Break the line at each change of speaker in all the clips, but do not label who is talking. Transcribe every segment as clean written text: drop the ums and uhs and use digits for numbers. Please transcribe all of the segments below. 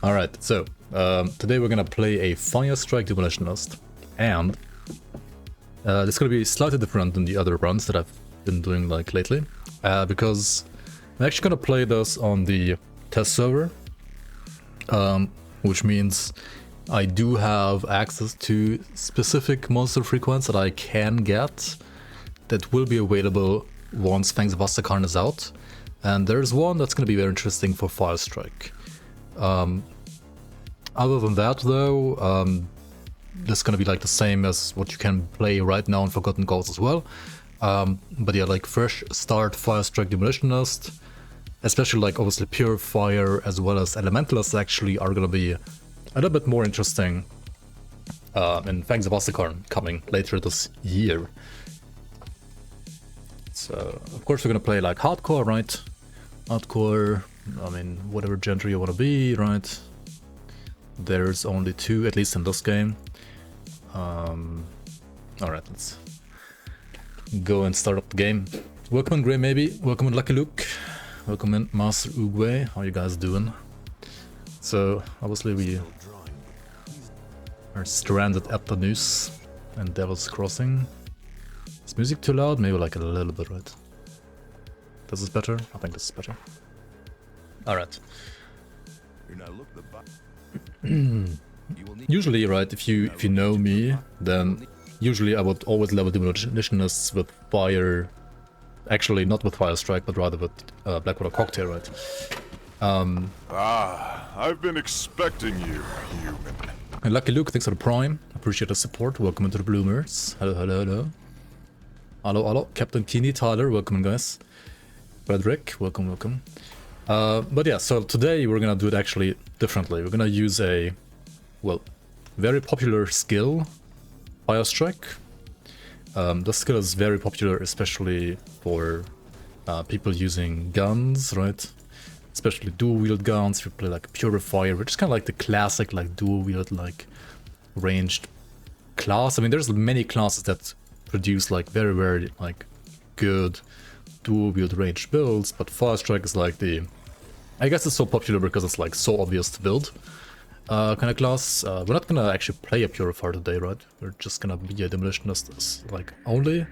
Alright, so today we're gonna play a Firestrike Demolitionist, and it's gonna be slightly different than the other runs that I've been doing like lately, because I'm actually gonna play this on the test server, which means I do have access to specific monster frequencies that I can get that will be available once Fangs of Astrakan is out, and there's one that's gonna be very interesting for Firestrike. Other than that though, this is gonna be like the same as what you can play right now in Forgotten Gods as well. But yeah, like fresh start Firestrike Demolitionist, especially like obviously Pure Fire as well as Elementalists actually are gonna be a little bit more interesting in Fangs of Astrakan coming later this year. So of course we're gonna play like hardcore, right? Hardcore, I mean whatever gender you wanna be, right? There's only two, at least in this game. Alright, let's go and start up the game. Welcome in Grey maybe, welcome in Lucky Luke, welcome in Master Uguay, how you guys doing? So obviously we are stranded at the noose and Devil's Crossing. Is music too loud? Maybe like a little bit, right? This is better? I think this is better. Alright. Usually, right, if you know me, then usually I would always level Demonitionists with fire, actually not with Firestrike, but rather with Blackwater Cocktail, right?
I've been expecting you, human.
And Lucky Luke, thanks for the Prime. Appreciate the support. Welcome into the Bloomers. Hello, hello, hello. Hello, hello. Captain Keeney, Tyler, welcome guys. Frederick, welcome, welcome. But yeah, so today we're gonna do it actually differently. We're gonna use a, well, very popular skill, Firestrike. This skill is very popular, especially for people using guns, right? Especially dual-wield guns. If you play like Purifier, which is kind of like the classic like dual-wield like ranged class. I mean, there's many classes that produce like very like good dual-wield ranged builds, but Firestrike is like the, I guess it's so popular because it's like so obvious to build kind of class. We're not gonna actually play a Purifier today, right? We're just gonna be a Demolitionist like only,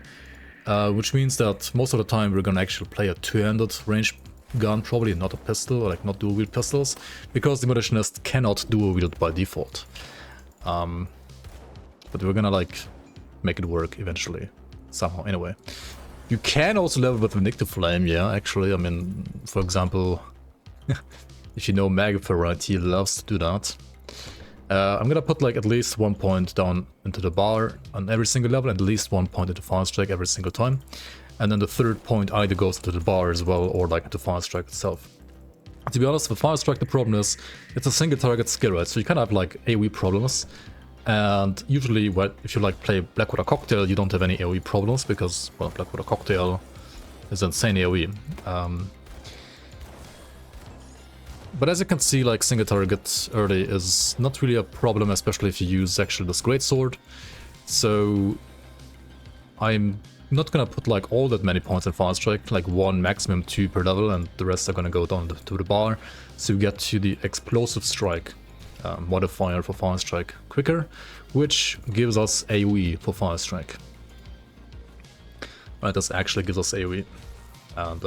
which means that most of the time we're gonna actually play a two-handed ranged gun, probably not a pistol, like not dual-wield pistols, because Demolitionist cannot dual-wield by default. But we're gonna like make it work eventually, somehow, anyway. You can also level with Vindictive Flame, yeah, actually. I mean, for example, if you know Magiffer, right, he loves to do that. I'm gonna put like at least 1 point down into the bar on every single level, and at least 1 point into Firestrike every single time. And then the third point either goes to the bar as well, or like into Firestrike itself. To be honest, with Firestrike the problem is, it's a single target skill, right? So you kind of have like AoE problems. And usually, if you like play Blackwater Cocktail, you don't have any AoE problems because, well, Blackwater Cocktail is insane AoE. But as you can see, like single target early is not really a problem, especially if you use actually this greatsword. So I'm not gonna put like all that many points in Firestrike, like 1, maximum 2 per level, and the rest are gonna go down to the bar. So you get to the explosive strike modifier for Firestrike quicker, which gives us AoE for Firestrike. Right, this actually gives us AoE, and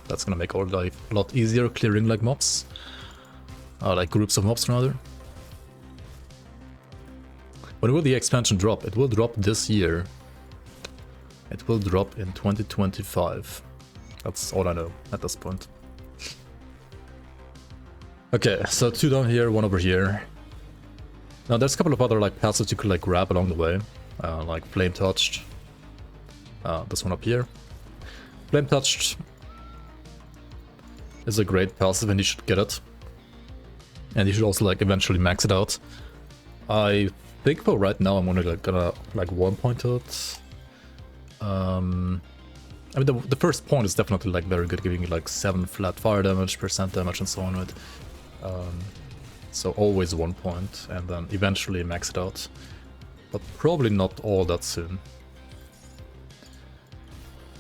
that's gonna make our life a lot easier clearing like mobs, like groups of mobs rather. When will the expansion drop? It will drop this year. It will drop in 2025. That's all I know at this point. Okay, so 2 down here, 1 over here. Now there's a couple of other like paths you could like grab along the way, like Flame Touched. This one up here. Flame Touched is a great passive, and you should get it. And you should also like eventually max it out. I think for right now I'm only like gonna like 1 point to it. I mean the first point is definitely like very good, giving you like 7 flat fire damage, percent damage, and so on, right? So always 1 point, and then eventually max it out. But probably not all that soon.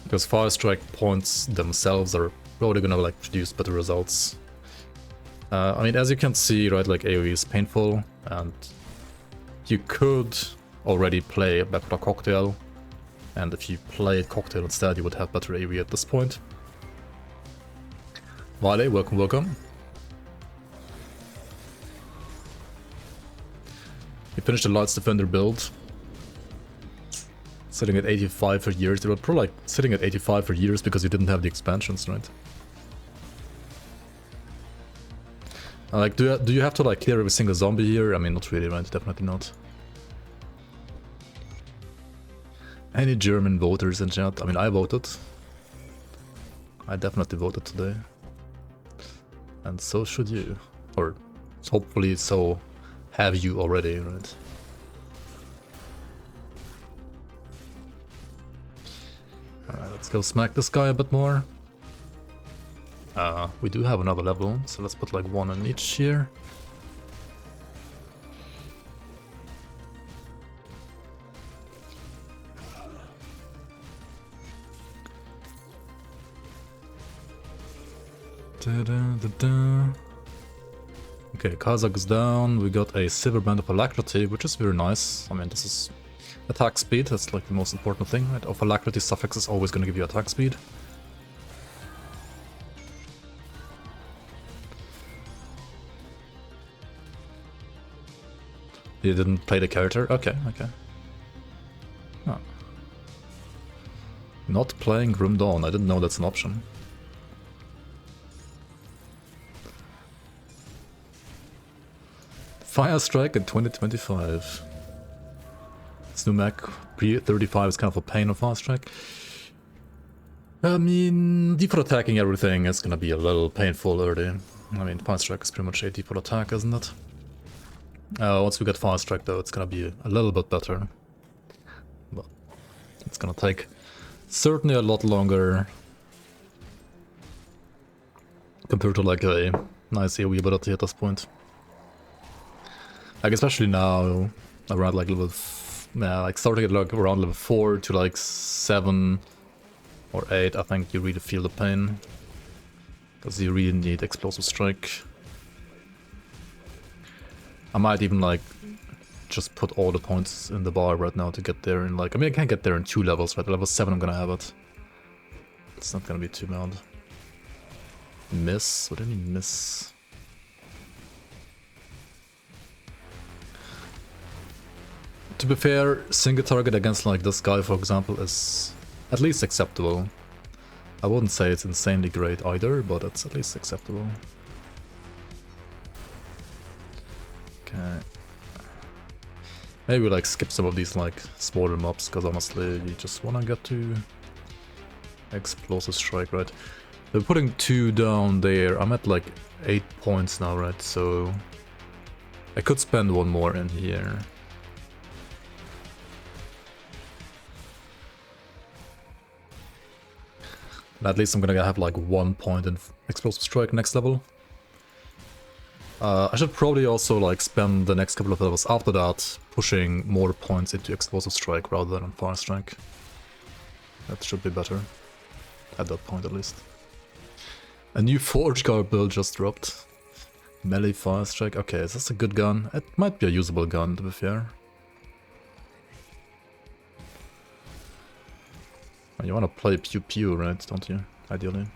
Because Firestrike points themselves are probably gonna like produce better results I mean, as you can see, right, like AoE is painful, and you could already play Backwater Cocktail, and if you played Cocktail instead, you would have better AoE at this point. Vale, welcome, welcome. You finished the Lights Defender build. Sitting at 85 for years. They were probably like sitting at 85 for years because you didn't have the expansions, right? Like, do you have to like clear every single zombie here? I mean, not really, right? Definitely not. Any German voters in chat? I mean, I voted. I definitely voted today. And so should you. Or hopefully so have you already, right? Alright, let's go smack this guy a bit more. We do have another level, so let's put like one in each here. Okay, Kazakh is down. We got a Silver Band of Alacrity, which is very nice. I mean, this is attack speed, that's like the most important thing, right? Of Alacrity suffix is always going to give you attack speed. You didn't play the character? Okay, okay. Oh. Not playing Grim Dawn, I didn't know that's an option. Fire Strike in 2025. This new Mac P35 is kind of a pain on Fire Strike. I mean, default attacking everything is gonna be a little painful early. I mean, Fire Strike is pretty much a default attack, isn't it? Once we get Fire Strike though, it's gonna be a little bit better. But it's gonna take certainly a lot longer compared to like a nice AoE ability at this point. Like especially now, around like level, like starting at like around level 4 to like 7 or 8, I think you really feel the pain. Because you really need Explosive Strike. I might even like just put all the points in the bar right now to get there in like, I mean I can't get there in 2 levels, right? At level 7 I'm gonna have it. It's not gonna be too bad. Miss? What do you mean miss? To be fair, single target against like this guy for example is at least acceptable. I wouldn't say it's insanely great either, but it's at least acceptable. Okay. Maybe like skip some of these like smaller mobs, because honestly you just wanna get to Explosive Strike, right? We're putting 2 down there. I'm at like 8 points now, right? So I could spend 1 more in here. At least I'm gonna have like 1 point in Explosive Strike next level. I should probably also like spend the next couple of levels after that pushing more points into Explosive Strike rather than on Fire Strike. That should be better. At that point at least. A new Forge Guard build just dropped. Melee Fire Strike. Okay, is this a good gun? It might be a usable gun to be fair. You wanna play Pew Pew, right? Don't you? Ideally.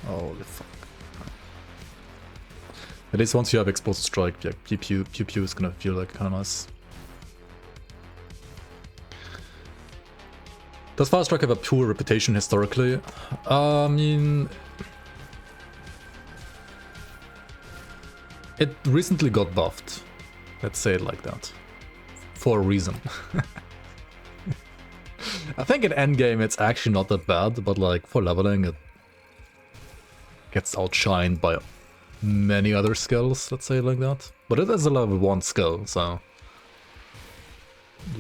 Holy fuck. At least once you have Explosive Strike, yeah, Pew Pew is gonna feel like kinda nice. Does Fire Strike have a poor reputation historically? I mean... It recently got buffed. Let's say it like that. For a reason. I think in endgame it's actually not that bad, but like for leveling it gets outshined by many other skills, let's say it like that. But it is a level 1 skill, so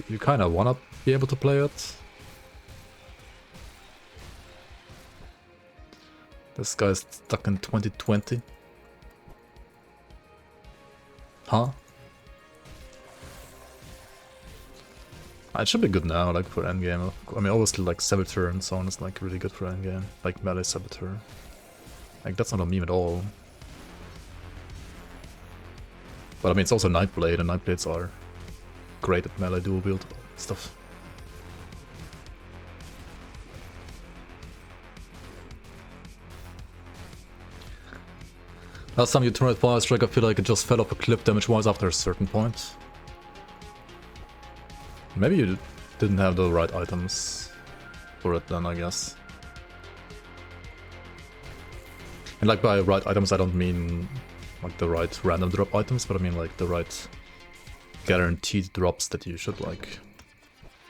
you kind of want to be able to play it. This guy's stuck in 2020. Huh? It should be good now, like for endgame. I mean, obviously, like Saboteur and so on is like really good for endgame, like melee Saboteur. Like that's not a meme at all. But I mean, it's also Nightblade, and Nightblades are great at melee dual build stuff. Last time you tried Fire Strike, I feel like it just fell off a cliff damage-wise after a certain point. Maybe you didn't have the right items for it then, I guess. And like by right items, I don't mean like the right random drop items, but I mean like the right guaranteed drops that you should like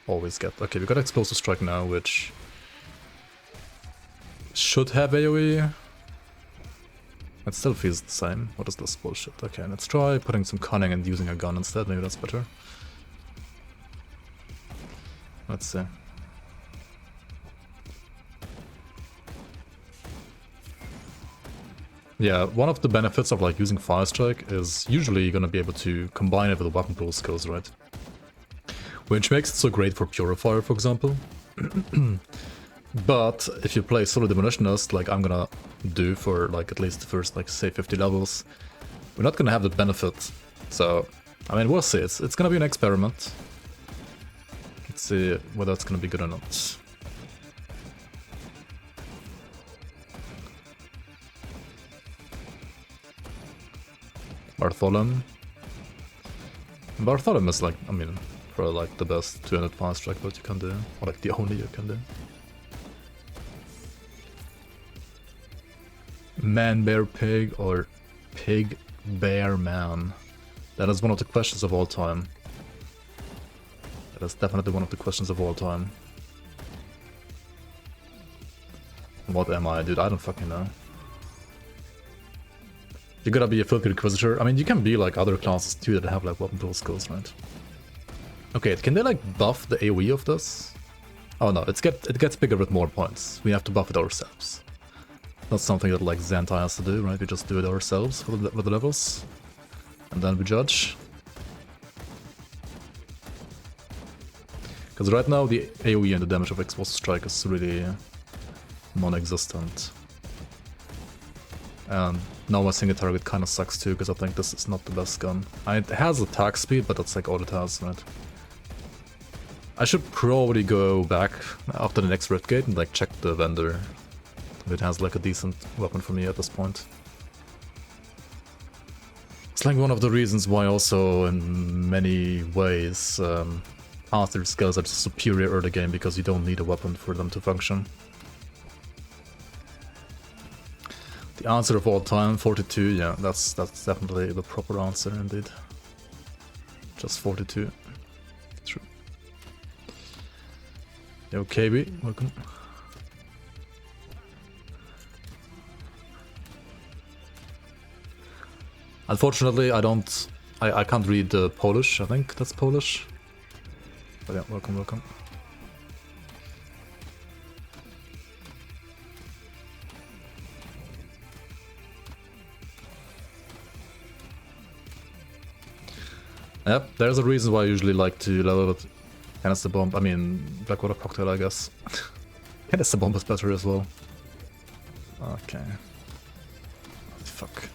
always get. Okay, we got Explosive Strike now, which should have AoE. It still feels the same. What is this bullshit? Okay, let's try putting some cunning and using a gun instead. Maybe that's better. Let's see. Yeah, one of the benefits of like using Fire Strike is usually you're gonna be able to combine it with the weapon pool skills, right? Which makes it so great for Purifier, for example. But if you play solo Demolitionist, like I'm gonna do for like at least the first like say 50 levels, we're not gonna have the benefit. So, I mean, we'll see. It's gonna be an experiment. Let's see whether it's gonna be good or not. Bartholom is like, I mean, probably like the best 200 Fire Strike build you can do, or like the only you can do. Man, bear, pig, or pig, bear, man? That is one of the questions of all time. That is definitely one of the questions of all time. What am I, dude? I don't fucking know. You gotta be a filthy Inquisitor. I mean, you can be like other classes too that have like weapon pool skills, right? Okay, can they like buff the AoE of this? Oh no, it gets bigger with more points. We have to buff it ourselves. Not something that like Zentai has to do, right? We just do it ourselves with the levels. And then we judge. Because right now the AoE and the damage of Explosive Strike is really non-existent. And now my single target kind of sucks too, because I think this is not the best gun. It has attack speed, but that's like all it has, right? I should probably go back after the next red gate and like check the vendor. It has like a decent weapon for me at this point. It's like one of the reasons why also in many ways faster skills are superior early game, because you don't need a weapon for them to function. The answer of all time, 42, yeah, that's definitely the proper answer indeed. Just 42. True. Yo, KB, welcome. Unfortunately, I can't read Polish. I think that's Polish. But yeah, welcome, welcome. Yep, there's a reason why I usually like to level with Canister Bomb. I mean, Blackwater Cocktail, I guess. Canister Bomb is better as well. Okay. Oh, fuck.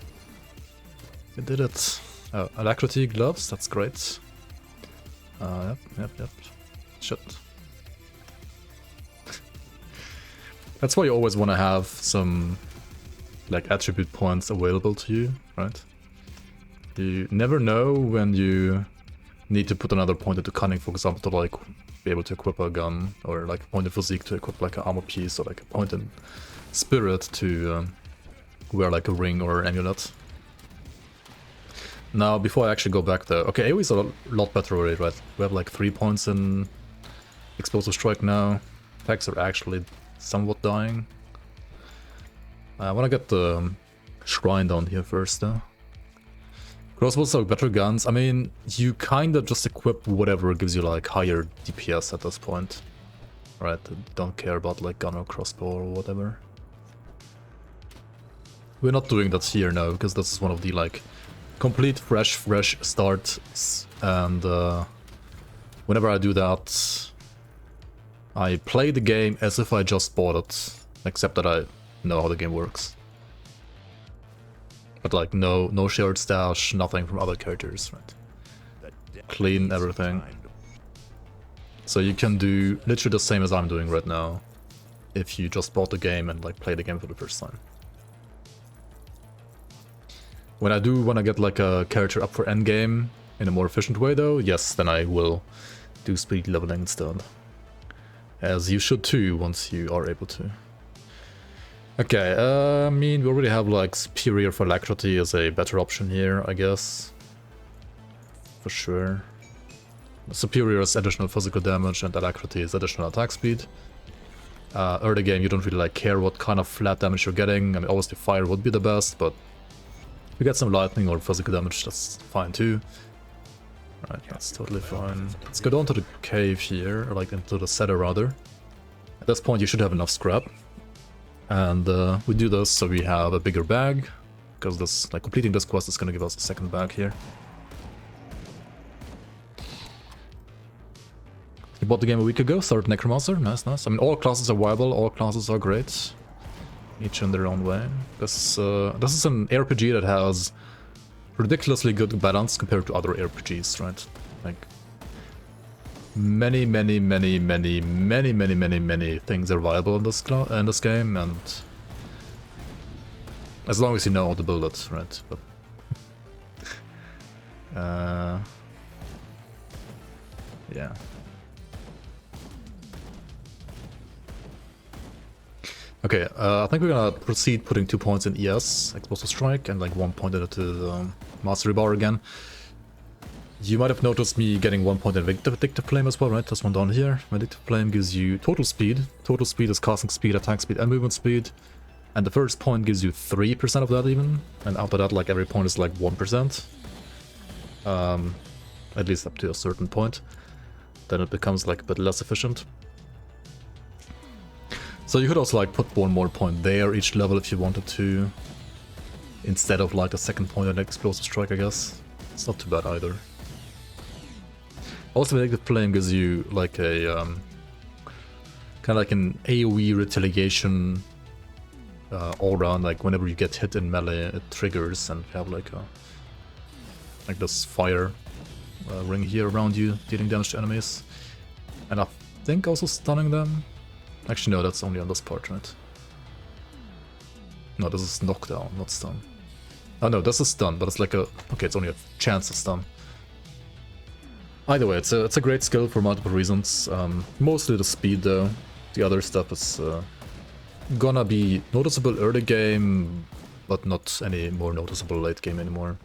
We did it. Oh, Alacrity gloves, that's great. Yep. Shit. That's why you always want to have some, like, attribute points available to you, right? You never know when you need to put another point into cunning, for example, to, like, be able to equip a gun, or, like, a point in physique to equip, like, an armor piece, or, like, a point in spirit to wear, like, a ring or an amulet. Now, before I actually go back there, okay, AoE is a lot better already, right? We have like 3 points in Explosive Strike now. Attacks are actually somewhat dying. I want to get the Shrine down here first, though. Crossbows are better guns. I mean, you kind of just equip whatever gives you like higher DPS at this point. Right, don't care about like gun or crossbow or whatever. We're not doing that here now, because this is one of the like complete fresh starts, and whenever I do that, I play the game as if I just bought it, except that I know how the game works. But like no shared stash, nothing from other characters, right? Clean everything. So you can do literally the same as I'm doing right now, if you just bought the game and like play the game for the first time. When I do want to get like a character up for endgame in a more efficient way though, yes, then I will do speed leveling instead. As you should too, once you are able to. Okay, I mean, we already have like superior for alacrity as a better option here, I guess. For sure. Superior is additional physical damage and alacrity is additional attack speed. Early game you don't really like care what kind of flat damage you're getting. I mean, obviously fire would be the best, but if you get some lightning or physical damage, that's fine too. Right, that's totally fine. Let's go down to the cave here, or like into the cellar rather. At this point you should have enough scrap. And we do this so we have a bigger bag, because this, like, completing this quest is gonna give us a second bag here. You bought the game a week ago, started Necromancer, nice, nice. I mean, all classes are viable, all classes are great. Each in their own way. This is an RPG that has ridiculously good balance compared to other RPGs, right? Like, many things are viable in this game, and as long as you know how to build it, right? But yeah. Okay, I think we're gonna proceed putting 2 points in ES, Explosive Strike, and like 1 point into the Mastery Bar again. You might have noticed me getting 1 point in Vindictive Flame as well, right? This one down here. Vindictive Flame gives you total speed. Total speed is casting speed, attack speed, and movement speed. And the first point gives you 3% of that even. And after that, like, every point is like 1%. At least up to a certain point. Then it becomes like a bit less efficient. So you could also like put 1 more point there each level if you wanted to. Instead of like the second point on Explosive Strike, I guess. It's not too bad either. Also, Vindictive Flame gives you like a kind of like an AoE retaliation all around. Like whenever you get hit in melee, it triggers, and you have like this fire ring here around you, dealing damage to enemies, and I think also stunning them. Actually, no, that's only on this part, right? No, this is knockdown, not stun. Oh no, this is stun, but it's like a... Okay, it's only a chance to stun. Either way, it's a great skill for multiple reasons. Mostly the speed though. The other stuff is gonna be noticeable early game, but not any more noticeable late game anymore.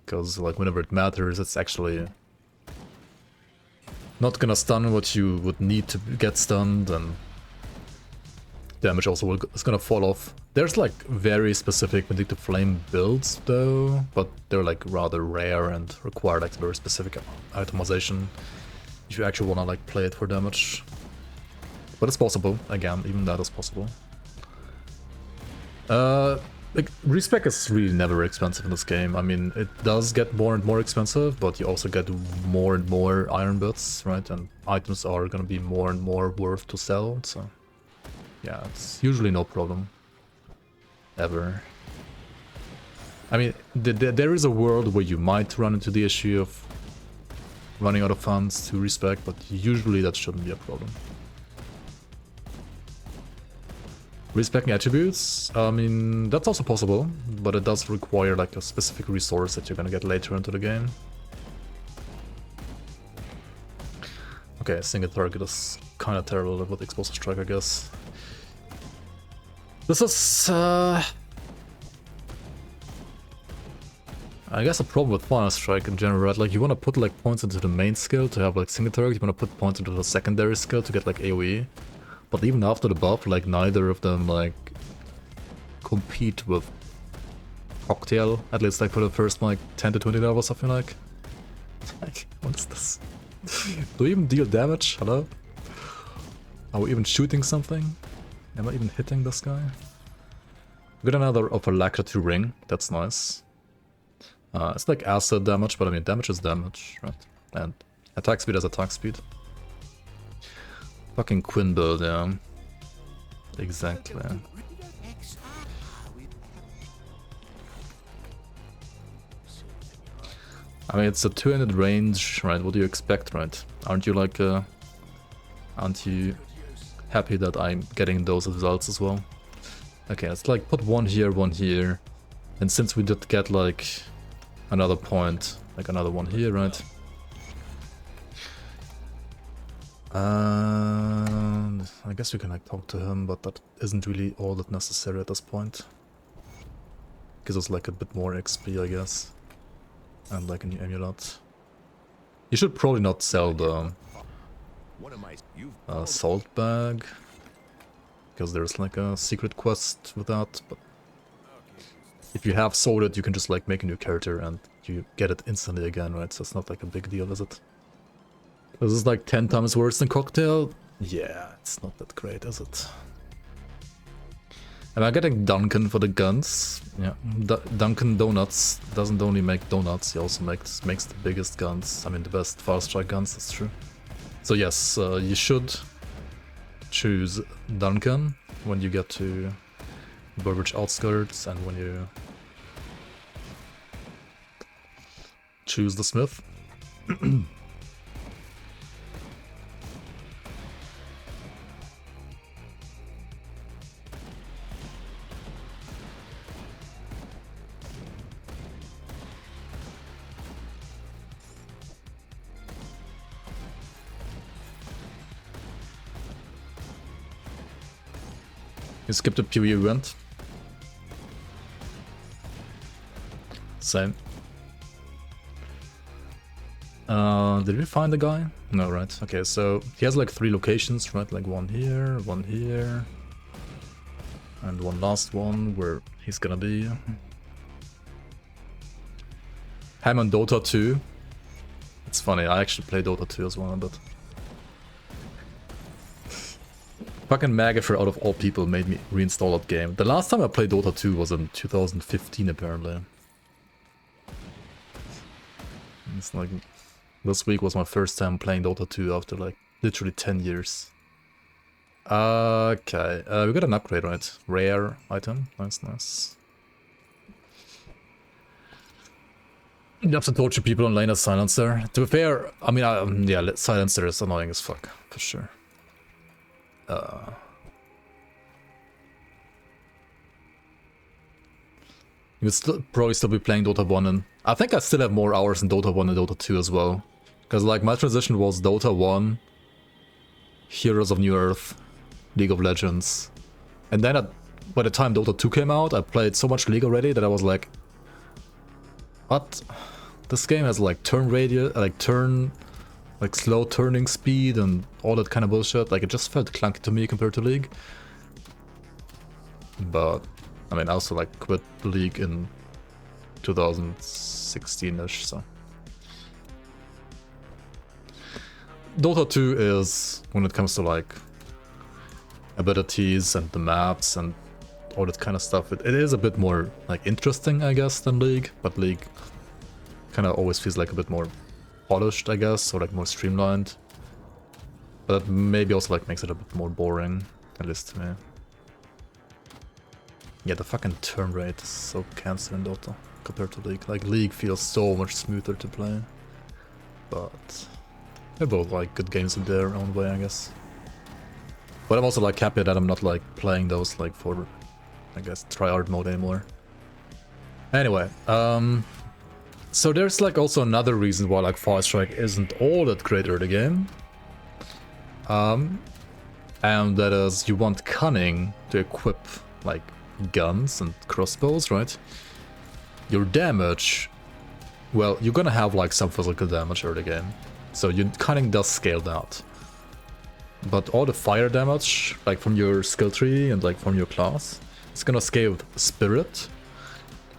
Because like whenever it matters, it's actually not gonna stun what you would need to get stunned, and damage also is gonna fall off. There's like very specific Vindictive Flame builds though, but they're like rather rare and require like very specific itemization if you actually wanna like play it for damage. But it's possible, again, even that is possible. Like, respec is really never expensive in this game. I mean, it does get more and more expensive, but you also get more and more iron bits, right? And items are gonna be more and more worth to sell, so... Yeah, it's usually no problem. Ever. I mean, there is a world where you might run into the issue of running out of funds to respec, but usually that shouldn't be a problem. Respecting attributes, I mean, that's also possible, but it does require like a specific resource that you're gonna get later into the game. Okay, single target is kinda terrible with Explosive Strike, I guess. This is, I guess a problem with Fire Strike in general, right? Like, you wanna put like points into the main skill to have like single target, you wanna put points into the secondary skill to get like AoE. But even after the buff, like, neither of them, like, compete with Cocktail, at least, like, for the first, like, 10 to 20 levels, I feel like. Like, what is this? Do we even deal damage? Hello? Are we even shooting something? Am I even hitting this guy? We got another of Alacrity ring, that's nice. It's like acid damage, but I mean, damage is damage, right? And Attack speed as attack speed. Fucking Quinn build, yeah. Exactly. I mean, it's a 200 range, right? What do you expect, right? Aren't you like, aren't you happy that I'm getting those results as well? Okay, let's like put one here. And since we did get like another point, like another one here, right? I guess we can like talk to him, but that isn't really all that necessary at this point. Gives us like a bit more XP, I guess. And like a new amulet. You should probably not sell the salt bag, because there's like a secret quest with that, but if you have sold it, you can just like make a new character and you get it instantly again, right? So it's not like a big deal, is it? This is like 10 times worse than Cocktail? Yeah, it's not that great, is it? Am I getting Duncan for the guns? Yeah, Duncan Donuts doesn't only make donuts, he also makes the biggest guns. I mean, the best fast strike guns, that's true. So yes, you should choose Duncan when you get to Burbage Outskirts and when you choose the Smith. You skipped a PvE event. Same. Did we find the guy? No, right. Okay, so he has like 3 locations, right? Like one here, and one last one where he's gonna be. Ham on Dota 2. It's funny, I actually play Dota 2 as well, but fucking Magafer out of all people made me reinstall that game. The last time I played Dota 2 was in 2015 apparently. It's like, this week was my first time playing Dota 2 after like literally 10 years. Okay, we got an upgrade, right? Rare item, nice. You have to torture people online as Silencer. To be fair, I mean, yeah, Silencer is annoying as fuck, for sure. You would probably still be playing Dota 1, and I think I still have more hours in Dota 1 and Dota 2 as well. Because like my transition was Dota 1, Heroes of New Earth, League of Legends. And then by the time Dota 2 came out, I played so much League already that I was like, what? This game has like turn radius, like slow turning speed and all that kind of bullshit. Like it just felt clunky to me compared to League. But I mean, I also like quit League in 2016-ish, so. Dota 2 is, when it comes to like abilities and the maps and all that kind of stuff, it is a bit more like interesting, I guess, than League. But League kind of always feels like a bit more polished, I guess, or like more streamlined. But that maybe also like makes it a bit more boring, at least to me. Yeah, the fucking turn rate is so cancer in Dota compared to League. Like League feels so much smoother to play. But they're both like good games in their own way, I guess. But I'm also like happy that I'm not like playing those like for, I guess, tryhard mode anymore. Anyway, so there's like also another reason why like Fire Strike isn't all that great early game. And that is you want Cunning to equip like guns and crossbows, right? Your damage, well, you're gonna have like some physical damage early game. So your Cunning does scale out. But all the fire damage, like from your skill tree and like from your class, it's gonna scale with Spirit.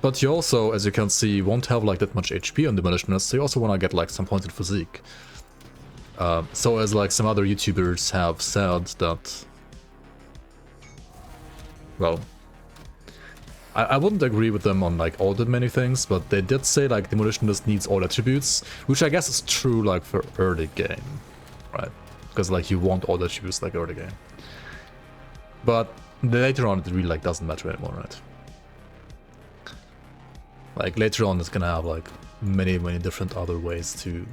But you also, as you can see, won't have like that much HP on Demolitionist, so you also wanna get like some points in physique. So as like some other YouTubers have said that, well, I wouldn't agree with them on like all the many things, but they did say like Demolitionist needs all attributes, which I guess is true like for early game, right? Because like you want all the attributes like early game. But later on it really like doesn't matter anymore, right? Like later on it's gonna have like many different other ways to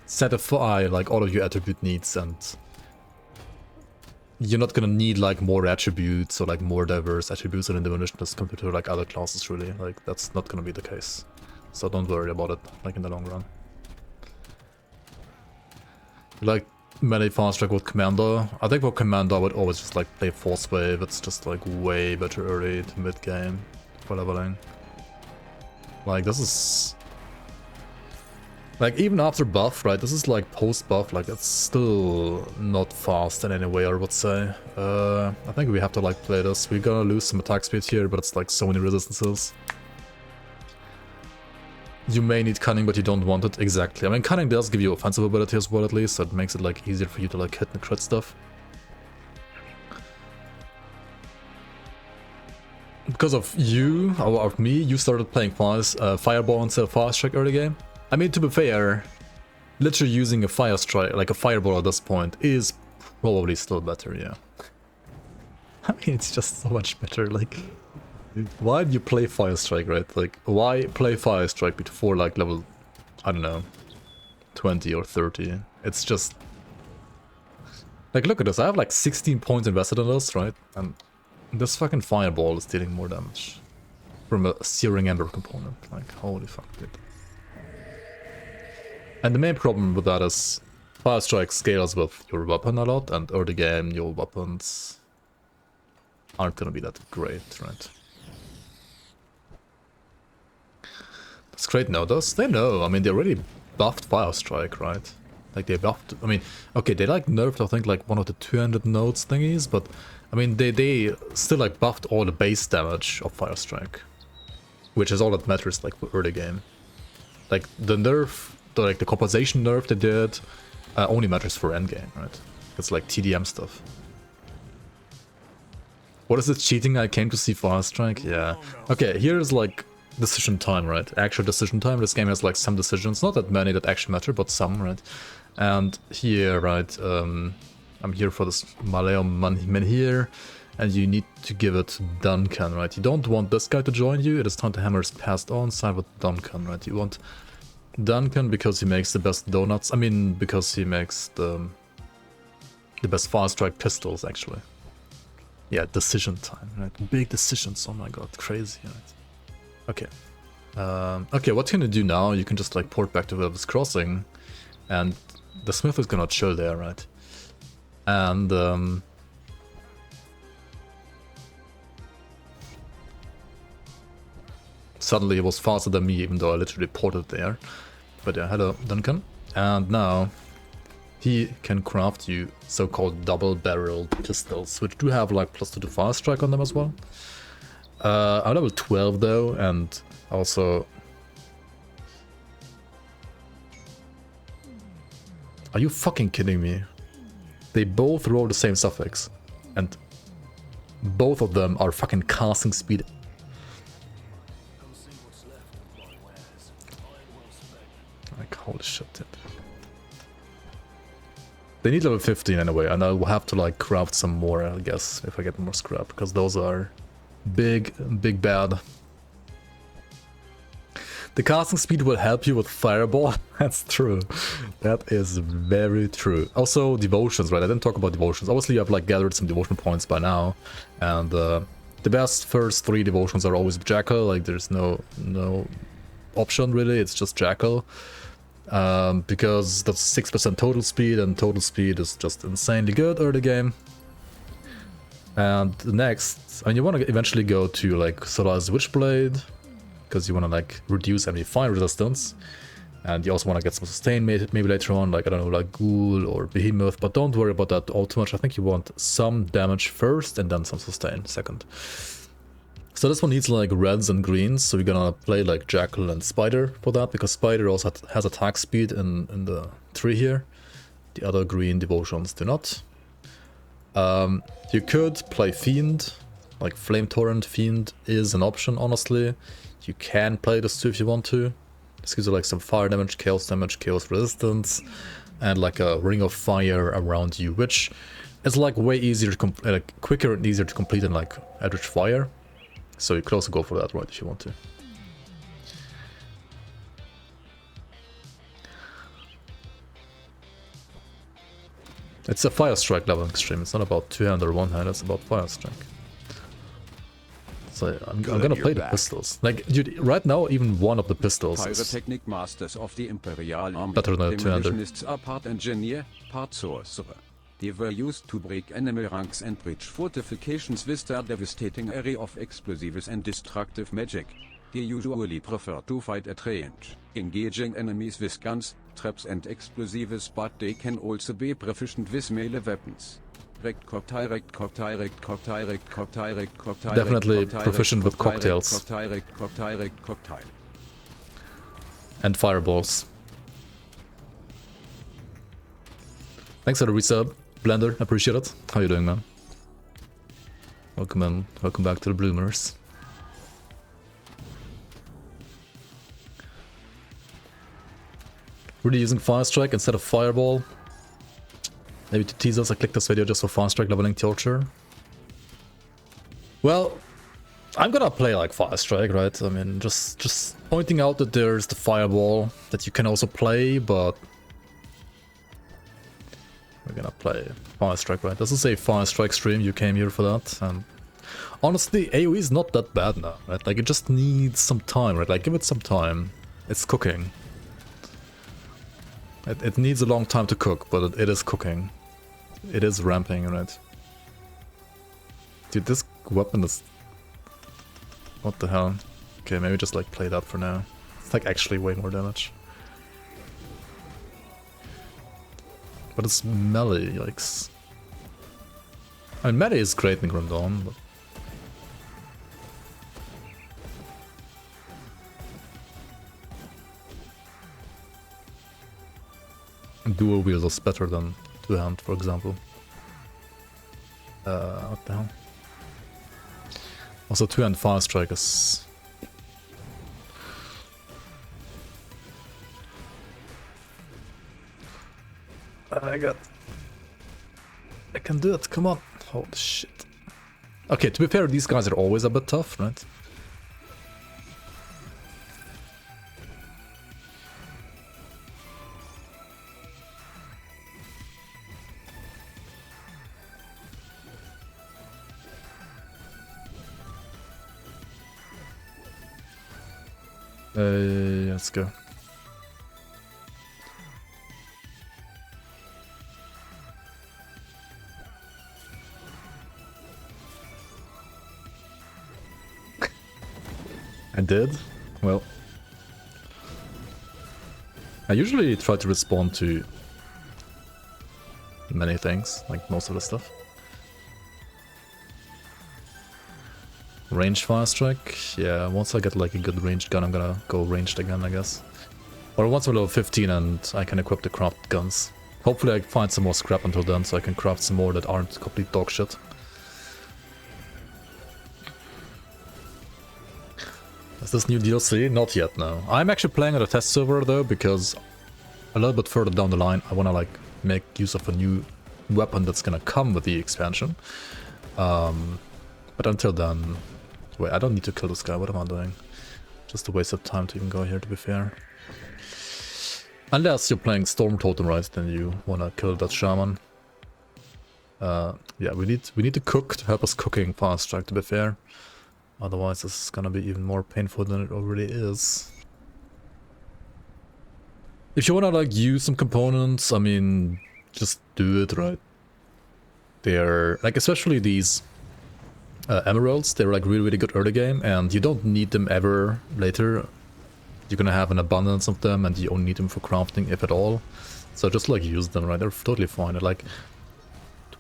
satisfy like all of your attribute needs, and you're not gonna need like more attributes or like more diverse attributes in Demolitionist compared to like other classes really. Like that's not gonna be the case. So don't worry about it like in the long run. Like melee fast track with Commander. I think for Commander I would always just like play Force Wave. It's just like way better early to mid game for leveling. Like this is like even after buff, right? This is like post buff, like it's still not fast in any way, I would say. I think we have to like play this. We're gonna lose some attack speed here, but it's like so many resistances. You may need cunning, but you don't want it. Exactly. I mean, cunning does give you offensive ability as well, at least, so it makes it like easier for you to like hit and crit stuff. Because of you, or of me, you started playing Fireball instead of Fire Strike early game. I mean, to be fair, literally using a Fire Strike, like a Fireball at this point, is probably still better, yeah. I mean, it's just so much better, like... Why do you play Fire Strike, right? Like, why play Fire Strike before, like, level, I don't know, 20 or 30? It's just... Like, look at this, I have like 16 points invested in this, right? And this fucking Fireball is dealing more damage from a Searing Ember component. Like, holy fuck, dude. And the main problem with that is Fire Strike scales with your weapon a lot, and early game your weapons aren't gonna be that great, right? That's great notice. They know, I mean, they already buffed Fire Strike, right? Like they buffed, I mean, okay, they like nerfed I think like one of the 200 nodes thingies, but I mean, they still like buffed all the base damage of Fire Strike, which is all that matters like for early game. Like the nerf, like the compensation nerf they did only matters for endgame, right? It's like TDM stuff. What is it, cheating? I came to see Fire Strike? Yeah. Okay, here's like decision time, right? Actual decision time. This game has like some decisions, not that many that actually matter, but some, right? And here, right, I'm here for this Maleo man here, and you need to give it Duncan, right? You don't want this guy to join you. It is time to hammer is passed on, side with Duncan, right? You want Duncan because he makes the best donuts. I mean, because he makes the best Fire Strike pistols, actually. Yeah, decision time, right? Big decisions, oh my god, crazy, right? Okay. Okay, what can you do now? You can just like port back to Velvet's Crossing, and the Smith is gonna chill there, right? And suddenly it was faster than me, even though I literally ported there. But yeah, hello, Duncan. And now he can craft you so-called double-barreled pistols, which do have like +2 to Fire Strike on them as well. I'm level 12 though, and also... Are you fucking kidding me? They both roll the same suffix, and both of them are fucking casting speed. Like, holy shit, dude. They need level 15 anyway, and I will have to like craft some more, I guess, if I get more scrap, because those are big bad. The casting speed will help you with Fireball. That's true. That is very true. Also, devotions, right? I didn't talk about devotions. Obviously, I've like gathered some devotion points by now, and the best first 3 devotions are always Jackal. Like, there's no option really. It's just Jackal, because that's 6% total speed, and total speed is just insanely good early game. And next, I mean, you want to eventually go to like Solar's Witchblade, because you want to like reduce enemy fire resistance, and you also want to get some sustain maybe later on, like I don't know, like Ghoul or Behemoth, but don't worry about that all too much. I think you want some damage first and then some sustain second. So this one needs like reds and greens, so we're gonna play like Jackal and Spider for that, because Spider also has attack speed in the tree here. The other green devotions do not. You could play Fiend, Like Flame Torrent Fiend is an option, honestly. You can play this too if you want to. This gives you like some fire damage, chaos resistance, and like a ring of fire around you, which is like way easier to like quicker and easier to complete than like Eldritch Fire. So you could also go for that, right, if you want to. It's a Fire Strike leveling stream. It's not about two-hand or one-hand, it's about Fire Strike. So I'm gonna play the pistols. Like, dude, right now, even one of the pistols is
Pyrotechnic Masters of the Imperial Army.
better than a two-hander.
Demolitionists are part engineer, part sorcerer. They were used to break enemy ranks and breach fortifications with their devastating array of explosives and destructive magic. They usually prefer to fight at range, engaging enemies with guns, traps and explosives, but they can also be proficient with melee weapons.
Definitely proficient with cocktails. And fireballs. Thanks for the resub, Blender. Appreciate it. How you doing, man? Welcome in. Welcome back to the Bloomers. Really using Fire Strike instead of Fireball. Maybe to tease us, I clicked this video just for Fire Strike leveling torture. Well, I'm gonna play like Fire Strike, right? I mean, just pointing out that there's the Fireball that you can also play, but we're gonna play Fire Strike, right? This is a Fire Strike stream, you came here for that, and honestly, AoE is not that bad now, right? Like, it just needs some time, right? Like, give it some time. It's cooking. It needs a long time to cook, but it is cooking. It is ramping, right? Dude, this weapon is... What the hell? Okay, maybe just like play that for now. It's like actually way more damage. But it's melee, yikes. I mean, melee is great in Grim Dawn, but... Dual wield is better than two-hand, for example. What the hell? Also, two-hand Fire Strike is... I can do it, come on! Holy shit. Okay, to be fair, these guys are always a bit tough, right? Let's go. I did? Well, I usually try to respond to many things, like most of the stuff. Ranged Fire Strike? Yeah, once I get like a good ranged gun, I'm gonna go ranged again, I guess. Or once I'm level 15 and I can equip the craft guns. Hopefully I find some more scrap until then, so I can craft some more that aren't complete dog shit. Is this new DLC? Not yet, no. I'm actually playing on a test server though, because a little bit further down the line I wanna like make use of a new weapon that's gonna come with the expansion. But until then... Wait, I don't need to kill this guy, what am I doing? Just a waste of time to even go here, to be fair. Unless you're playing Storm Totem, right, then you wanna kill that shaman. Yeah, we need to cook to help us cooking Fire Strike, to be fair. Otherwise this is gonna be even more painful than it already is. If you wanna like use some components, I mean, just do it, right? They're like, especially these emeralds, they're like really good early game, and you don't need them ever later. You're gonna have an abundance of them and you only need them for crafting, if at all. So just like use them, right? They're totally fine. They're like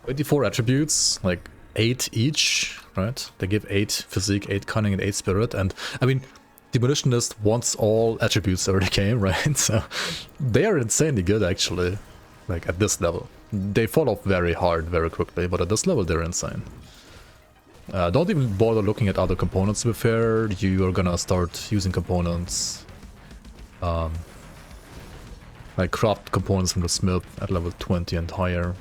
24 attributes, like 8 each, right? They give 8 physique, 8 cunning and 8 spirit, and I mean, Demolitionist wants all attributes early game, right? So they are insanely good actually, like at this level. They fall off very hard very quickly, but at this level they're insane. Don't even bother looking at other components, to be fair. You are gonna start using components. Like craft components from the smith at level 20 and higher.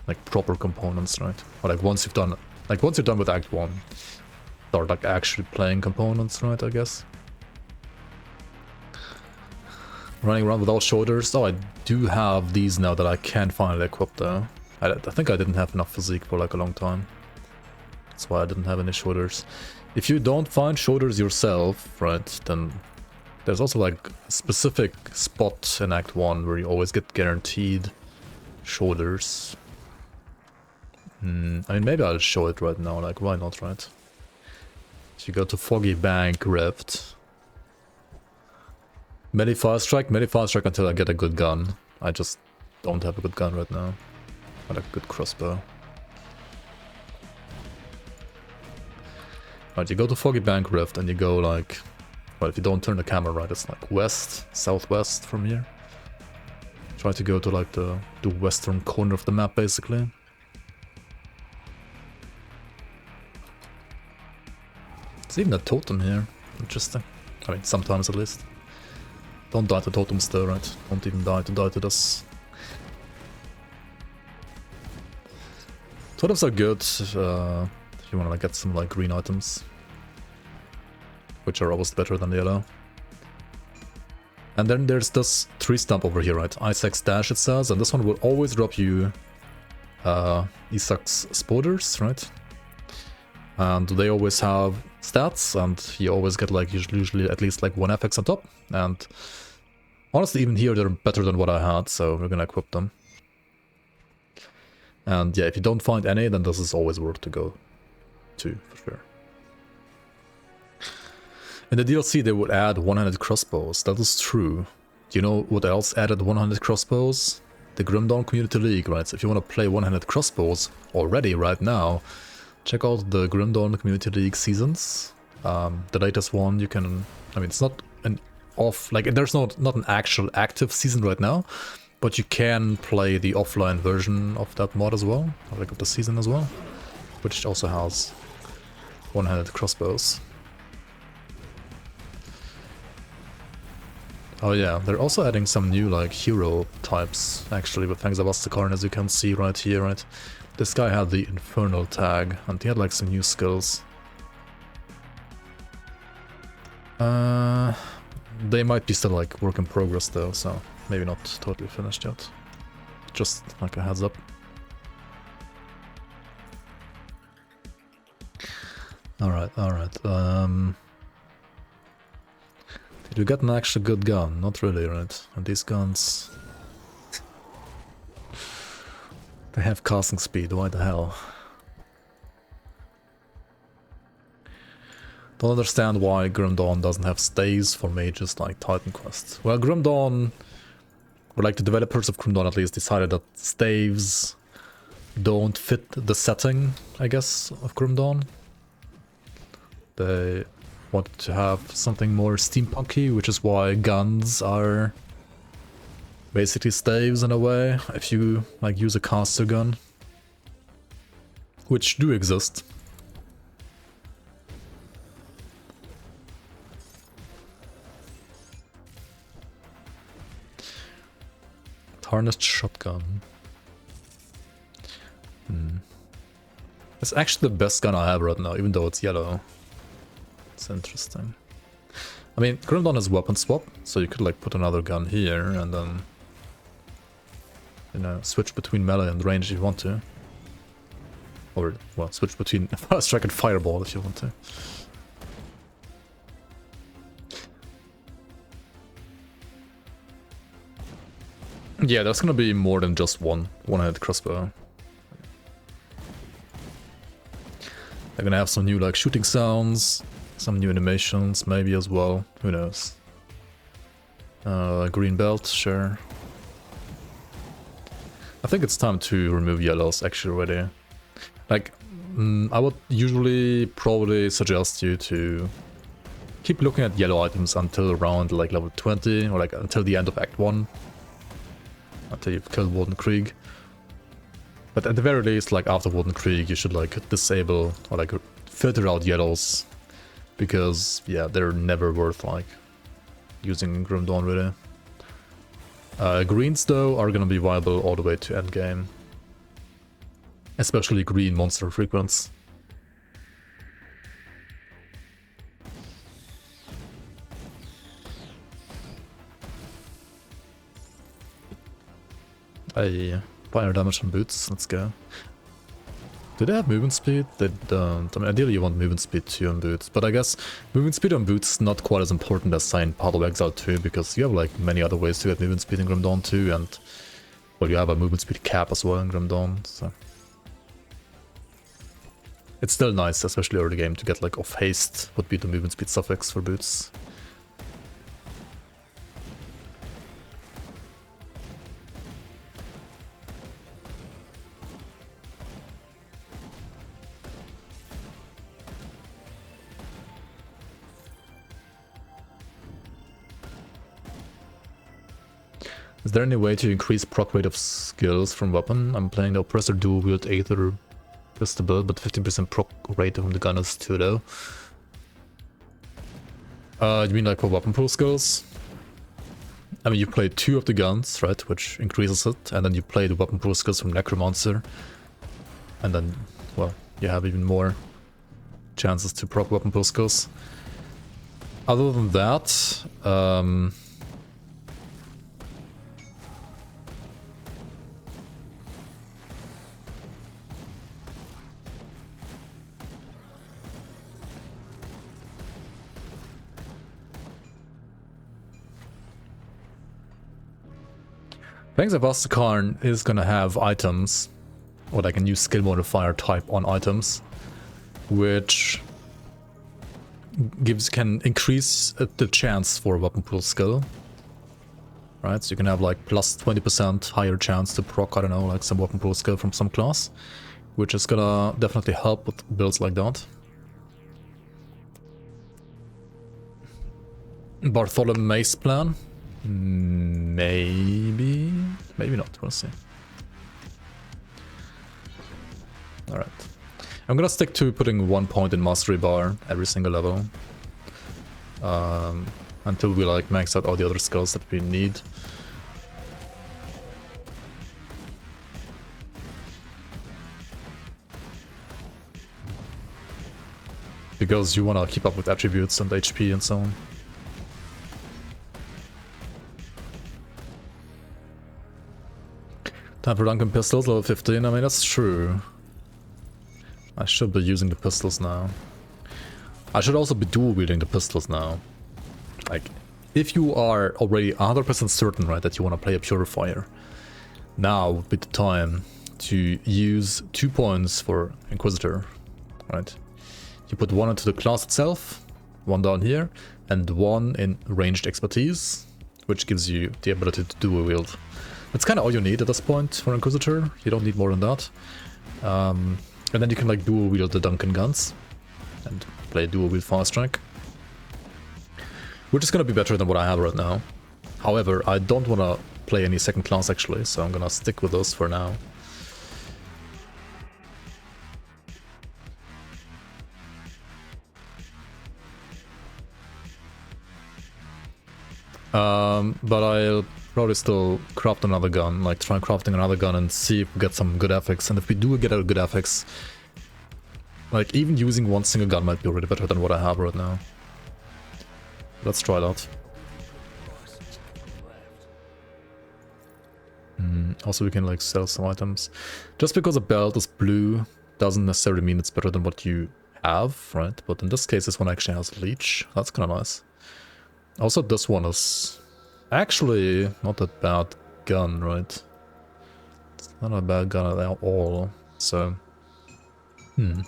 Like proper components, right? Or like once you've done... Like once you're done with Act 1. Start like actually playing components, right, I guess. Running around without shoulders. Oh, I do have these now that I can finally equip though. I think I didn't have enough physique for like a long time. That's why I didn't have any shoulders. If you don't find shoulders yourself, right, then there's also like a specific spot in Act 1 where you always get guaranteed shoulders. I mean, maybe I'll show it right now, like why not, right? So you go to Foggy Bank Rift. Melee Fire Strike until I get a good gun. I just don't have a good gun right now. Not a good crossbow. Right, you go to Foggy Bank Rift and you go like... Well, if you don't turn the camera right, it's like west, southwest from here. Try to go to like the western corner of the map, basically. There's even a totem here. Interesting. I mean, sometimes at least. Don't die to totems though, right? Don't even die to this. Totems are good if you want to like, get some like green items. Which are always better than yellow. And then there's this tree stump over here, right? Isaac's Dash it says, and this one will always drop you Isaac's Spoders, right? And they always have stats, and you always get like usually at least like 1 FX on top. And honestly, even here they're better than what I had, so we're gonna equip them. And yeah, if you don't find any, then this is always worth to go to, for sure. In the DLC they would add 100 crossbows, that is true. Do you know what else added 100 crossbows? The Grim Dawn Community League, right? So if you want to play 100 crossbows already right now, check out the Grim Dawn Community League seasons. The latest one you can... I mean, it's not an off... Like, there's not an actual active season right now, but you can play the offline version of that mod as well, or like of the season as well, which also has 100 crossbows. Oh yeah, they're also adding some new like hero types actually with Fangs of Astakarn, as you can see right here, right? This guy had the Infernal tag and he had like some new skills. They might be still like work in progress though, so maybe not totally finished yet. Just like a heads up. Alright. Did we get an actual good gun? Not really, right? And these guns... They have casting speed, why the hell? Don't understand why Grim Dawn doesn't have stays for mages like Titan Quest. Well, Grim Dawn, or like the developers of Grim Dawn at least, decided that staves don't fit the setting, I guess, of Grim Dawn. They wanted to have something more steampunky, which is why guns are basically staves in a way, if you like use a caster gun, which do exist. Tarnished shotgun. It's actually the best gun I have right now, even though it's yellow. It's interesting. I mean, Grim Dawn has weapon swap, so you could like put another gun here and then, you know, switch between melee and range if you want to. Or, well, switch between Fire Strike and Fireball if you want to. Yeah, there's gonna be more than just one-handed crossbow. They're gonna have some new like shooting sounds, some new animations maybe as well, who knows. Green belt, sure. I think it's time to remove yellows actually already. Like, I would usually probably suggest you to keep looking at yellow items until around like level 20 or like until the end of Act 1. Until you've killed Warden Krieg. But at the very least, like after Warden Krieg, you should like disable or like filter out yellows. Because, yeah, they're never worth, like, using Grim Dawn, really. Greens, though, are gonna be viable all the way to endgame. Especially green monster frequents. Fire damage on boots, let's go. Do they have movement speed? They don't. I mean, ideally you want movement speed too on boots, but I guess movement speed on boots is not quite as important as, say, in Path of Exile 2, because you have like many other ways to get movement speed in Grim Dawn 2, and well, you have a movement speed cap as well in Grim Dawn, so it's still nice, especially early game, to get like off haste would be the movement speed suffix for boots. Is there any way to increase proc rate of skills from weapon? I'm playing the Oppressor dual wield Aether pistol build, but 15% proc rate from the gun is too low. You mean like for weapon pool skills? I mean, you play 2 of the guns, right, which increases it, and then you play the weapon pool skills from Necromancer, and then, well, you have even more chances to proc weapon pool skills. Other than that, Fangs of Astakarn is gonna have items, or I can use skill modifier type on items, which can increase the chance for weapon pool skill. Right, so you can have like plus 20% higher chance to proc, I don't know, like some weapon pool skill from some class, which is gonna definitely help with builds like that. Bartholomew Mace plan? Maybe not, we'll see. Alright. I'm gonna stick to putting 1 point in mastery bar every single level. Until we like max out all the other skills that we need. Because you wanna keep up with attributes and HP and so on. Time for Duncan pistols, level 15. I mean, that's true. I should be using the pistols now. I should also be dual wielding the pistols now. Like, if you are already 100% certain, right, that you want to play a Purifier, now would be the time to use 2 points for Inquisitor, right? You put 1 into the class itself, 1 down here, and 1 in ranged expertise, which gives you the ability to dual wield. That's kind of all you need at this point for Inquisitor. You don't need more than that. And then you can like dual wield the Duncan guns and play dual wield Fast Strike, which is gonna be better than what I have right now. However, I don't want to play any second class actually, so I'm gonna stick with those for now. But I'll probably still craft another gun, like try crafting another gun and see if we get some good effects. And if we do get a good effects, like even using 1 single gun might be already better than what I have right now. Let's try that. Also we can like sell some items. Just because a belt is blue doesn't necessarily mean it's better than what you have, right? But in this case this one actually has leech. That's kind of nice. Also this one is actually not a bad gun, right? It's not a bad gun at all, so... is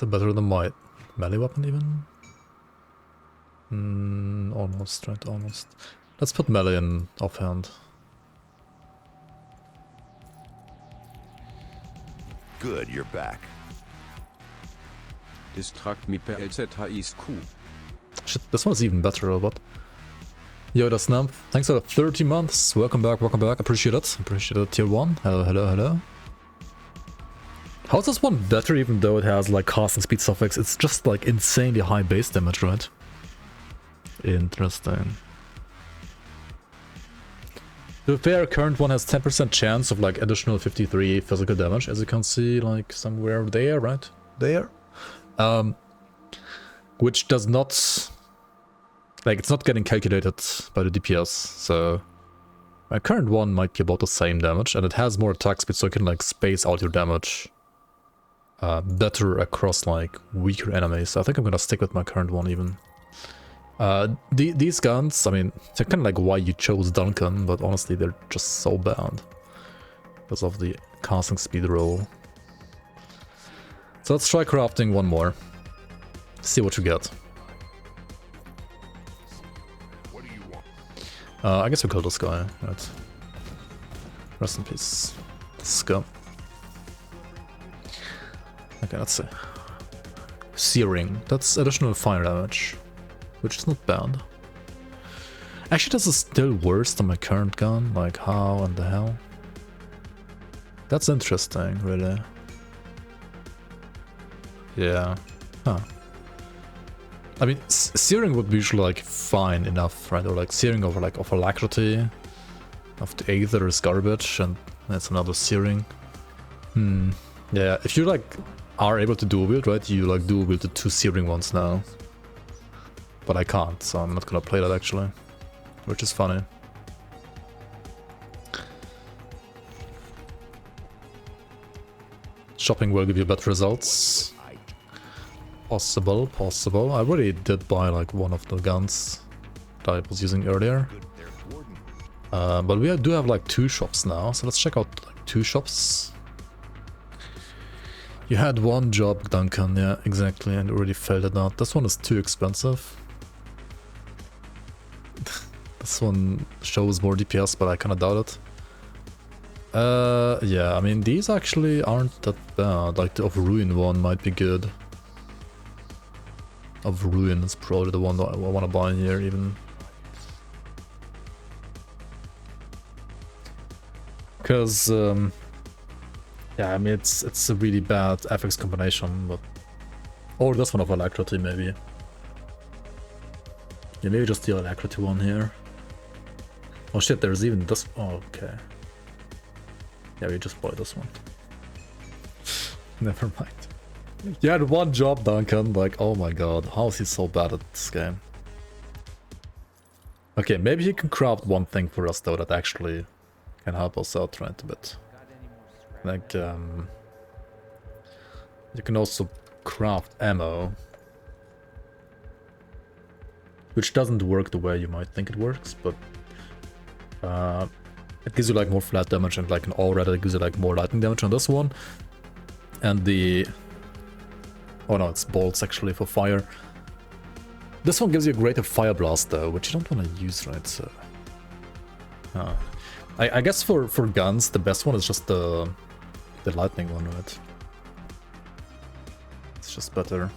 it better than my melee weapon even? Almost, right, almost. Let's put melee in offhand.
Good, you're back.
Distract me per LZHISQ.
Shit, this one's even better, or what? Yo, that's Snump. Thanks for the 30 months. Welcome back, welcome back. Appreciate it. Appreciate it. Tier 1. Hello, hello, hello. How's this one better even though it has like casting speed suffix? It's just like insanely high base damage, right? Interesting. To be fair, current one has 10% chance of like additional 53 physical damage, as you can see, like somewhere there, right? There. Which does not... Like, it's not getting calculated by the DPS, so... My current one might be about the same damage, and it has more attack speed, so you can like space out your damage better across like weaker enemies. I think I'm gonna stick with my current one even. These guns, I mean, they're kind of like why you chose Duncan, but honestly they're just so bad because of the casting speed roll. So let's try crafting one more. See what you get. I guess we kill this guy, right? Rest in peace. Scum. Okay, let's see. Searing. That's additional fire damage, which is not bad. Actually, this is still worse than my current gun. Like, how in the hell? That's interesting, really. Yeah. Huh. I mean, searing would be usually like fine enough, right? Or like searing over like of alacrity, of the aether is garbage, and that's another searing. Yeah, if you like are able to dual wield, right? You like dual wield the 2 searing ones now. But I can't, so I'm not gonna play that actually, which is funny. Shopping will give you better results. Possible. I already did buy like one of the guns that I was using earlier. But we do have like 2 shops now, so let's check out like 2 shops. You had one job, Duncan, yeah, exactly, and you already failed it out. This one is too expensive. This one shows more DPS, but I kinda doubt it. Yeah, I mean, these actually aren't that bad. Like the of Ruin one might be good. Of Ruin is probably the one that I want to buy here even. Because, yeah, I mean, it's a really bad FX combination, but... Or this one of Alacrity, maybe. Yeah, maybe just the Alacrity one here. Oh shit, there's even this... Oh, okay. Yeah, we just bought this one. Never mind. You had one job, Duncan, like, oh my god, how is he so bad at this game? Okay, maybe he can craft one thing for us though that actually can help us out right a bit. Like, you can also craft ammo. Which doesn't work the way you might think it works, but... it gives you like more flat damage and like an aura that gives you like more lightning damage on this one. And the... Oh no, it's bolts actually for fire. This one gives you a greater fire blast though, which you don't want to use, right? So, I guess for guns, the best one is just the lightning one, right? It's just better.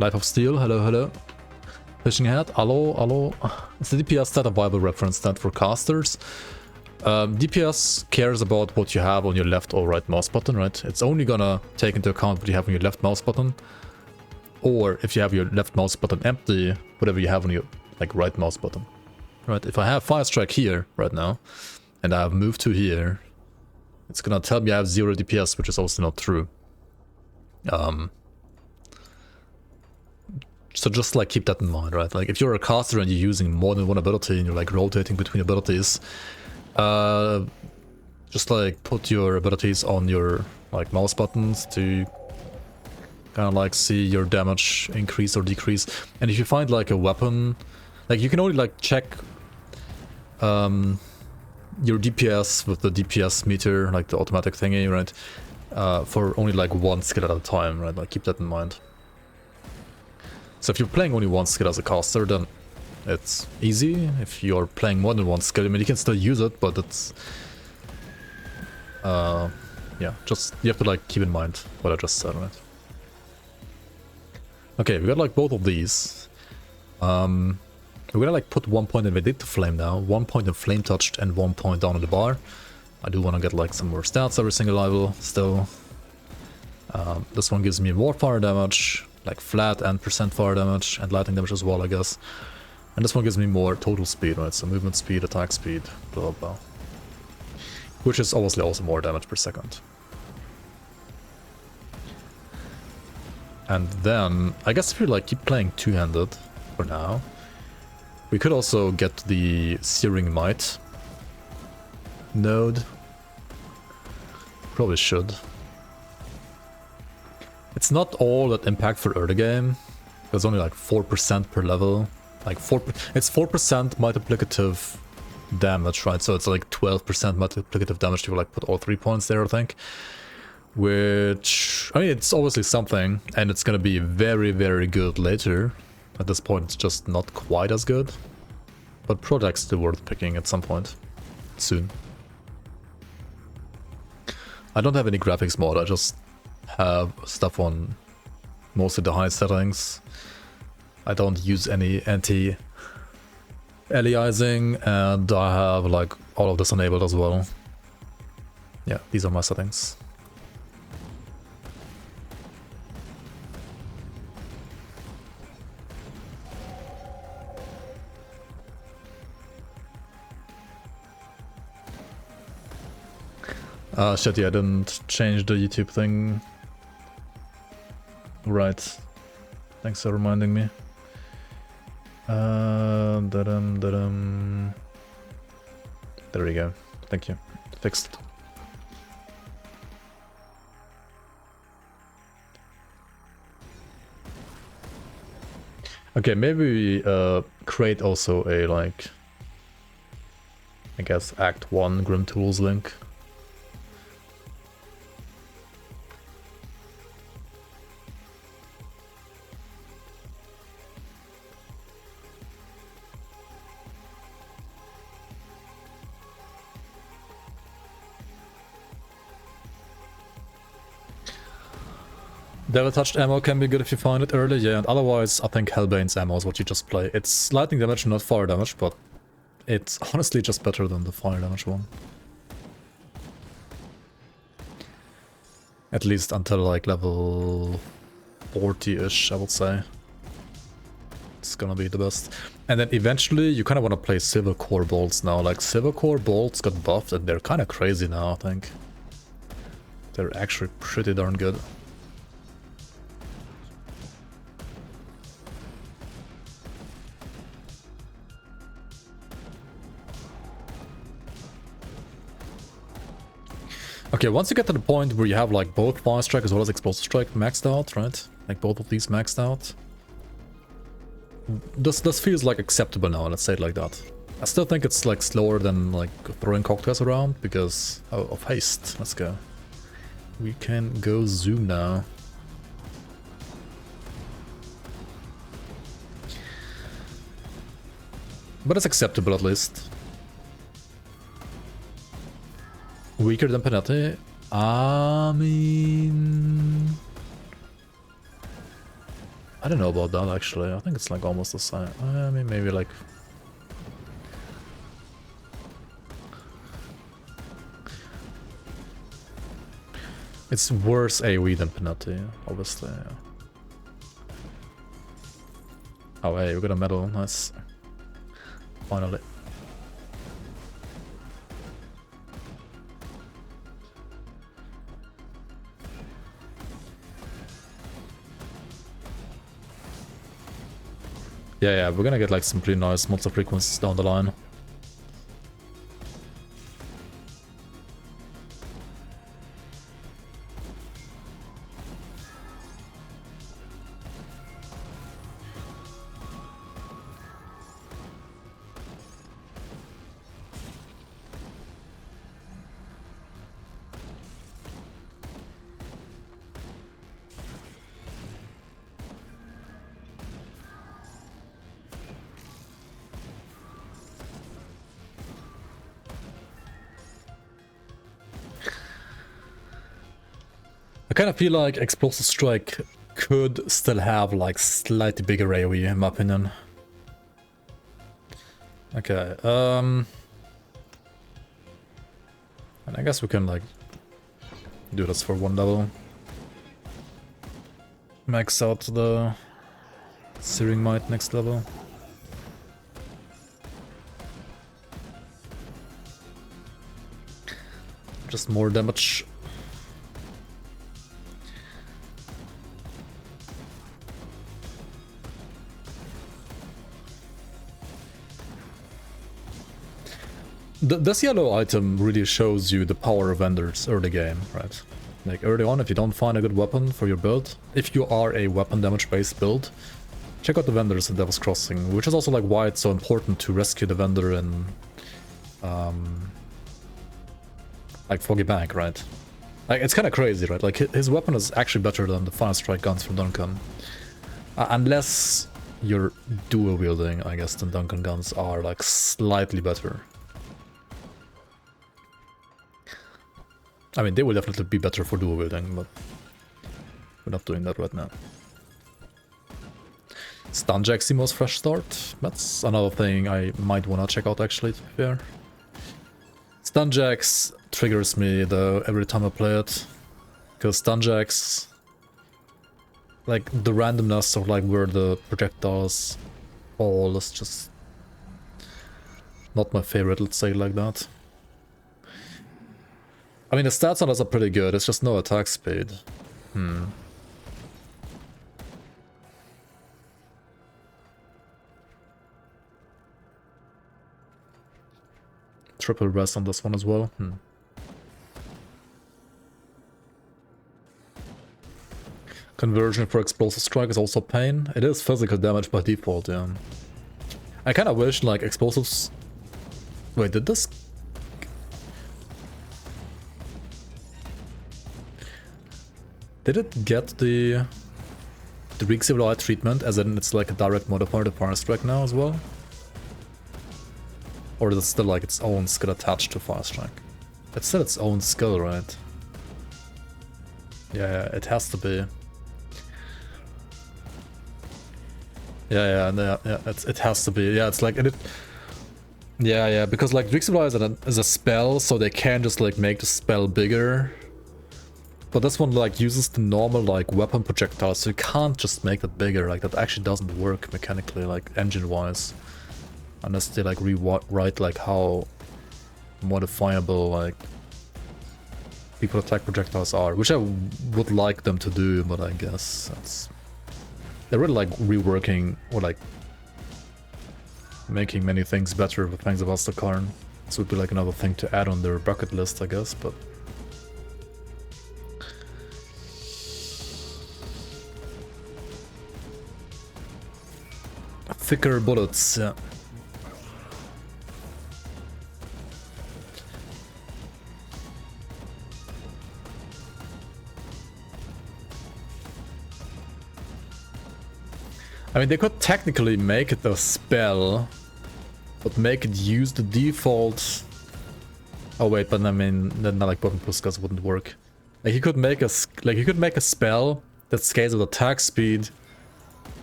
Life of Steel, hello. Fishing Head, hello. Is the DPS stat a viable reference stat for casters? DPS cares about what you have on your left or right mouse button, right? It's only gonna take into account what you have on your left mouse button. Or if you have your left mouse button empty, whatever you have on your like right mouse button. Right, if I have Fire Strike here right now, and I have Move to here, it's gonna tell me I have 0 DPS, which is also not true. So just like keep that in mind, right? Like if you're a caster and you're using more than one ability and you're like rotating between abilities, just like put your abilities on your like mouse buttons to kind of like see your damage increase or decrease. And if you find like a weapon, like you can only like check your DPS with the DPS meter, like the automatic thingy, right? For only like one skill at a time, right? Like keep that in mind. So if you're playing only one skill as a caster, then it's easy. If you're playing more than one skill, I mean, you can still use it, but it's... yeah, just, you have to like keep in mind what I just said, right? Okay, we got like both of these. We're gonna like put 1 point in Vindictive Flame now, 1 point in Flame Touched, and 1 point down on the bar. I do want to get like some more stats every single level still. This one gives me more fire damage, like flat and percent fire damage, and lightning damage as well, I guess. And this one gives me more total speed, right? So movement speed, attack speed, blah blah blah. Which is obviously also more damage per second. And then, I guess if you like keep playing two-handed for now, we could also get the Searing Might node. Probably should. It's not all that impact for early game. It's only like 4% per level. Like it's 4% multiplicative damage, right? So it's like 12% multiplicative damage to like put all 3 points there, I think. Which, I mean, it's obviously something, and it's gonna be very, very good later. At this point, it's just not quite as good. But Project's still worth picking at some point. Soon. I don't have any graphics mod, I just have stuff on mostly the high settings. I don't use any anti-aliasing, and I have like all of this enabled as well. Yeah, these are my settings. Shit, yeah, I didn't change the YouTube thing. Right. Thanks for reminding me. There we go. Thank you. Fixed. Okay, maybe we create also a, like, I guess, Act 1 Grim Tools link. Devil Touched ammo can be good if you find it early, yeah, and otherwise I think Hellbane's ammo is what you just play. It's lightning damage, not fire damage, but it's honestly just better than the fire damage one. At least until like level 40-ish, I would say. It's gonna be the best. And then eventually you kind of want to play Silver Core bolts now. Like Silver Core bolts got buffed and they're kind of crazy now, I think. They're actually pretty darn good. Okay, once you get to the point where you have like both Fire Strike as well as Explosive Strike maxed out, right? Like both of these maxed out. This feels like acceptable now, let's say it like that. I still think it's like slower than like throwing cocktails around because of haste. Let's go. We can go zoom now. But it's acceptable at least. Weaker than Penalty? I mean... I don't know about that actually. I think it's like almost the same. I mean, maybe like... It's worse AoE than Penalty, obviously. Oh hey, we got a medal, nice. Finally. Yeah, we're gonna get like some pretty nice monster frequencies down the line. I kind of feel like Explosive Strike could still have like slightly bigger AoE in my opinion. Okay, and I guess we can like do this for one level. max out the Searing Might next level. Just more damage. This yellow item really shows you the power of vendors early game, right? Like early on, if you don't find a good weapon for your build, if you are a weapon damage based build, check out the vendors in Devil's Crossing, which is also like why it's so important to rescue the vendor in like Foggy Bank, right? Like it's kind of crazy, right? Like his weapon is actually better than the Fire Strike guns from Duncan. Unless you're dual wielding, I guess the Duncan guns are like slightly better. I mean, they will definitely be better for dual wielding, but we're not doing that right now. Stunjaximo's fresh start. That's another thing I might want to check out actually, to be fair. Stunjax triggers me though every time I play it. Because Stunjax, like the randomness of like where the projectiles fall is just not my favorite, let's say it like that. I mean, the stats on us are pretty good, it's just no attack speed. Triple rest on this one as well. Conversion for explosive strike is also pain. It is physical damage by default, yeah. I kinda wish like explosives... Wait, did this... Did it get the Re-Civilized treatment, as in it's like a direct modifier to Fire Strike now as well? Or is it still like its own skill attached to Fire Strike? It's still its own skill, right? Yeah, it has to be. Yeah, it has to be. Yeah, it's like... Yeah, because like Re-Civilize is a spell, so they can just like make the spell bigger. But this one like uses the normal like weapon projectile, so you can't just make it bigger. Like that actually doesn't work mechanically, like engine-wise, unless they like rewrite like how modifiable like people attack projectiles are, which I would like them to do, but I guess they're really like reworking or like making many things better with Fangs of Astakarn. This would be like another thing to add on their bucket list, I guess, but. Thicker bullets, yeah. I mean, they could technically make it a spell, but make it use the default... Oh wait, but I mean, then like Button Puskas wouldn't work. Like he could make a spell that scales with attack speed,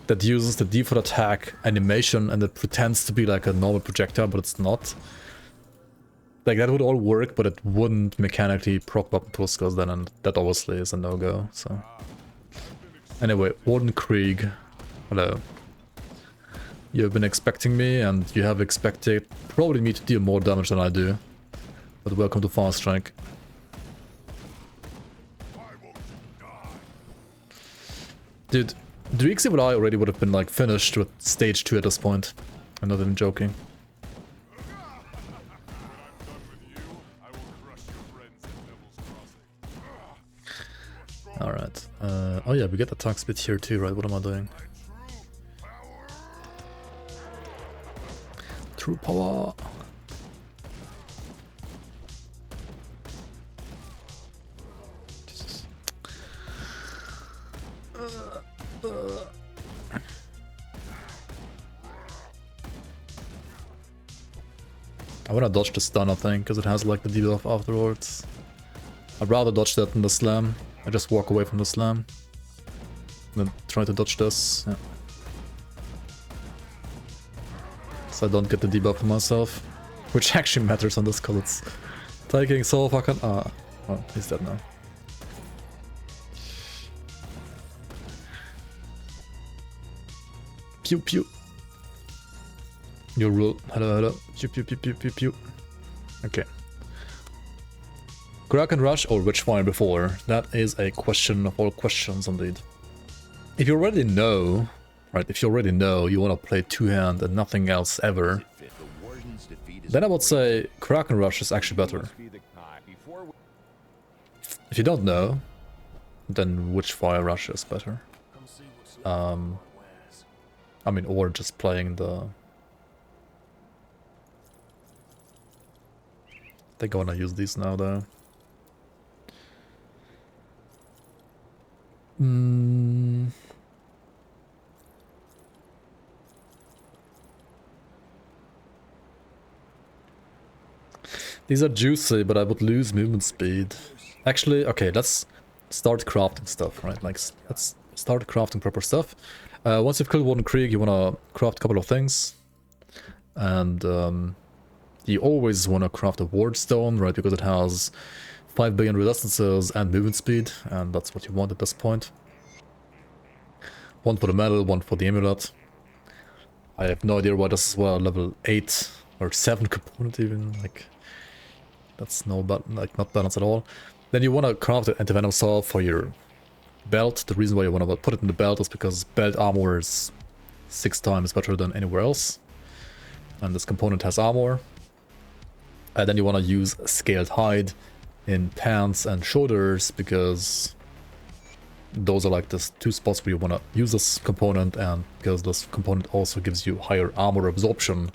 that uses the default attack animation and it pretends to be like a normal projectile, but it's not. Like that would all work, but it wouldn't mechanically proc Button Puskas then, and that obviously is a no-go, so... Anyway, Warden Krieg. Hello. You've been expecting me, and you have expected probably me to deal more damage than I do. But welcome to Fire Strike. Dude, the Re-Civil Eye already would have been like finished with stage 2 at this point. I'm not even joking. Alright. Oh yeah, we get attack speed here too, right? What am I doing? True power. Jesus. I wanna dodge the stun, I think, because it has like the debuff afterwards. I'd rather dodge that than the slam. I just walk away from the slam. Then try to dodge this. Yeah. So I don't get the debuff for myself. Which actually matters on this cause it's taking so fucking... Oh, he's dead now. Pew pew. Your rule. Hello, hello. Pew pew pew pew pew pew. Okay. Kraken Rush or Witchfire before? That is a question of all questions indeed. If you already know, right, if you already know you want to play two-hand and nothing else ever, then I would say Kraken Rush is actually better. If you don't know, then Witchfire Rush is better. I mean, or just playing the... I think I want to use these now though. These are juicy, but I would lose movement speed. Actually, okay, let's start crafting stuff, right? Like, let's start crafting proper stuff. Once you've killed one Krieg, you want to craft a couple of things. And you always want to craft a ward stone, right? Because it has 5 billion resistances and movement speed, and that's what you want at this point. One for the medal, one for the amulet. I have no idea why this is level 8 or 7 component even, like... That's not balanced at all. Then you want to craft an anti-venom salve for your belt. The reason why you want to put it in the belt is because belt armor is 6 times better than anywhere else. And this component has armor. And then you want to use scaled hide in pants and shoulders, because those are like the 2 spots where you want to use this component, and because this component also gives you higher armor absorption.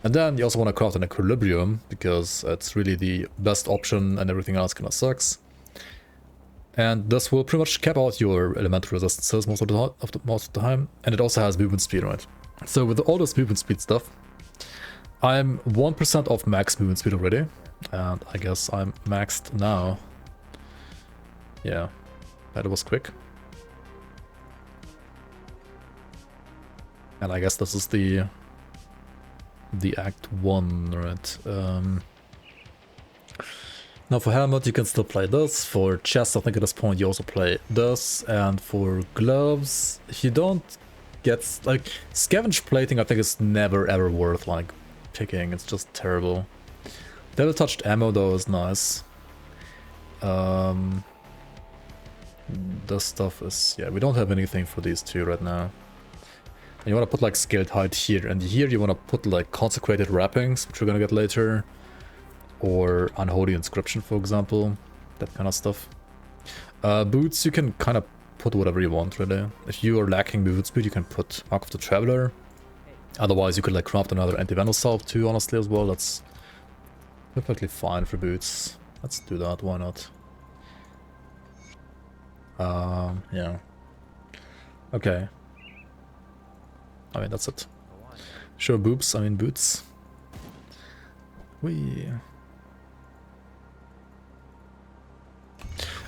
And then you also want to craft an equilibrium, because it's really the best option and everything else kind of sucks. And this will pretty much cap out your elemental resistances most of the time. And it also has movement speed, right? So with all this movement speed stuff, I'm 1% off max movement speed already. And I guess I'm maxed now. Yeah, that was quick. And I guess this is the Act 1, right? Now for helmet you can still play this, for chest I think at this point you also play this, and for gloves you don't get, like, scavenge plating I think is never ever worth like picking, it's just terrible. Devil touched ammo though is nice. This stuff is, yeah, we don't have anything for these two right now. And you want to put like scaled hide here, and here you want to put like consecrated wrappings, which we're gonna get later, or unholy inscription, for example, that kind of stuff. Boots, you can kind of put whatever you want, really. If you are lacking movement speed, you can put Mark of the Traveler. Otherwise, you could like craft another anti-venom salve too, honestly, as well. That's perfectly fine for boots. Let's do that, why not? Yeah. Okay. I mean, that's it. Sure, boobs, I mean boots. Whee.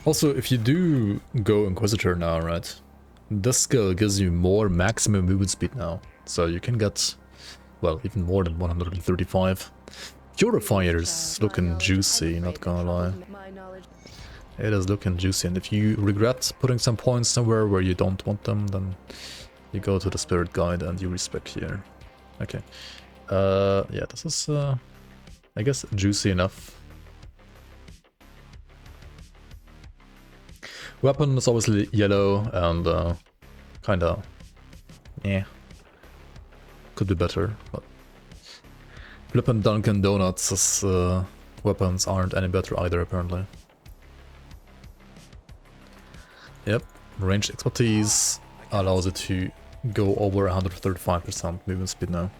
Also, if you do go Inquisitor now, right? This skill gives you more maximum movement speed now. So you can get, well, even more than 135. Purifier's looking juicy, not gonna lie. It is looking juicy, and if you regret putting some points somewhere where you don't want them, then you go to the spirit guide and you respec here. Okay. Yeah, this is, I guess, juicy enough. Weapon is obviously yellow and kinda, yeah, could be better, but flippin' Dunkin' Donuts' weapons aren't any better either, apparently. Yep, ranged expertise allows it to go over 135% movement speed now.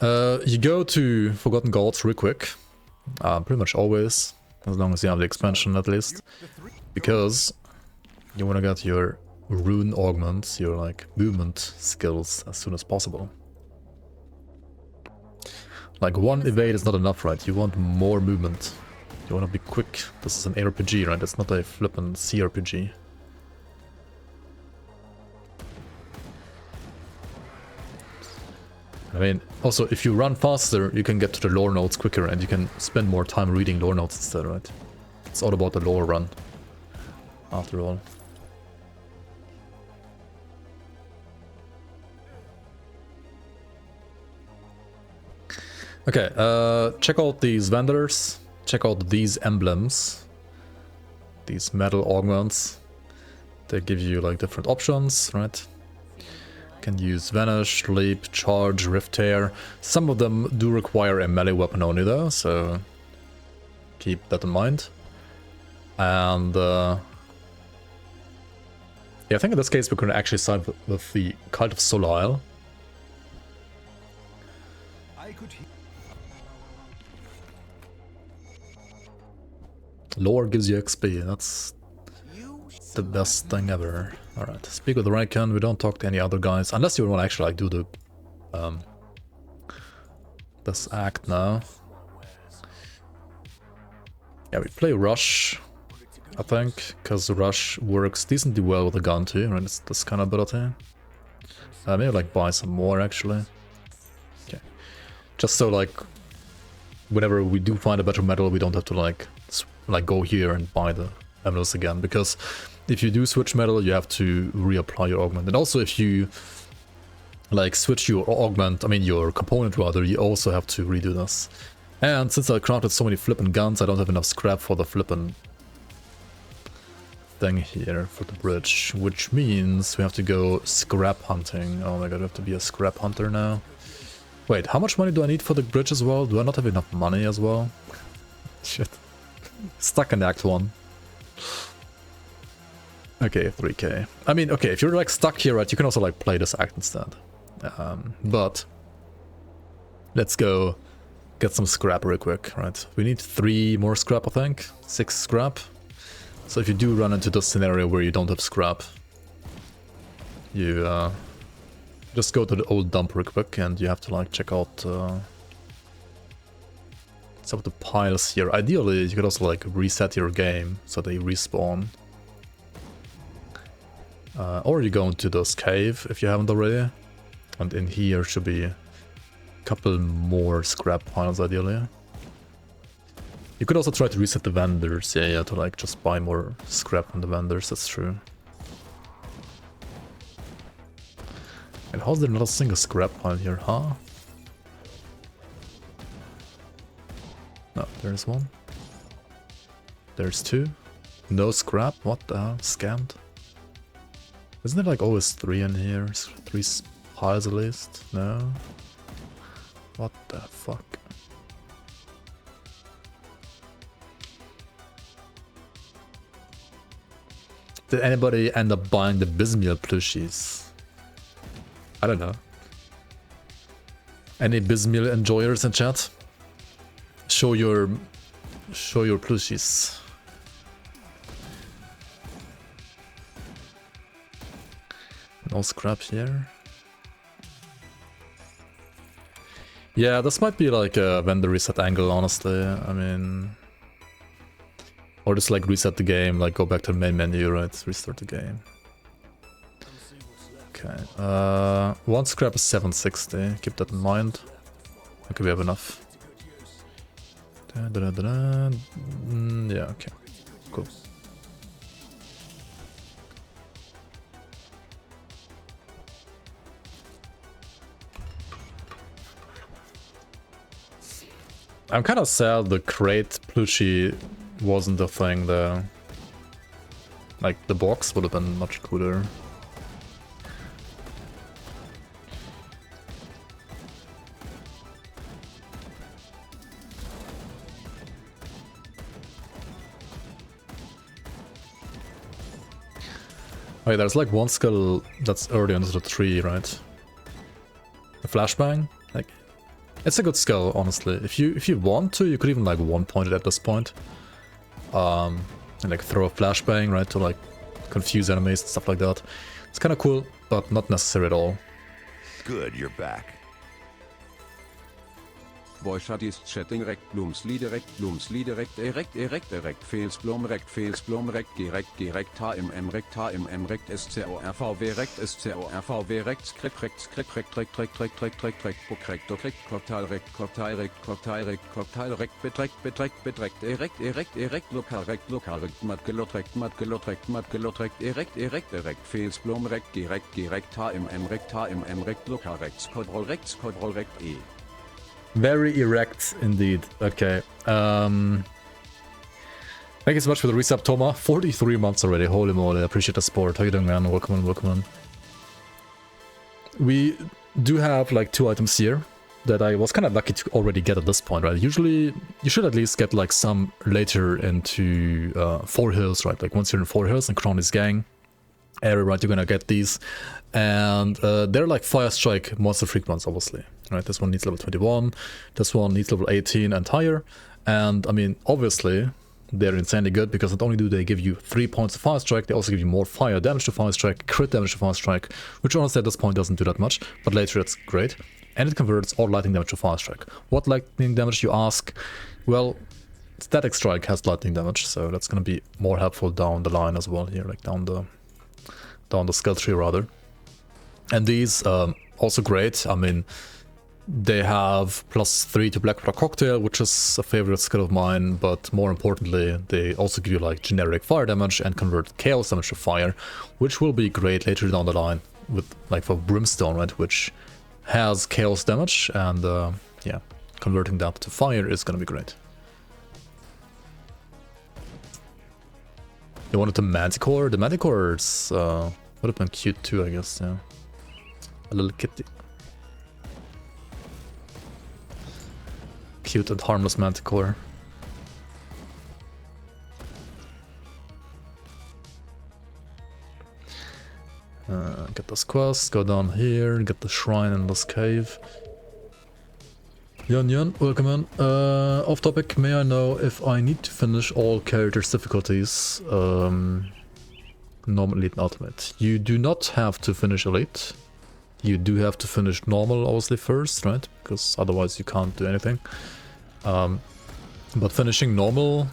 You go to Forgotten Gods real quick, pretty much always, as long as you have the expansion at least, because you want to get your rune augments, your like movement skills as soon as possible. Like one evade is not enough, right? You want more movement. You want to be quick. This is an ARPG, right? It's not a flippin' CRPG. I mean, also, if you run faster, you can get to the lore notes quicker, and you can spend more time reading lore notes instead, right? It's all about the lore run, after all. Okay, check out these vendors. Check out these emblems. These metal augments. They give you like different options, right? Can use Vanish, Leap, Charge, Rift Tear. Some of them do require a melee weapon only though, so keep that in mind. And yeah, I think in this case we can actually side with the Cult of Soleil. Lore gives you XP, that's the best thing ever. Alright, speak with Raikon, we don't talk to any other guys, unless you want to actually like do the this act now. Yeah, we play Rush, I think, because Rush works decently well with a gun too, right? It's this kind of ability. Maybe like buy some more actually. Okay, just so like whenever we do find a better metal, we don't have to like go here and buy the emeralds again, because if you do switch metal, you have to reapply your augment. And also if you like switch your augment, I mean your component rather, you also have to redo this. And since I crafted so many flippin' guns, I don't have enough scrap for the flippin' thing here for the bridge, which means we have to go scrap hunting. Oh my god, we have to be a scrap hunter now. Wait, how much money do I need for the bridge as well? Do I not have enough money as well? Shit. Stuck in Act 1. Okay, 3k. I mean, okay, if you're like stuck here, right, you can also like play this act instead. But let's go get some scrap real quick, right? We need 3 more scrap, I think. 6 scrap. So if you do run into this scenario where you don't have scrap, you just go to the old dump real quick and you have to like check out some of the piles here. Ideally, you could also like reset your game so they respawn. Or you go into this cave if you haven't already. And in here should be a couple more scrap piles ideally. You could also try to reset the vendors, yeah, to like just buy more scrap from the vendors, that's true. And how's there not a single scrap pile here, huh? No, there's one. There's 2. No scrap, what the hell? Scammed. Isn't there like always 3 in here? 3 piles at least? No? What the fuck? Did anybody end up buying the Bismiel plushies? I don't know. Any Bismiel enjoyers in chat? Show your plushies. No scrap here. Yeah, this might be like a vendor reset angle, honestly. I mean, or just like reset the game, like go back to the main menu, right? Restart the game. Okay. 1 scrap is 760. Keep that in mind. Okay, we have enough. Yeah, okay. Cool. I'm kind of sad the crate plushie wasn't a thing though. Like, the box would have been much cooler. Wait, there's like one skill that's early into the tree, right? A flashbang? Like, it's a good skill, honestly. If you want to, you could even like one-point it at this point. And like throw a flashbang, right, to like confuse enemies and stuff like that. It's kind of cool, but not necessary at all.
Good, you're back.
Boyshot ist chatting rect Blumsli direkt erect fails Blum rect gerekt HMM rect SCORVW rect SCORVW rect script rect erect lokal rect mat gelot rect erect fails Blum rect gerekt HMM rect lokal rect Skodroll rect E.
Very erect indeed. Okay. Thank you so much for the resub, Toma. 43 months already. Holy moly. I appreciate the support. How you doing, man? Welcome on, welcome on. We do have like 2 items here that I was kind of lucky to already get at this point, right? Usually, you should at least get like some later into 4 Hills, right? Like once you're in 4 Hills and Crowley's gang area, right, you're gonna get these. And they're like Fire Strike Monster Freak ones, obviously, right? This one needs level 21, this one needs level 18 and higher. And I mean, obviously, they're insanely good because not only do they give you 3 points of Fire Strike, they also give you more fire damage to Fire Strike, crit damage to Fire Strike, which honestly at this point doesn't do that much, but later it's great. And it converts all lightning damage to Fire Strike. What lightning damage, you ask? Well, Static Strike has lightning damage, so that's gonna be more helpful down the line as well here, like down the skill tree rather. And these also great. I mean, they have +3 to Black Water Cocktail, which is a favorite skill of mine, but more importantly, they also give you like generic fire damage and convert chaos damage to fire, which will be great later down the line with like for Brimstone, right, which has chaos damage, and yeah, converting that to fire is gonna be great. You wanted the Manticore? The Manticore's would have been cute too, I guess, yeah. A little kitty. Cute and harmless Manticore. Get this quest, go down here, get the shrine in this cave. Yun, welcome in. Off topic, may I know if I need to finish all characters' difficulties? Normal, Elite, and Ultimate. You do not have to finish Elite. You do have to finish Normal, obviously, first, right? Because otherwise you can't do anything. But finishing Normal...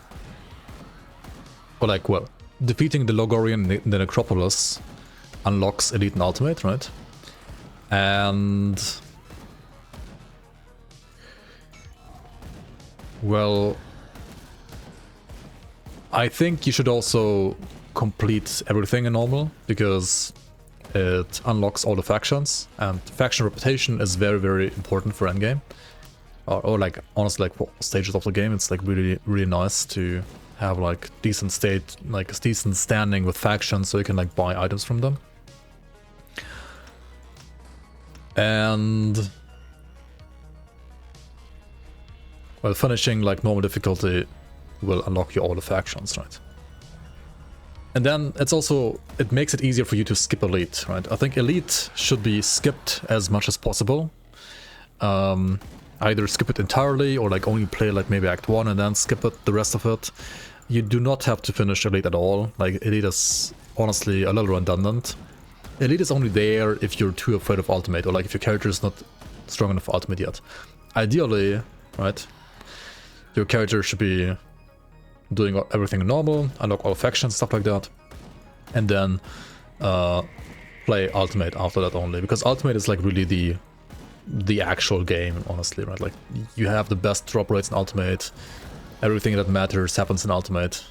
Or like, well, defeating the Logorian in the Necropolis unlocks Elite and Ultimate, right? And... well... I think you should also complete everything in Normal, because it unlocks all the factions, and faction reputation is very, very important for endgame. Or like, honestly, like for stages of the game, it's like really, really nice to have like decent state, like a decent standing with factions, so you can like buy items from them. And well, finishing like normal difficulty will unlock you all the factions, right? And then it's also, it makes it easier for you to skip Elite, right? I think Elite should be skipped as much as possible. Either skip it entirely or like only play like maybe Act 1 and then skip it, the rest of it. You do not have to finish Elite at all. Like, Elite is honestly a little redundant. Elite is only there if you're too afraid of Ultimate, or like if your character is not strong enough for Ultimate yet. Ideally, right, your character should be doing everything normal, unlock all factions, stuff like that, and then play Ultimate after that only, because Ultimate is like really the actual game, honestly, right? Like, you have the best drop rates in Ultimate, everything that matters happens in Ultimate,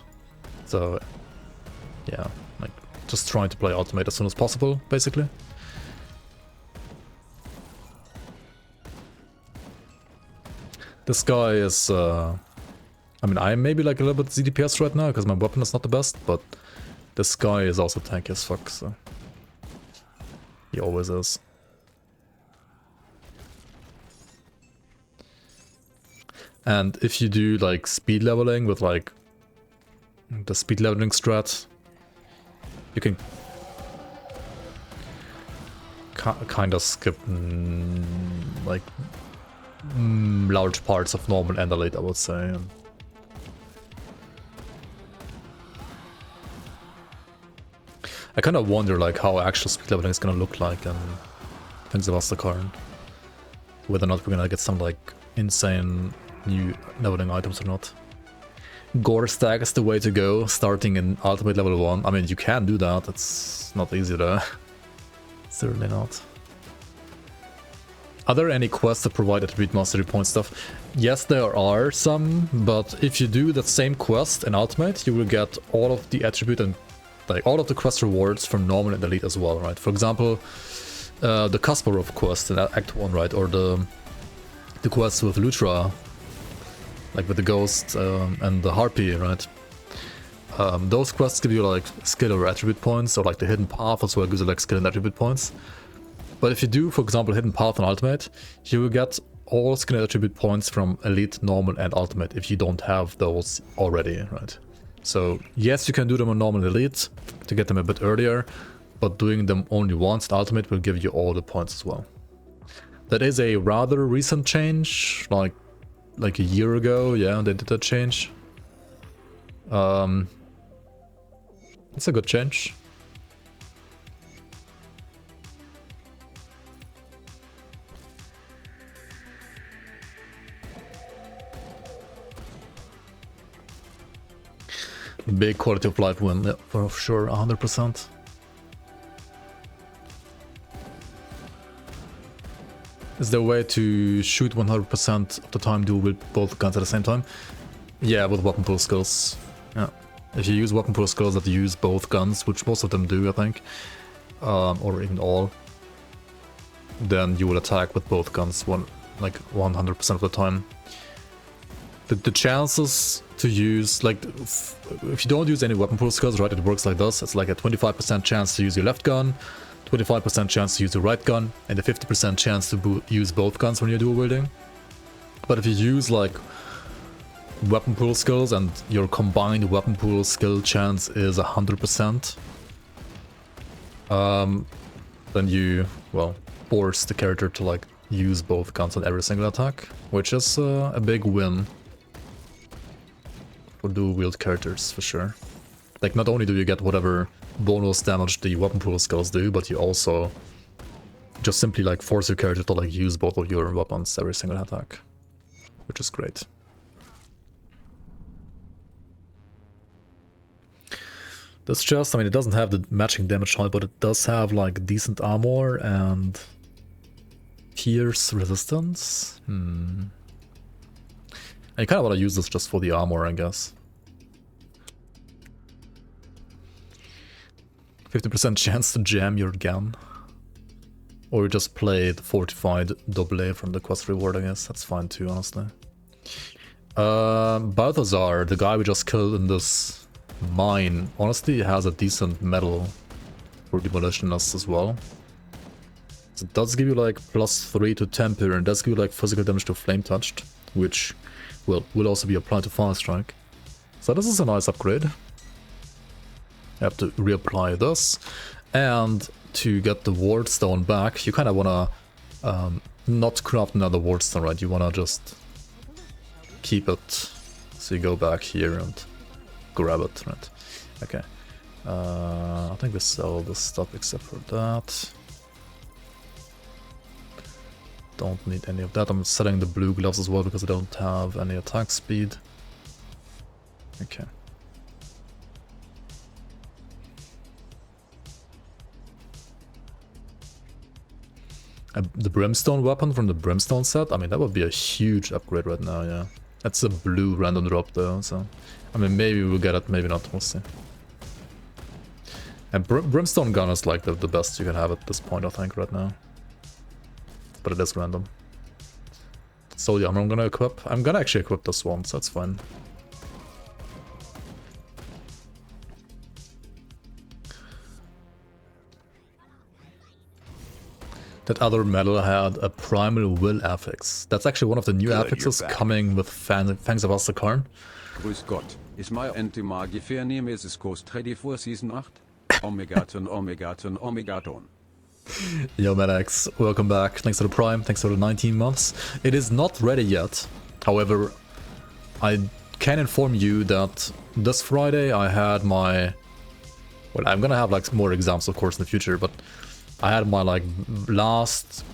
so yeah, like, just trying to play Ultimate as soon as possible, basically. This guy is, I mean, I am maybe like a little bit ZDPS right now, because my weapon is not the best, but this guy is also tanky as fuck, so he always is. And if you do like speed leveling with like the speed leveling strat, you can kind of skip like large parts of normal and elite, I would say. I kind of wonder like how actual speed leveling is gonna look like in things of Astakarn. Whether or not we're gonna get some like insane new leveling items or not. Gore stack is the way to go, starting in Ultimate level 1. I mean, you can do that, it's not easy though. Certainly not. Are there any quests that provide attribute mastery point stuff? Yes, there are some, but if you do that same quest in Ultimate, you will get all of the attribute and like all of the quest rewards from normal and elite as well, right? For example, the Kasparov quest in Act 1, right? Or the the quests with Lutra, like with the ghost and the harpy, right? Those quests give you like skill or attribute points, or like the hidden path as well gives you like skill and attribute points. But if you do, for example, hidden path and ultimate, you will get all skill and attribute points from elite, normal, and ultimate if you don't have those already, right? So yes, you can do them on normal and elite to get them a bit earlier, but doing them only once in ultimate will give you all the points as well. That is a rather recent change, like a year ago. Yeah, they did that change. It's a good change. Big quality of life win, yeah, for sure, 100%. Is there a way to shoot 100% of the time duel with both guns at the same time? Yeah, with weapon pool skills. Yeah. If you use weapon pool skills that use both guns, which most of them do, I think, or even all, then you will attack with both guns like 100% of the time. The chances to use, like, if you don't use any weapon pool skills, right, it works like this. It's like a 25% chance to use your left gun, 25% chance to use your right gun, and a 50% chance to use both guns when you're dual wielding. But if you use like weapon pool skills and your combined weapon pool skill chance is 100%, then you, well, force the character to like use both guns on every single attack, which is a big win for dual wield characters for sure. Like, not only do you get whatever bonus damage the weapon pool skills do, but you also just simply like force your character to like use both of your weapons every single attack, which is great. This chest, I mean, it doesn't have the matching damage type, but it does have like decent armor and pierce resistance. I kind of want to use this just for the armor, I guess. 50% chance to jam your gun. Or you just play the fortified AA from the quest reward, I guess. That's fine too, honestly. Balthazar, the guy we just killed in this mine, honestly has a decent medal for Demolitionist as well. So it does give you like +3 to temper, and does give you like physical damage to flame touched, which will also be applied to fire strike. So this is a nice upgrade. You have to reapply this, and to get the ward stone back, you kind of want to not craft another ward stone, right? You want to just keep it, so you go back here and grab it, right? Okay. I think we sell this stuff except for that. Don't need any of that. I'm selling the blue gloves as well because I don't have any attack speed. Okay. The Brimstone weapon from the Brimstone set, I mean, that would be a huge upgrade right now, yeah. That's a blue random drop though, so... I mean, maybe we'll get it, maybe not, we'll see. And Brimstone gun is like the best you can have at this point, I think, right now. But it is random. So yeah, I'm gonna actually equip this one, so that's fine. That other medal had a Primal Will affix. That's actually one of the new affixes coming with Fangs of Astakarn.
Grüß Gott. Is my Anti-Magifair Nemesis Coast ready for Season 8? Omegaton, Omegaton, Omegaton.
Yo, Medax, welcome back. Thanks for the Prime, thanks for the 19 months. It is not ready yet. However, I can inform you that this Friday I had my... Well, I'm gonna have like more exams, of course, in the future, but I had my like last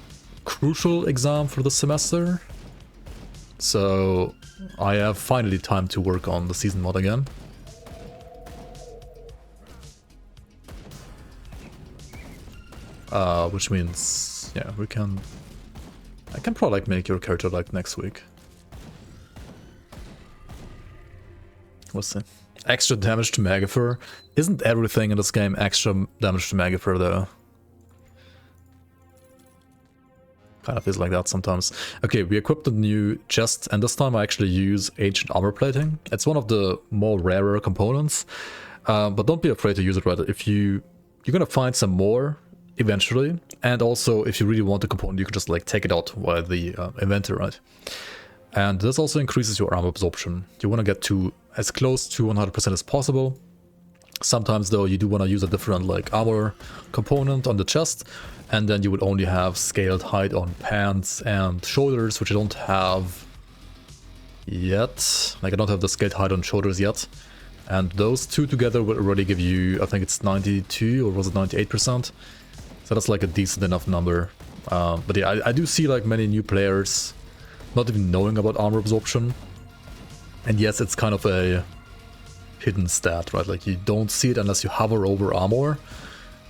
crucial exam for the semester. So I have finally time to work on the season mod again. Which means, yeah, I can probably like make your character like next week. We'll see. Extra damage to Megafer. Isn't everything in this game extra damage to Megafer though? Kind of is like that sometimes. Okay, we equipped the new chest, and this time I actually use ancient armor plating. It's one of the more rarer components, but don't be afraid to use it, right? If you're gonna find some more eventually, and also if you really want the component, you can just like take it out while the inventory, right? And this also increases your armor absorption. You want to get to as close to 100% as possible. Sometimes though you do want to use a different like armor component on the chest, and then you would only have scaled height on pants and shoulders, which I don't have yet. Like I don't have the scaled height on shoulders yet. And those two together will already give you, I think it's 92 or was it 98%. So that's like a decent enough number. But yeah, I do see like many new players not even knowing about armor absorption. And yes, it's kind of a hidden stat, right? Like you don't see it unless you hover over armor.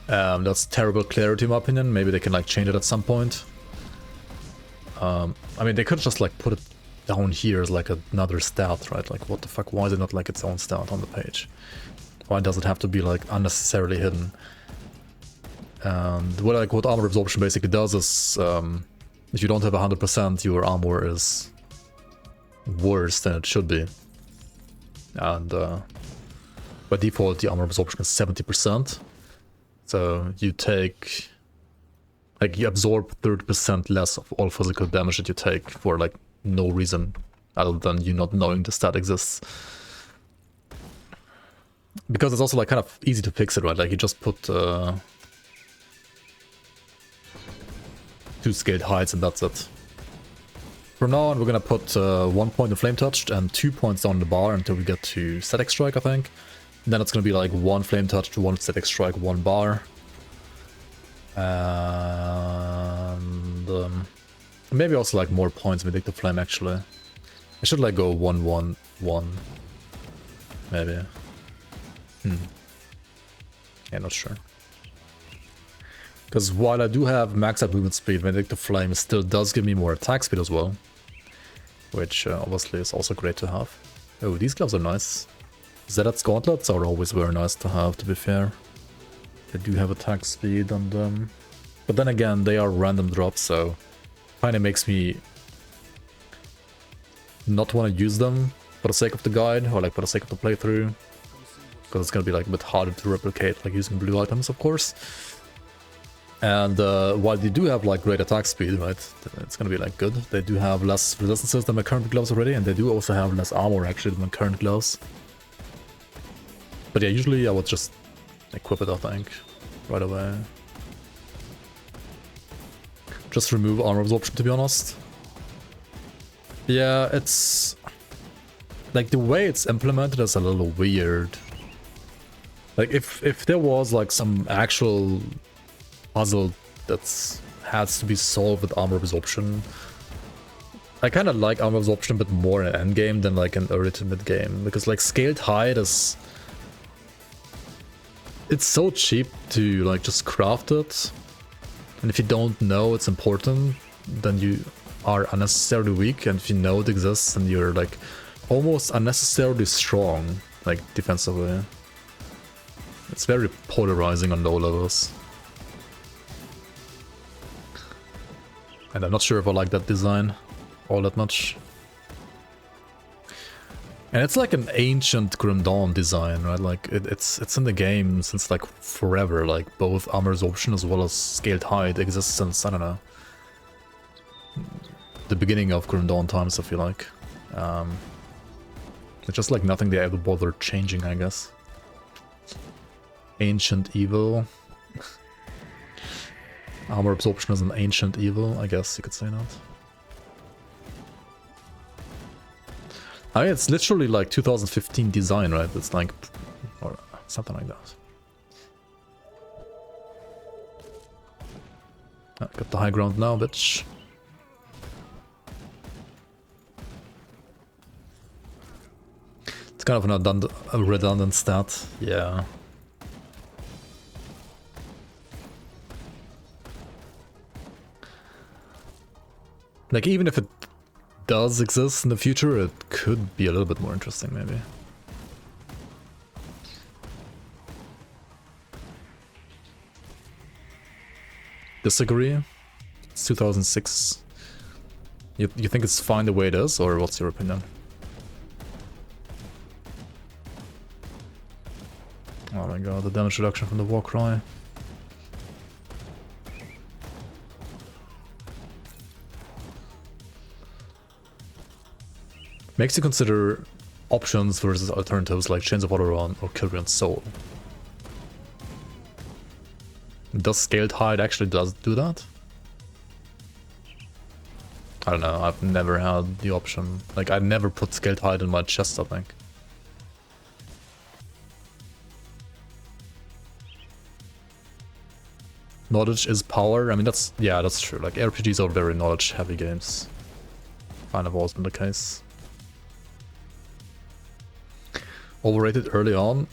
That's terrible clarity in my opinion. Maybe they can like change it at some point. I mean, they could just like put it down here as like another stat, right? Like what the fuck, why is it not like its own stat on the page? Why does it have to be like unnecessarily hidden? And what armor absorption basically does is if you don't have 100%, your armor is worse than it should be. And by default the armor absorption is 70%. So you take, like you absorb 30% less of all physical damage that you take for like no reason other than you not knowing the stat exists. Because it's also like kind of easy to fix it, right? Like you just put 2 scaled heights and that's it. From now on we're gonna put 1 point of flame touched and 2 points down the bar until we get to static strike, I think. And then it's gonna be like 1 flame touched, 1 static strike, 1 bar. And maybe also like more points vindictive flame actually. I should like go 1 1 1 maybe. Yeah, not sure. Because while I do have max out movement speed, vindictive flame still does give me more attack speed as well, which obviously is also great to have. Oh, these gloves are nice. Zed's gauntlets are always very nice to have, to be fair. They do have attack speed on them. But then again, they are random drops, so kinda makes me not want to use them for the sake of the guide, or like for the sake of the playthrough. Because it's gonna be like a bit harder to replicate, like using blue items, of course. And while they do have like great attack speed, right, it's gonna be like good. They do have less resistances than my current gloves already, and they do also have less armor actually than my current gloves. But yeah, usually I would just equip it, I think, right away. Just remove armor absorption, to be honest. Yeah, it's like the way it's implemented is a little weird. Like if there was like some actual puzzle that has to be solved with armor absorption, I kind of like armor absorption a bit more in endgame than like in early to mid game, because like scaled height is, it's so cheap to like just craft it, and if you don't know it's important, then you are unnecessarily weak, and if you know it exists, then you're like almost unnecessarily strong, like defensively. It's very polarizing on low levels. And I'm not sure if I like that design all that much. And it's like an ancient Grim Dawn design, right? Like it's in the game since like forever. Like both armor absorption as well as scaled height exists since, I don't know, the beginning of Grim Dawn times, I feel like. It's just like nothing they ever bothered changing, I guess. Ancient evil. Armor absorption is an ancient evil, I guess you could say that. I mean, it's literally like 2015 design, right? It's like, or something like that. Ah, got the high ground now, bitch. It's kind of a redundant stat, yeah. Like, even if it does exist in the future, it could be a little bit more interesting, maybe. Disagree? It's 2006. You think it's fine the way it is, or what's your opinion? Oh my god, the damage reduction from the war cry. Makes you consider options versus alternatives like Chains of Odoron or Kyrian's Soul. Does Scaled Hide actually do that? I don't know, I've never had the option. Like, I never put Scaled Hide in my chest, I think. Knowledge is power. I mean, yeah, that's true. Like, RPGs are very knowledge-heavy games. Kind of always been the case. Overrated early on.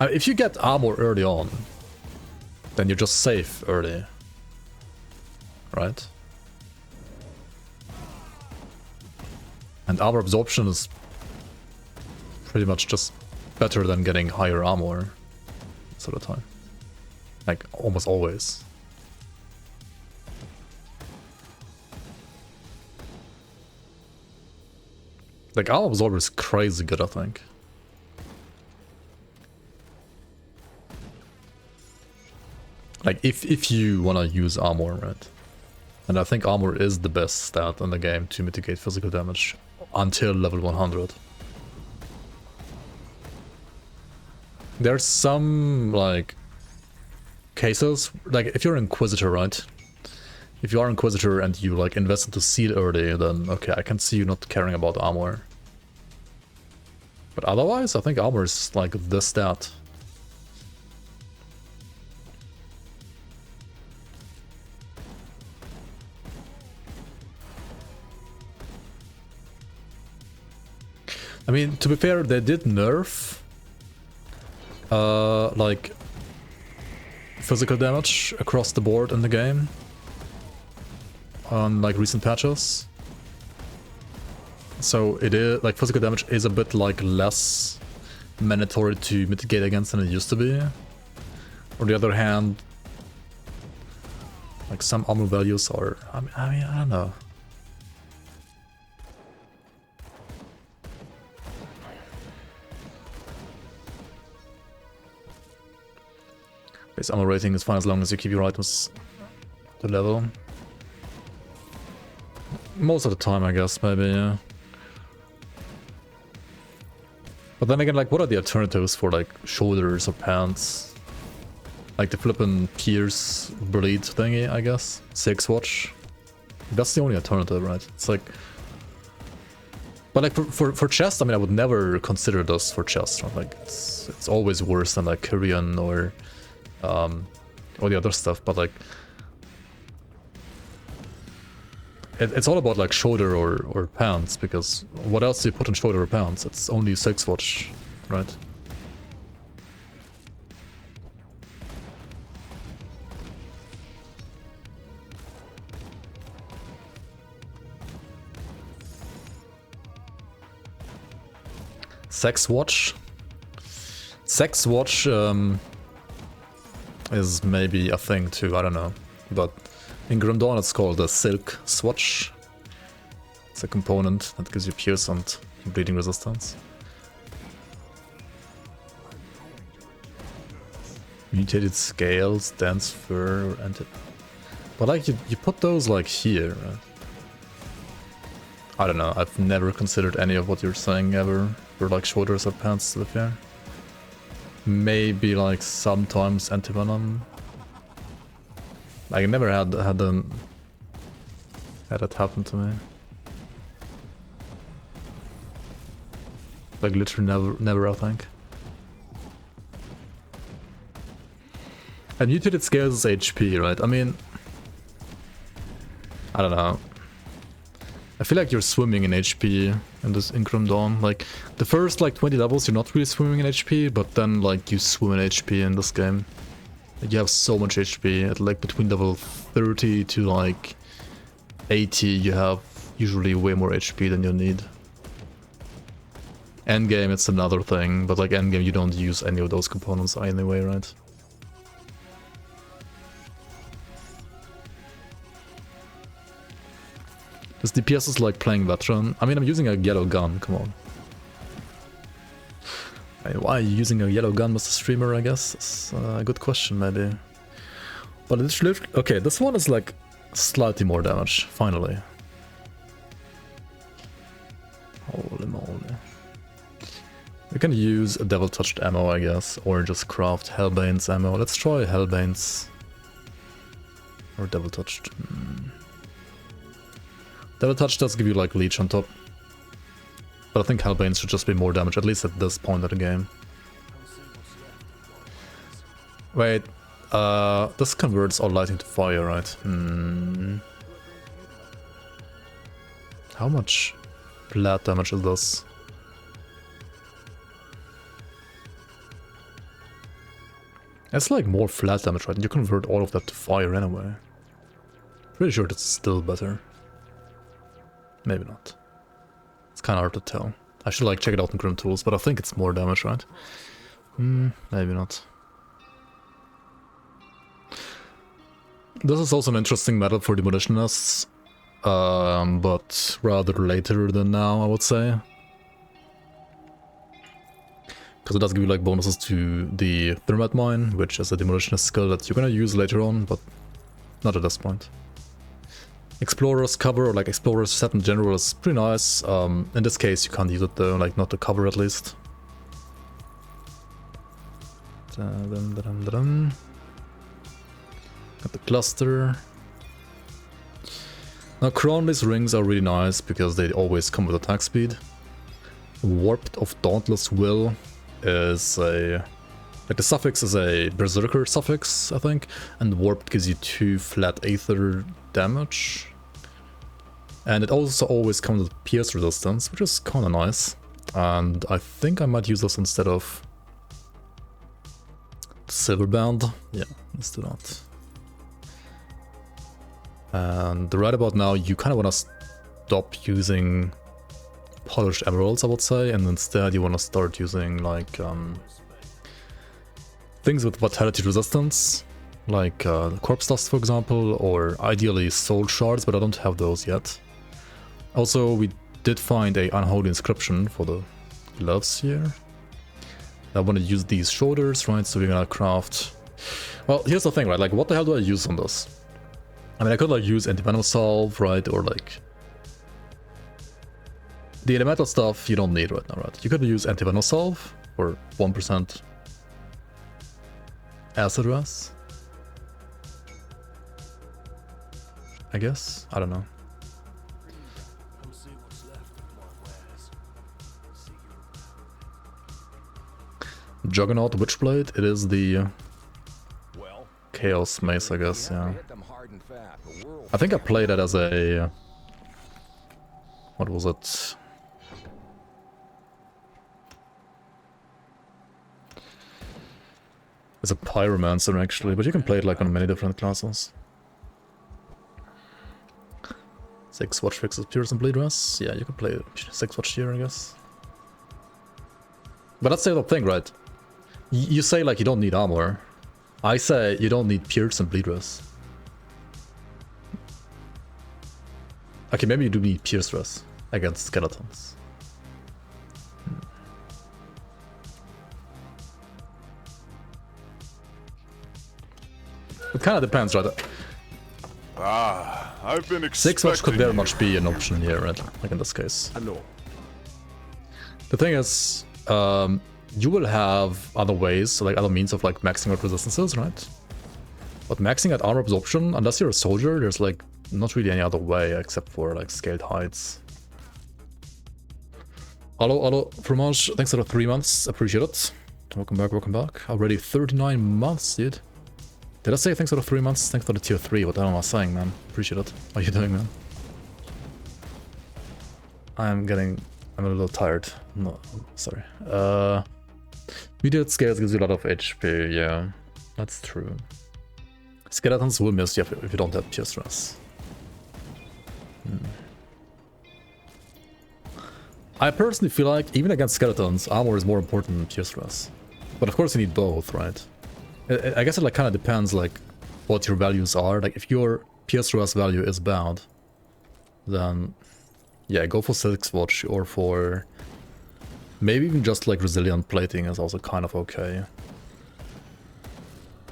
If you get armor early on, then you're just safe early. Right? And armor absorption is pretty much just better than getting higher armor most of the time. Like, almost always. Like, armor absorber is crazy good, I think. Like, if you want to use armor, right? And I think armor is the best stat in the game to mitigate physical damage until level 100. There's some, like, cases, like, if you're Inquisitor, right? If you are Inquisitor and you, like, invest into Seal early, then, okay, I can see you not caring about armor. But otherwise, I think armor is, like, the stat. I mean, to be fair, they did nerf, like, physical damage across the board in the game on, like, recent patches. So it is, like, physical damage is a bit, like, less mandatory to mitigate against than it used to be. On the other hand, like, some armor values are, I mean, I don't know. Base armor rating is fine as long as you keep your items to level. Most of the time, I guess, maybe, yeah. But then again, like, what are the alternatives for, like, shoulders or pants? Like the flippin' Pierce bleed thingy, I guess? 6 watch? That's the only alternative, right? It's like... But like, for chest, I mean, I would never consider those for chest, right? Like, it's always worse than, like, Kyrian or... all the other stuff, but like it's all about like shoulder or pants, because what else do you put on shoulder or pants? It's only 6 watch, right? Sex watch is maybe a thing too, I don't know. But in Grim Dawn it's called a Silk Swatch. It's a component that gives you pierce and bleeding resistance. Mutated scales, dense fur, and... But like, you put those like here, right? I don't know, I've never considered any of what you're saying ever for like shoulders or pants to be fair. Maybe like sometimes anti-venom. I never had that happen to me. Like literally never I think. And mutated scales is HP, right? I mean, I don't know. I feel like you're swimming in HP in this Grim Dawn. Like, the first like 20 levels you're not really swimming in HP, but then like you swim in HP in this game. Like, you have so much HP. At like between level 30 to like 80 you have usually way more HP than you need. Endgame it's another thing, but like endgame you don't use any of those components anyway, right? This DPS is like playing veteran. I mean, I'm using a yellow gun, come on. Hey, why are you using a yellow gun, Mr. Streamer, I guess? It's a good question, maybe. But it's okay, this one is like slightly more damage, finally. Holy moly. We can use a Devil Touched ammo, I guess, or just craft Hellbane's ammo. Let's try Hellbane's. Or Devil Touched. Devil Touch does give you like Leech on top. But I think Hellbane should just be more damage, at least at this point of the game. Wait, this converts all lighting to fire, right? How much flat damage is this? It's like more flat damage, right? You convert all of that to fire anyway. Pretty sure that's still better. Maybe not. It's kind of hard to tell. I should like check it out in Grim Tools, but I think it's more damage, right? Maybe not. This is also an interesting meta for Demolitionists, but rather later than now, I would say. Because it does give you like bonuses to the Thermite Mine, which is a Demolitionist skill that you're gonna use later on, but not at this point. Explorer's cover, or like Explorer's set in general, is pretty nice. In this case you can't use it though, like not the cover at least. Got the cluster. Now Cronley's rings are really nice because they always come with attack speed. Warped of Dauntless Will is a... like the suffix is a Berserker suffix, I think, and Warped gives you 2 flat Aether damage. And it also always comes with Pierce resistance, which is kinda nice. And I think I might use this instead of Silverbound. Yeah, let's do that. And right about now, you kind of want to stop using Polished Emeralds, I would say, and instead you want to start using like things with Vitality resistance, like Corpse Dust, for example, or ideally Soul Shards, but I don't have those yet. Also, we did find a Unholy Inscription for the gloves here. I want to use these shoulders, right? So we're gonna craft... Well, here's the thing, right? Like, what the hell do I use on this? I mean, I could like use Anti-Venom Salve, right? Or like... the elemental stuff you don't need right now, right? You could use Anti-Venom Salve for 1% acid res. I guess? I don't know. Juggernaut Witchblade, it is the Chaos Mace, I guess, yeah. I think I played it as a... what was it? As a Pyromancer, actually, but you can play it like on many different classes. 6 Watch fixes Pierce and Bleed Res. Yeah, you can play 6 Watch here, I guess. But that's the other thing, right? You say like you don't need armor. I say you don't need Pierce and Bleed Res. Okay, maybe you do need Pierce Res against skeletons. It kind of depends, right?
I've been expecting
6 Watch could very
you.
much be an option here, right? Like in this case.
Hello.
The thing is, you will have other ways, like other means of like maxing out resistances, right? But maxing out armor absorption, unless you're a soldier, there's like not really any other way except for like scaled heights. Hello, Fromage, thanks for the 3 months, appreciate it. Welcome back, welcome back. Already 39 months, dude. Did I say thanks for the 3 months? Thanks for the tier 3, what the hell am I saying, man? Appreciate it. How are you doing, man? I'm a little tired. No, sorry. Immediate scales gives you a lot of HP, yeah. That's true. Skeletons will miss you if you don't have Pierce Res. I personally feel like, even against skeletons, armor is more important than Pierce Res. But of course you need both, right? I guess it like kind of depends like what your values are. Like if your Pierce Res value is bad, then yeah, go for Silk Watch or for maybe even just like Resilient Plating is also kind of okay.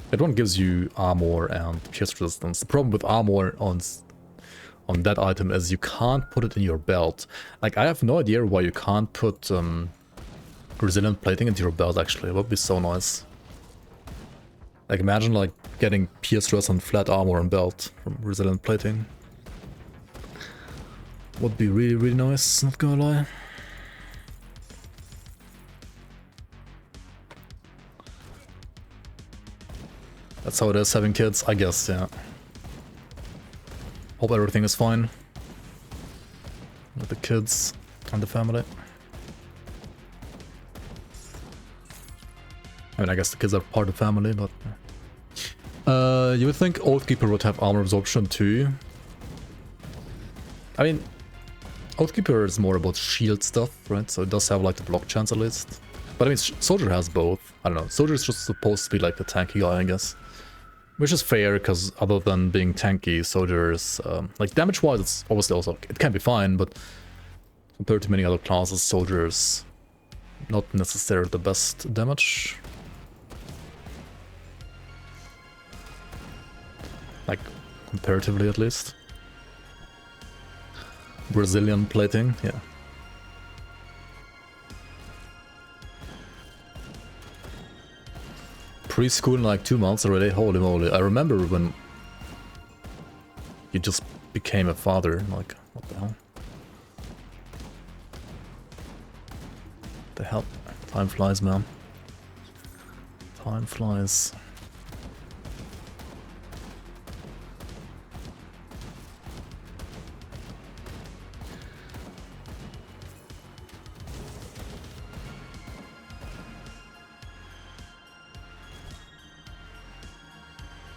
That one gives you armor and pierce resistance. The problem with armor on that item is you can't put it in your belt. Like, I have no idea why you can't put Resilient Plating into your belt, actually. It would be so nice. Like, imagine like getting pierce rest and flat armor and belt from Resilient Plating. Would be really, really nice, not gonna lie. That's how it is having kids, I guess, yeah. Hope everything is fine with the kids and the family. I mean, I guess the kids are part of the family, but... you would think Oathkeeper would have armor absorption too. I mean, Oathkeeper is more about shield stuff, right? So it does have like the block chance at least. But I mean, Soldier has both. I don't know, Soldier is just supposed to be like the tanky guy, I guess. Which is fair, because other than being tanky, Soldier is... like, damage-wise, it's obviously also... It can be fine, but compared to many other classes, Soldier is not necessarily the best damage. Like, comparatively at least. Brazilian plating, yeah. Preschool in like 2 months already, holy moly. I remember when you just became a father, like, what the hell? What the hell? Time flies, man. Time flies.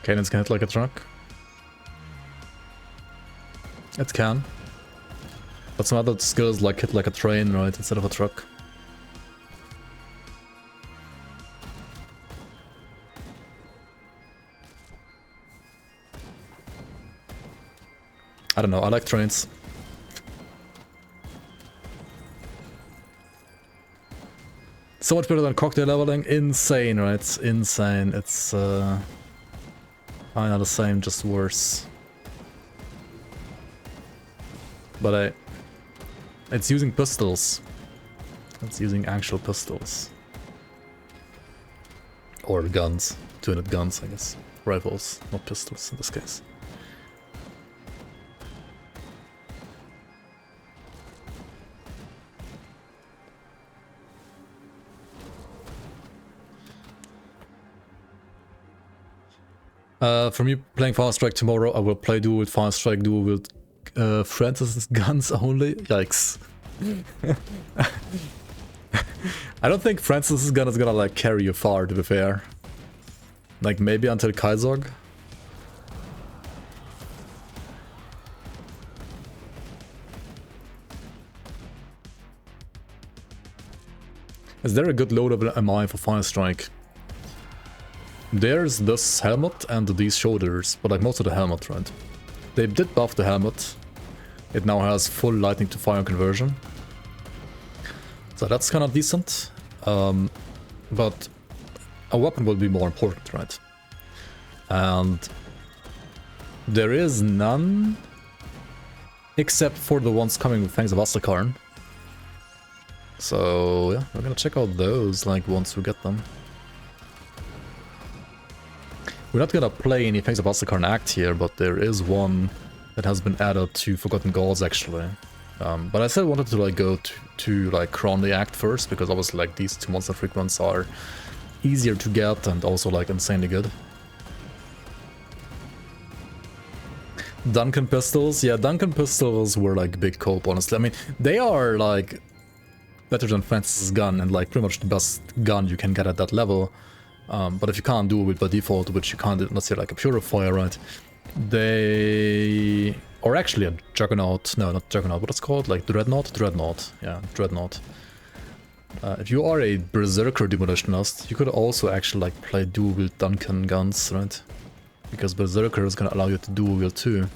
Cannons can hit like a truck. It can. But some other skills like hit like a train, right, instead of a truck. I don't know, I like trains. So much better than cocktail leveling. Insane, right? It's insane. It's kinda the same, just worse. But it's using pistols. It's using actual pistols. Or guns. 2-unit guns, I guess. Rifles, not pistols in this case. For me playing Fire Strike tomorrow, I will play duo with Fire Strike, duo with Francis's guns only. Yikes. I don't think Francis's gun is gonna like carry you far, to be fair. Like maybe until Kaizog. Is there a good loadable MI for Fire Strike? There's this helmet and these shoulders, but like most of the helmet, right? They did buff the helmet. It now has full lightning to fire conversion. So that's kind of decent. But a weapon will be more important, right? And there is none except for the ones coming with Fangs of Asakarn. So yeah, we're gonna check out those like once we get them. We're not gonna play any Fangs of Asakarn Act here, but there is one that has been added to Forgotten Gods actually. But I still wanted to like go to like crown the Act first, because obviously like these two monster frequents are easier to get and also like insanely good. Duncan pistols, yeah, Duncan pistols were like big cope, honestly. I mean, they are like better than Francis's gun and like pretty much the best gun you can get at that level. But if you can't do it by default, which you can't, let's say like a Purifier, right? They... or actually a Juggernaut, no, not Juggernaut, what it's called? Like Dreadnought? Dreadnought, yeah, Dreadnought. If you are a Berserker Demolitionist, you could also actually like play dual wield Duncan guns, right? Because Berserker is gonna allow you to dual wield too.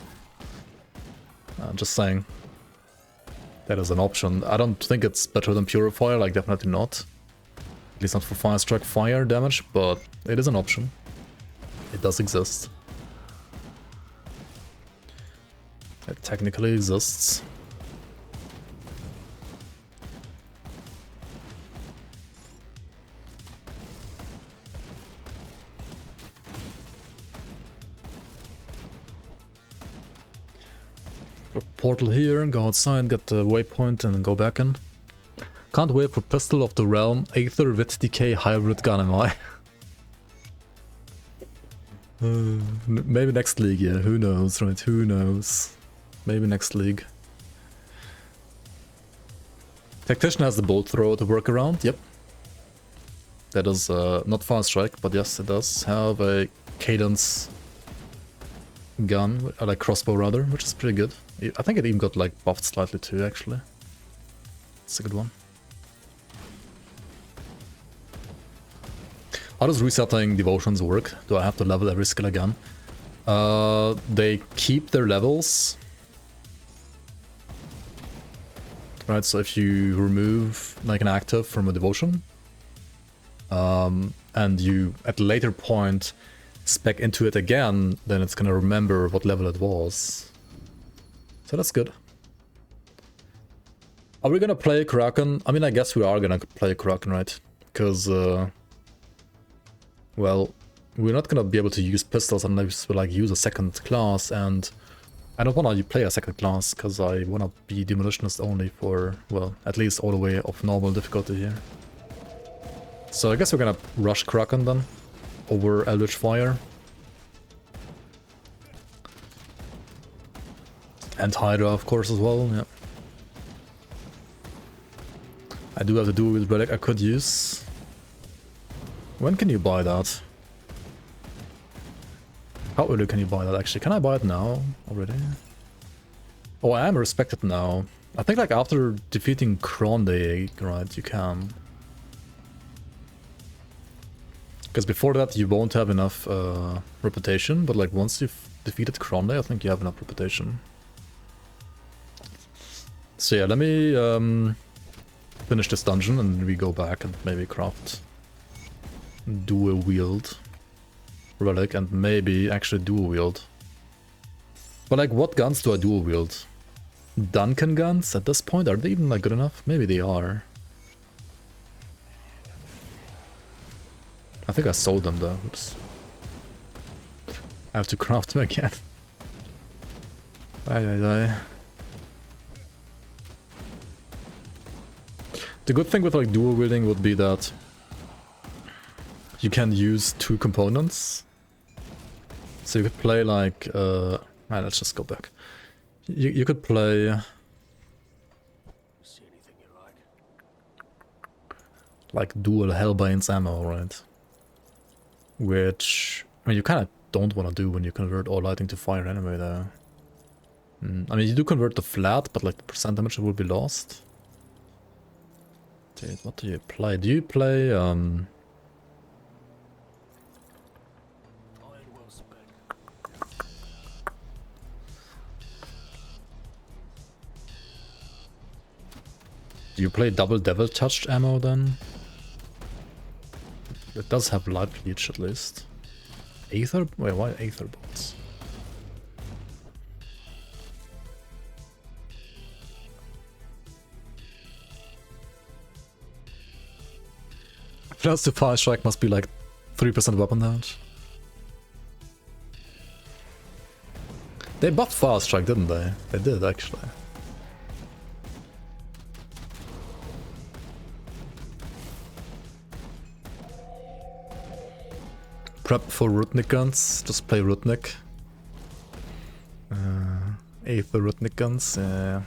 Just saying. That is an option. I don't think it's better than Purifier, like definitely not. At least not for Fire Strike fire damage, but it is an option. It does exist. It technically exists. Portal here, go outside, get the waypoint and then go back in. Can't wait for Pistol of the Realm, Aether with Decay Hybrid Gun, am I? Maybe next league, yeah, who knows, right, who knows. Maybe next league. Tactician has the bolt thrower to work around, yep. That is not Fire Strike, but yes, it does have a cadence gun, like crossbow rather, which is pretty good. I think it even got like buffed slightly too, actually. It's a good one. How does resetting devotions work? Do I have to level every skill again? They keep their levels. Right, so if you remove like an active from a devotion, and you at a later point spec into it again, then it's gonna remember what level it was. So that's good. Are we gonna play Kraken? I mean, I guess we are gonna play Kraken, right? Because, well, we're not gonna be able to use pistols unless we like use a second class, and I don't wanna play a second class because I wanna be Demolitionist only for, well, at least all the way of normal difficulty here. So I guess we're gonna rush Kraken then, over Eldritch Fire. And Hydra, of course, as well, yeah. I do have the dual wield relic I could use. When can you buy that? How early can you buy that, actually? Can I buy it now, already? Oh, I am respected now. I think, like, after defeating Kronde, right, you can. Because before that, you won't have enough reputation, but, like, once you've defeated Kronde, I think you have enough reputation. So yeah, let me finish this dungeon and we go back and maybe craft dual wield relic and maybe actually dual wield. But like, what guns do I dual wield? Duncan guns at this point? Are they even like good enough? Maybe they are. I think I sold them though. Oops. I have to craft them again. Aye. The good thing with like dual wielding would be that you can use two components. So you could play like let's just go back. You could play like dual Hellbane's ammo, right? Which I mean you kinda don't wanna do when you convert all lighting to fire anyway though. I mean you do convert the flat, but like the percent damage will be lost. Dude, what do you play? Do you play do you play double devil touched ammo then? It does have light leech at least. Aether? Wait, why Aether bolts? Plus the Fire Strike must be like 3% weapon damage. They buffed Fire Strike, didn't they? They did, actually. Prep for Rutnik guns, just play Rutnik. Aether Rutnik guns, yeah.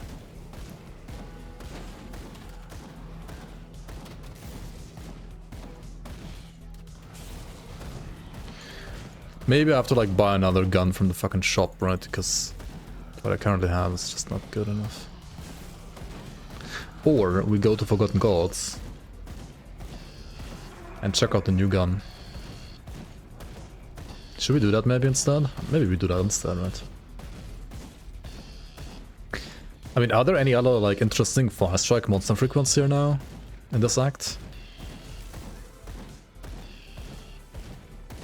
Maybe I have to like buy another gun from the fucking shop, right? Because what I currently have is just not good enough. Or we go to Forgotten Gods and check out the new gun. Should we do that maybe instead? Maybe we do that instead, right? I mean, are there any other like interesting fire strike monster frequency here now in this act?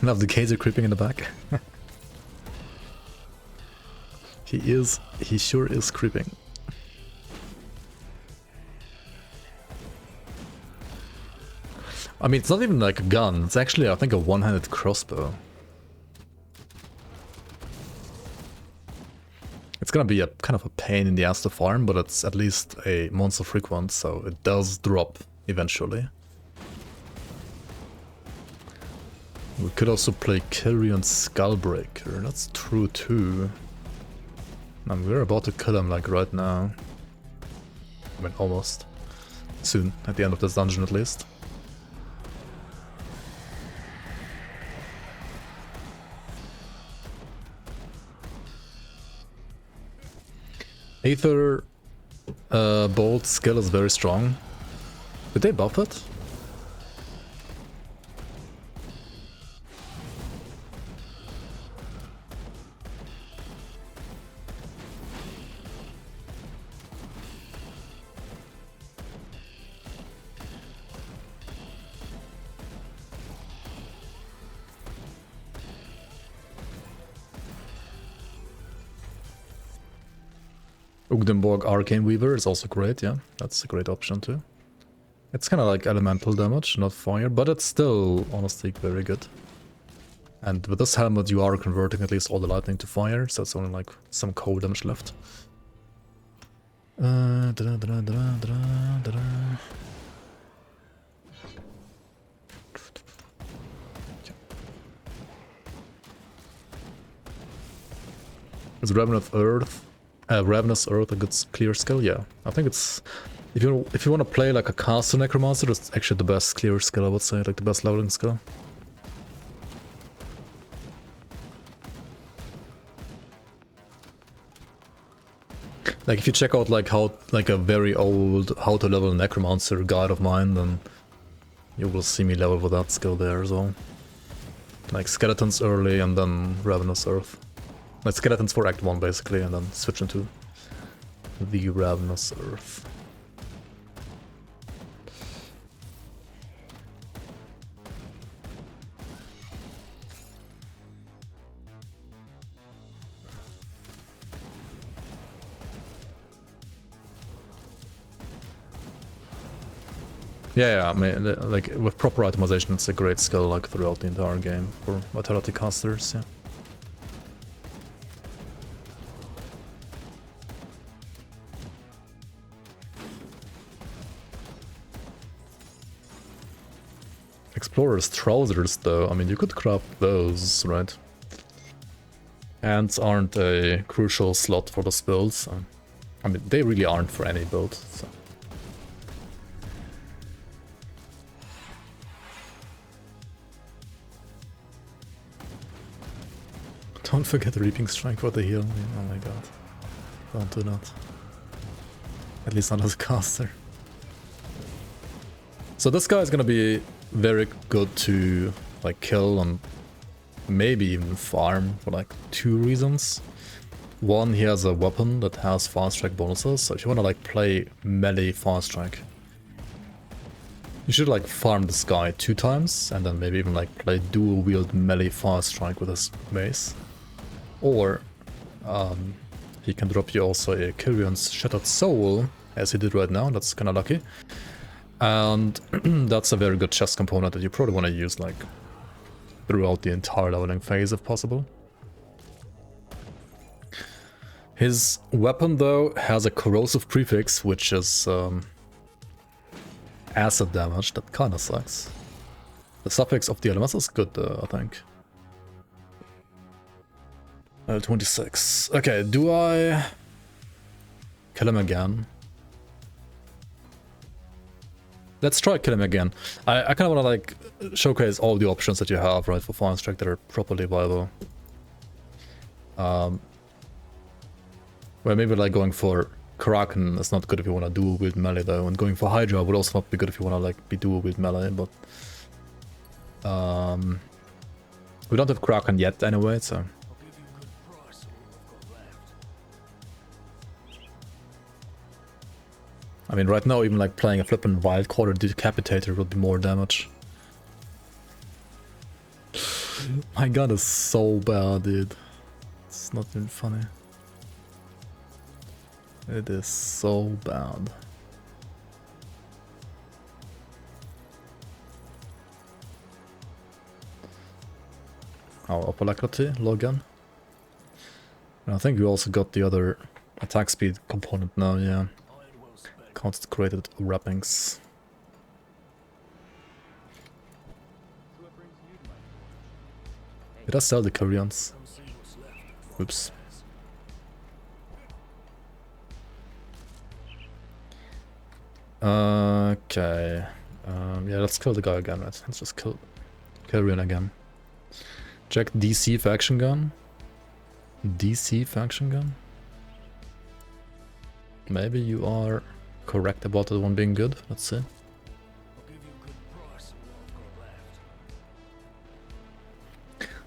Now the Gazer creeping in the back. He sure is creeping. I mean, it's not even like a gun, it's actually, I think, a one-handed crossbow. It's gonna be a kind of a pain in the ass to farm, but it's at least a monster frequent, so it does drop eventually. We could also play Kyrian Skullbreaker, that's true too. And we're about to kill him like right now. I mean, almost. Soon, at the end of this dungeon at least. Aether Bolt skill is very strong. Did they buff it? Ugdenborg Arcane Weaver is also great, yeah. That's a great option too. It's kind of like elemental damage, not fire, but it's still, honestly, very good. And with this helmet you are converting at least all the lightning to fire, so it's only like some cold damage left. Is Ravenous Earth a good clear skill? Yeah, I think it's... If you want to play like a caster necromancer, it's actually the best clear skill, I would say, like the best leveling skill. Like if you check out like a very old how to level necromancer guide of mine, then you will see me level with that skill there as well. Like skeletons early and then Ravenous Earth. Like skeletons for Act 1 basically, and then switch into the Ravenous Earth. Yeah, I mean, like with proper optimization, it's a great skill like throughout the entire game for Vitality casters. Yeah. Explorer's trousers, though. I mean, you could craft those, right? Hands aren't a crucial slot for those builds. I mean, they really aren't for any build. So. Don't forget Reaping Strike for the heal. Oh my god. Don't do that. At least not as a caster. So this guy is gonna be very good to like kill and maybe even farm for like 2 reasons. One, he has a weapon that has fast strike bonuses, so if you wanna like play melee fast strike, you should like farm this guy 2 times and then maybe even like play dual wield melee fast strike with his mace. Or he can drop you also a Kyrian's Shattered Soul, as he did right now, that's kinda lucky. And that's a very good chest component that you probably want to use like throughout the entire leveling phase if possible. His weapon though has a corrosive prefix, which is acid damage, that kinda sucks. The suffix of the elements is good though, I think. 26. Okay, do I kill him again? Let's try kill him again. I kind of want to like showcase all the options that you have, right, for fire strike that are properly viable. Well, maybe like going for Kraken is not good if you want to dual wield melee though, and going for Hydra would also not be good if you want to like be dual wield melee, but we don't have Kraken yet anyway, so I mean, right now, even like playing a flippin' wild card or decapitator would be more damage. My gun is so bad, dude. It's not even funny. It is so bad. Oh, up alacrity, login. And I think we also got the other attack speed component now, yeah. Consecrated wrappings. Did I sell the Koreans? Oops. Okay. Yeah, let's kill the guy again, right? Let's just kill Korean again. Check DC faction gun. DC faction gun? Maybe you are correct about that one being good. Let's see.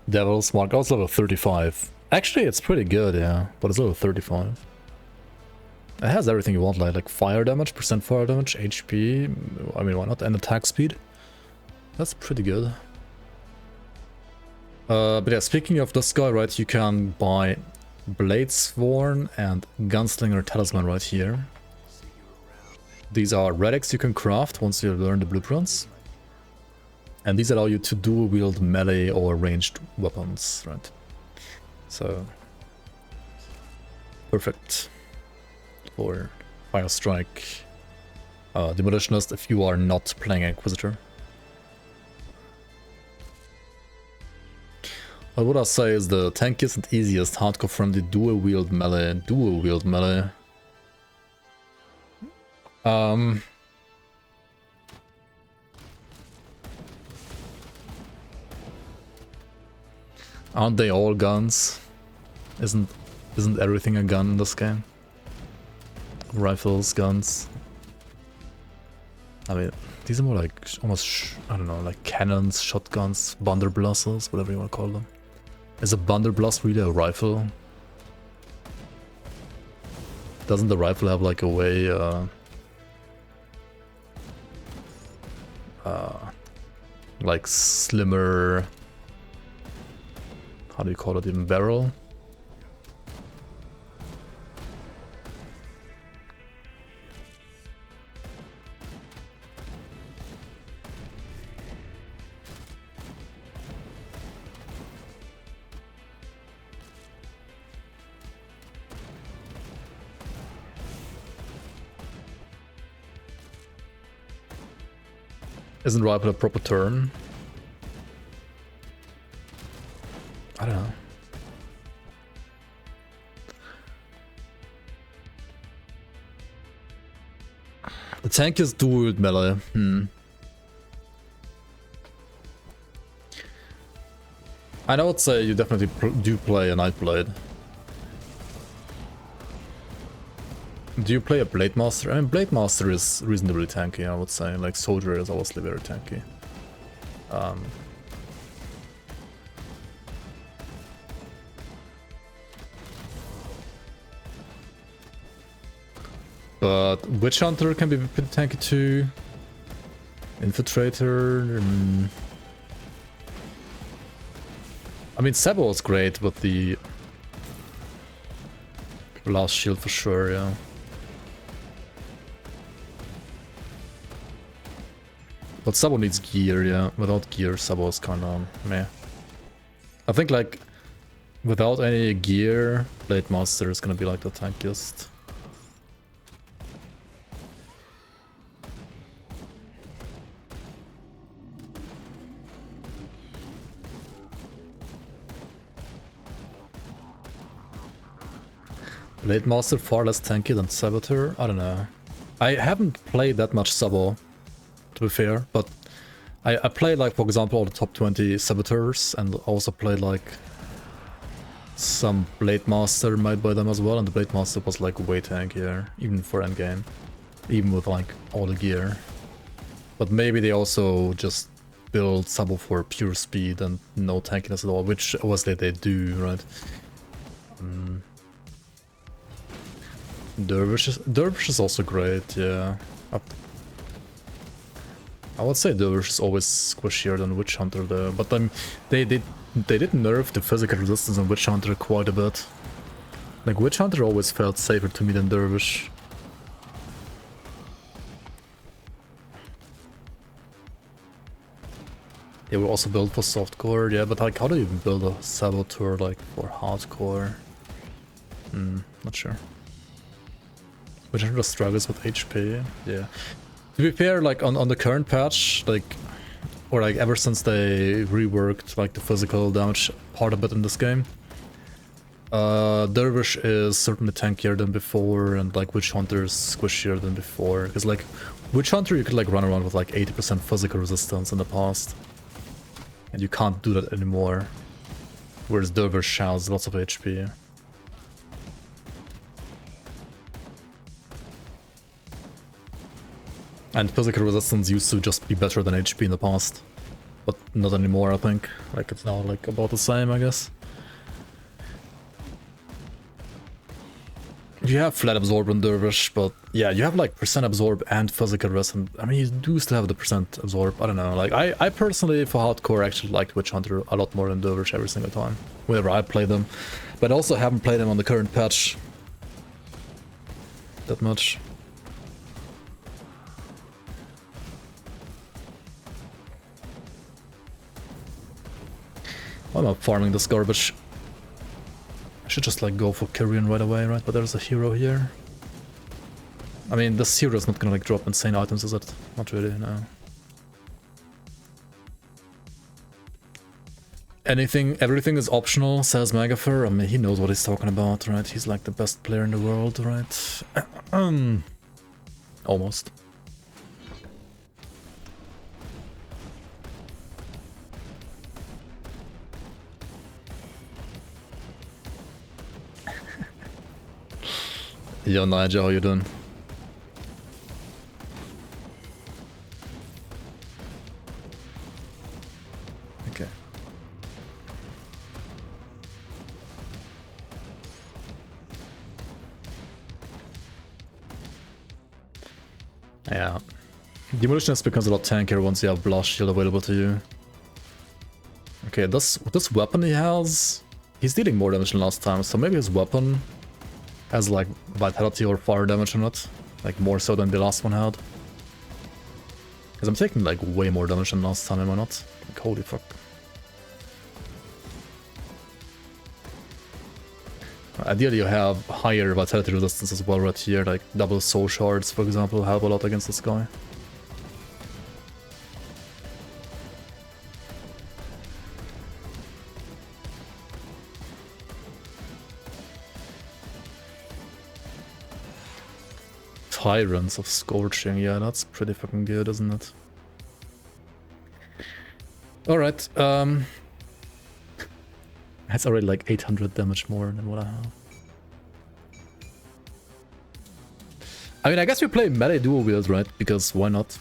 Devil's Mark. Oh, it's level 35. Actually, it's pretty good, yeah. But it's level 35. It has everything you want, like fire damage, percent fire damage, HP. I mean, why not? And attack speed. That's pretty good. But yeah, speaking of this guy, right, you can buy Blade Sworn and Gunslinger Talisman right here. These are relics you can craft once you learn the blueprints. And these allow you to dual wield melee or ranged weapons, right? So, perfect for Fire Strike, Demolitionist if you are not playing Inquisitor. But what I say is the tankiest and easiest hardcore friendly dual wield melee. Aren't they all guns? Isn't everything a gun in this game? Rifles, guns. I mean, these are more like almost, I don't know, like cannons, shotguns, Blunderbussers, whatever you want to call them. Is a Blunderbuss really a rifle? Doesn't the rifle have like a way, like slimmer, how do you call it, even barrel? Isn't rifle a proper term? I don't know. The tank is dual melee. I would say you definitely do play a Nightblade. Do you play a Blade Master? I mean, Blade Master is reasonably tanky, I would say. Like, Soldier is obviously very tanky. But Witch Hunter can be pretty tanky too. Infiltrator. I mean, Sabo is great with the Blast Shield for sure, yeah. But Sabo needs gear, yeah. Without gear, Sabo is kinda meh. I think, like, without any gear, Blade Master is gonna be like the tankiest. Blade Master far less tanky than Saboteur? I don't know. I haven't played that much Sabo, to be fair, but I played, like, for example, all the top 20 Saboteurs, and also played, like, some Blade Master made by them as well, and the Blade Master was, like, way tankier, even for endgame. Even with, like, all the gear. But maybe they also just build Sabo for pure speed and no tankiness at all, which obviously they do, right? Dervish is also great, yeah. I would say Dervish is always squishier than Witch Hunter though, but they did nerf the physical resistance on Witch Hunter quite a bit. Like Witch Hunter always felt safer to me than Dervish. They were also built for softcore, yeah, but like how do you even build a Saboteur like for hardcore? Not sure. Witch Hunter struggles with HP, yeah. To be fair, like on the current patch, like, or like ever since they reworked like the physical damage part of it in this game, Dervish is certainly tankier than before, and like Witch Hunter is squishier than before. Because like Witch Hunter, you could like run around with like 80% physical resistance in the past, and you can't do that anymore. Whereas Dervish has lots of HP. And physical resistance used to just be better than HP in the past. But not anymore, I think. Like, it's now, like, about the same, I guess. You have flat absorb and Dervish, but yeah, you have, like, percent absorb and physical rest, and I mean, you do still have the percent absorb. I don't know, like, I personally, for hardcore, actually liked Witch Hunter a lot more than Dervish every single time. Whenever I play them. But I also haven't played them on the current patch that much. Why am I farming this garbage? I should just like go for Kyrian right away, right? But there's a hero here. I mean, this hero is not gonna like drop insane items, is it? Not really, no. Everything is optional, says Magafer. I mean, he knows what he's talking about, right? He's like the best player in the world, right? Almost. Yo, Nigel, how you doing? Okay. Yeah. Demolitionist becomes a lot tankier once you have Blast Shield available to you. Okay, this weapon he has, he's dealing more damage than last time, so maybe his weapon has like vitality or fire damage on it, like more so than the last one had. Because I'm taking like way more damage than last time, am I not? Like, holy fuck. Ideally you have higher vitality resistance as well right here, like double soul shards for example help a lot against this guy. Tyrants of Scorching, yeah, that's pretty fucking good, isn't it? Alright, that's already like 800 damage more than what I have. I mean, I guess we play melee dual wield, right? Because why not?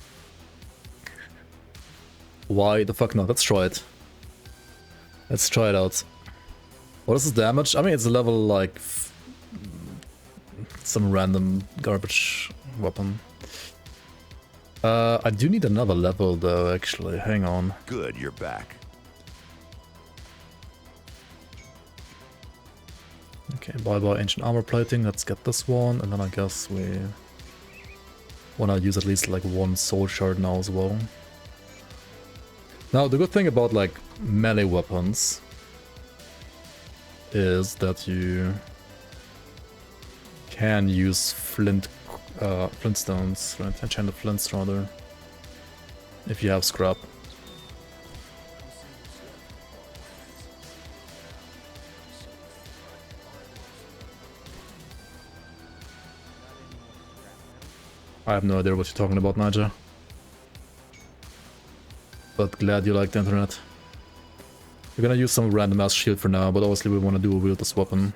Why the fuck not? Let's try it. Let's try it out. What is the damage? I mean, it's a level like some random garbage weapon. I do need another level though, actually. Hang on.
Good, you're back.
Okay, bye-bye ancient armor plating. Let's get this one, and then I guess we wanna use at least like one soul shard now as well. Now, the good thing about like melee weapons is that you can use flintstones, right? Enchanted flints rather, if you have scrap. I have no idea what you're talking about, Naja. But glad you like the internet. We're gonna use some random ass shield for now, but obviously we wanna do a wield this weapon.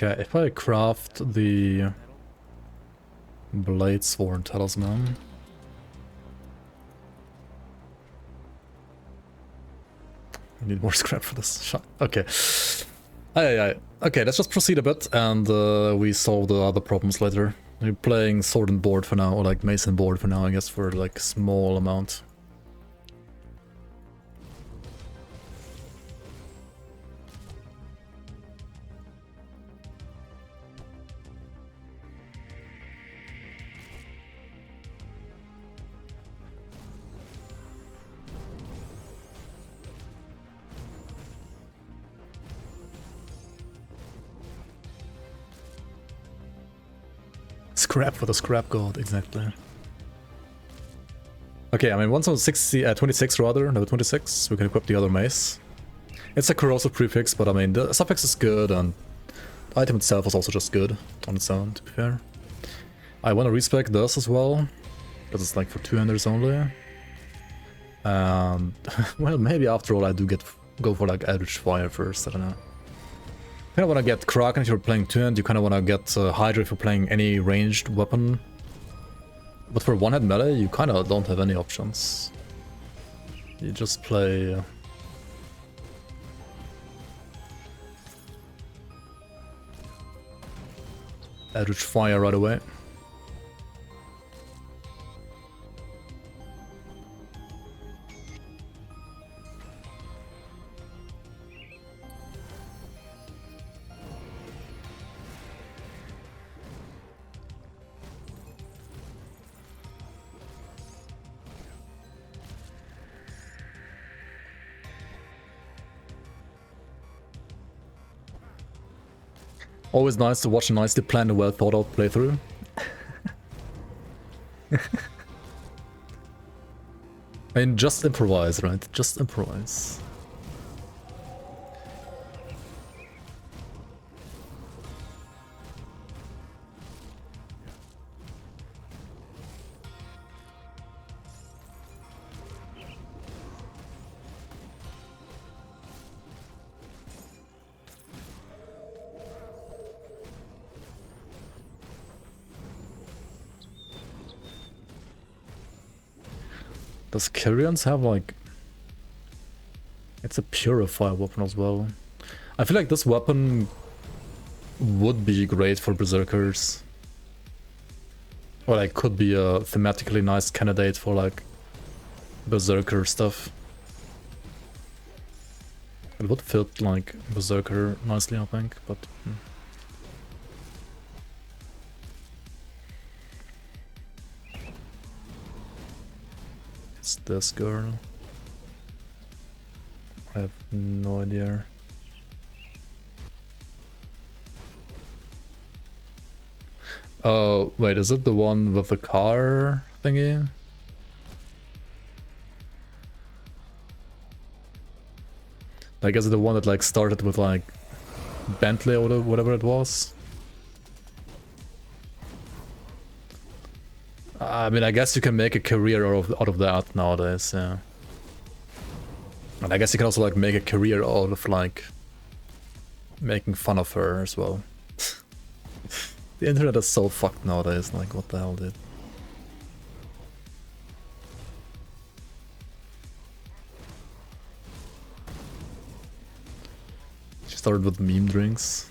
Okay, if I craft the Blade Sworn Talisman. I need more scrap for this shot. Okay. Aye. Okay, let's just proceed a bit and we solve the other problems later. We're playing sword and board for now, or like mace and board for now, I guess, for like small amount. Scrap for the scrap god, exactly. Okay, I mean, once on 26 rather, number 26, we can equip the other mace. It's a corrosive prefix, but I mean, the suffix is good, and the item itself is also just good on its own, to be fair. I want to respec this as well, because it's like for two-handers only. And, well, maybe after all I do go for like Eldritch Fire first, I don't know. You kind of want to get Kraken if you're playing two-hand, you kind of want to get Hydra if you're playing any ranged weapon. But for one-hand melee, you kind of don't have any options. You just play... Eldritch Fire right away. Always nice to watch a nicely planned and well thought out playthrough. I mean, just improvise, right? Just improvise. Does Kyrians have like... It's a purifier weapon as well. I feel like this weapon would be great for berserkers. Or like could be a thematically nice candidate for like berserker stuff. It would fit like berserker nicely, I think, but... It's this girl. I have no idea. Oh, wait, is it the one with the car thingy? Like, is it the one that like started with like Bentley or whatever it was? I mean, I guess you can make a career out of that nowadays, yeah. And I guess you can also like make a career out of like making fun of her as well. The internet is so fucked nowadays, like what the hell, dude. She started with meme drinks.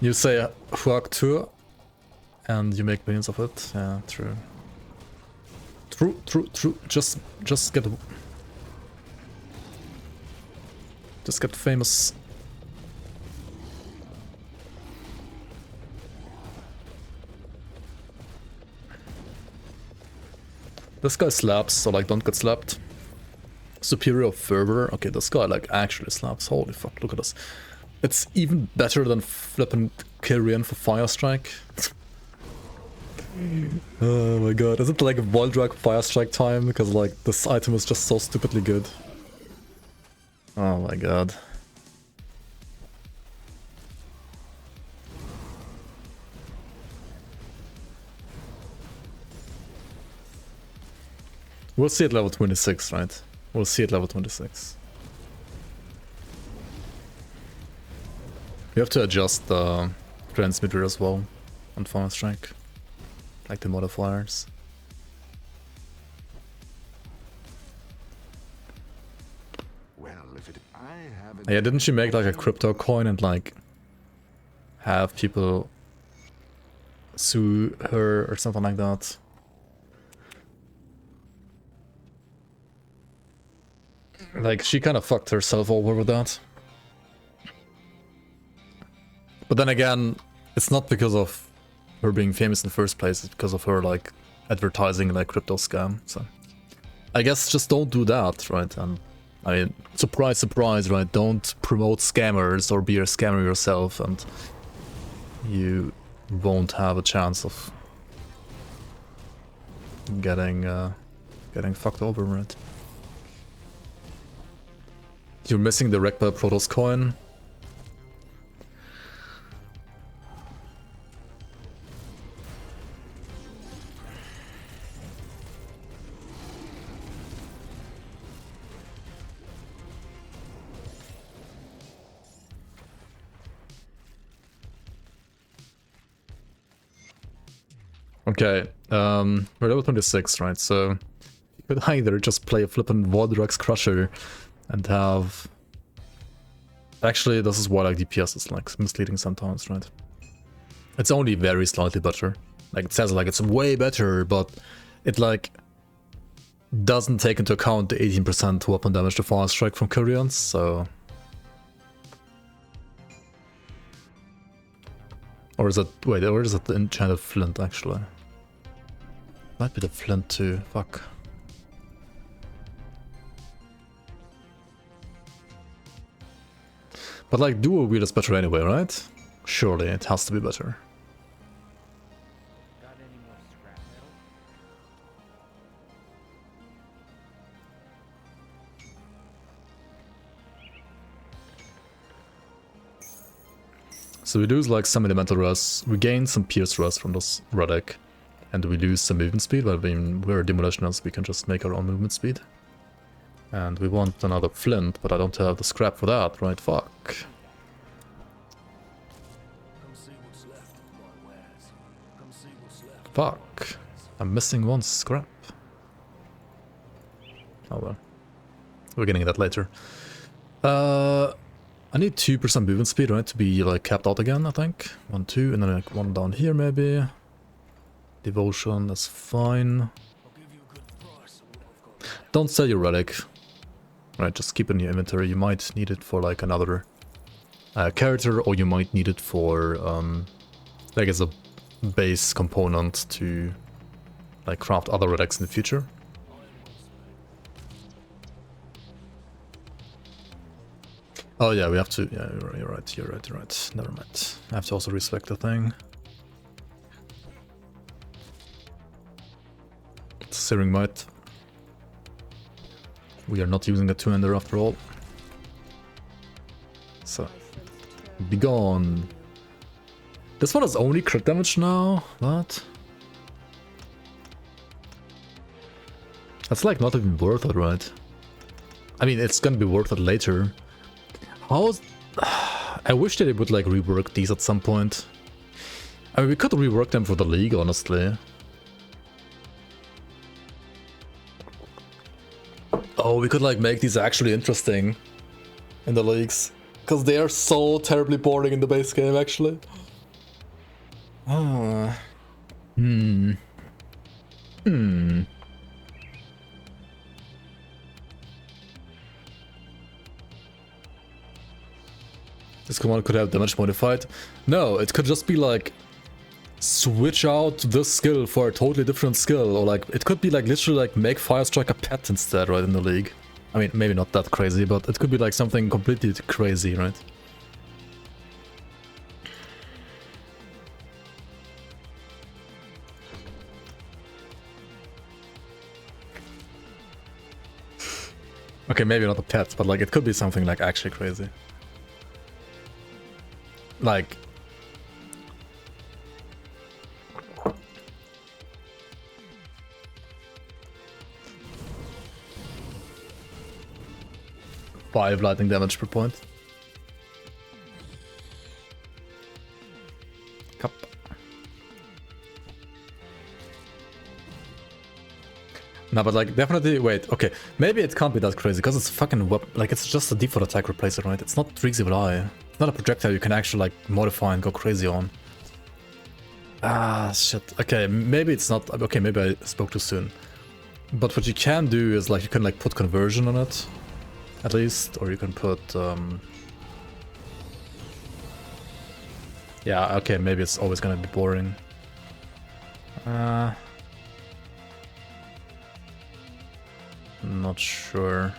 You say fuck too, and you make millions of it. Yeah, true. True. Just get famous. This guy slaps, so like don't get slapped. Superior fervor. Okay, this guy like actually slaps. Holy fuck! Look at this. It's even better than flipping Kyrian for Fire Strike. Oh my god, is it like a Voldrag Fire Strike time? Because like this item is just so stupidly good. Oh my god. We'll see at level 26, right? We'll see at level 26. You have to adjust the transmitter as well on Fire Strike, like the modifiers.
Well, if it, I haven't.
Yeah, didn't she make like a crypto coin and like have people sue her or something like that? Like she kind of fucked herself over with that. But then again, it's not because of her being famous in the first place, it's because of her like advertising like crypto scam. So I guess just don't do that, right? And I mean, surprise, surprise, right? Don't promote scammers or be a scammer yourself, and you won't have a chance of getting fucked over, right? You're missing the Rekba Protoss coin. Okay, we're level 26, right? So you could either just play a flippin' Vodrux Crusher and have... Actually, this is why like DPS is like misleading sometimes, right? It's only very slightly better. Like it says like it's way better, but it like doesn't take into account the 18% weapon damage to Fire Strike from Koreans, so... Or is it... Wait, or is it the enchanted flint actually? Might be the flint too, fuck. But like dual wield is better anyway, right? Surely it has to be better.
Got any more scrap metal?
So we lose like some elemental rust, we gain some pierce rust from this relic, and we lose some movement speed, but I mean, we're demolitionists, we can just make our own movement speed. And we want another flint, but I don't have the scrap for that, right? Fuck.
Come see what's left of my wares. Come see what's left.
Fuck. I'm missing one scrap. Oh well. We're getting that later. I need 2% movement speed, right? To be like capped out again, I think. 1, 2, and then like one down here maybe. Devotion, that's fine.
I'll give you a good price on what I've got.
Don't sell your relic. Right, just keep it in your inventory. You might need it for like another character, or you might need it for like as a base component to like craft other relics in the future. Oh yeah, we have to. Yeah, you're right. Never mind. I have to also respec the thing. Searing Might. We are not using the two-hander after all. So, be gone. This one is only crit damage now? What? That's like not even worth it, right? I mean, it's gonna be worth it later. How's... I wish that they would like rework these at some point. I mean, we could rework them for the league, honestly. Oh, we could like make these actually interesting in the leagues. Because they are so terribly boring in the base game, actually. This command could have damage modified. No, it could just be like switch out this skill for a totally different skill, or like it could be like literally like make Fire Strike a pet instead, right, in the league. I mean, maybe not that crazy, but it could be like something completely crazy, right? Okay, maybe not a pet, but like it could be something like actually crazy. Like... 5 lightning damage per point. Cup. No, but like definitely wait, okay. Maybe it can't be that crazy because it's fucking like it's just a default attack replacer, right? It's not Trixie with Eye. It's not a projectile you can actually like modify and go crazy on. Ah shit. Okay, maybe it's not okay, maybe I spoke too soon. But what you can do is like you can like put conversion on it. At least, or you can put yeah, okay, maybe it's always gonna be boring. Not sure.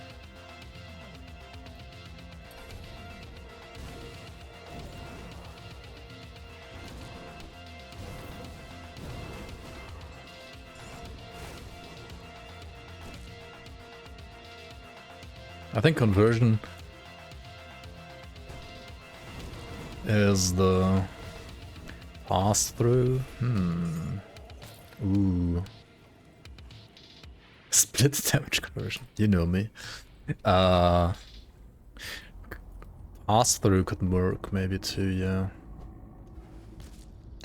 I think conversion is the pass through. Ooh. Split damage conversion. You know me. Pass through could work maybe too, yeah.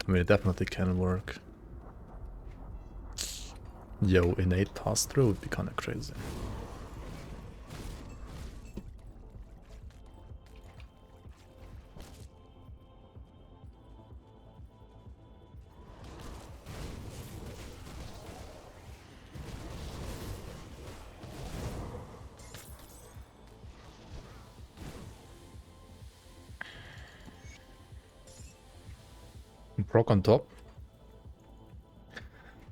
I mean, it definitely can work. Yo, innate pass through would be kind of crazy. Proc on top.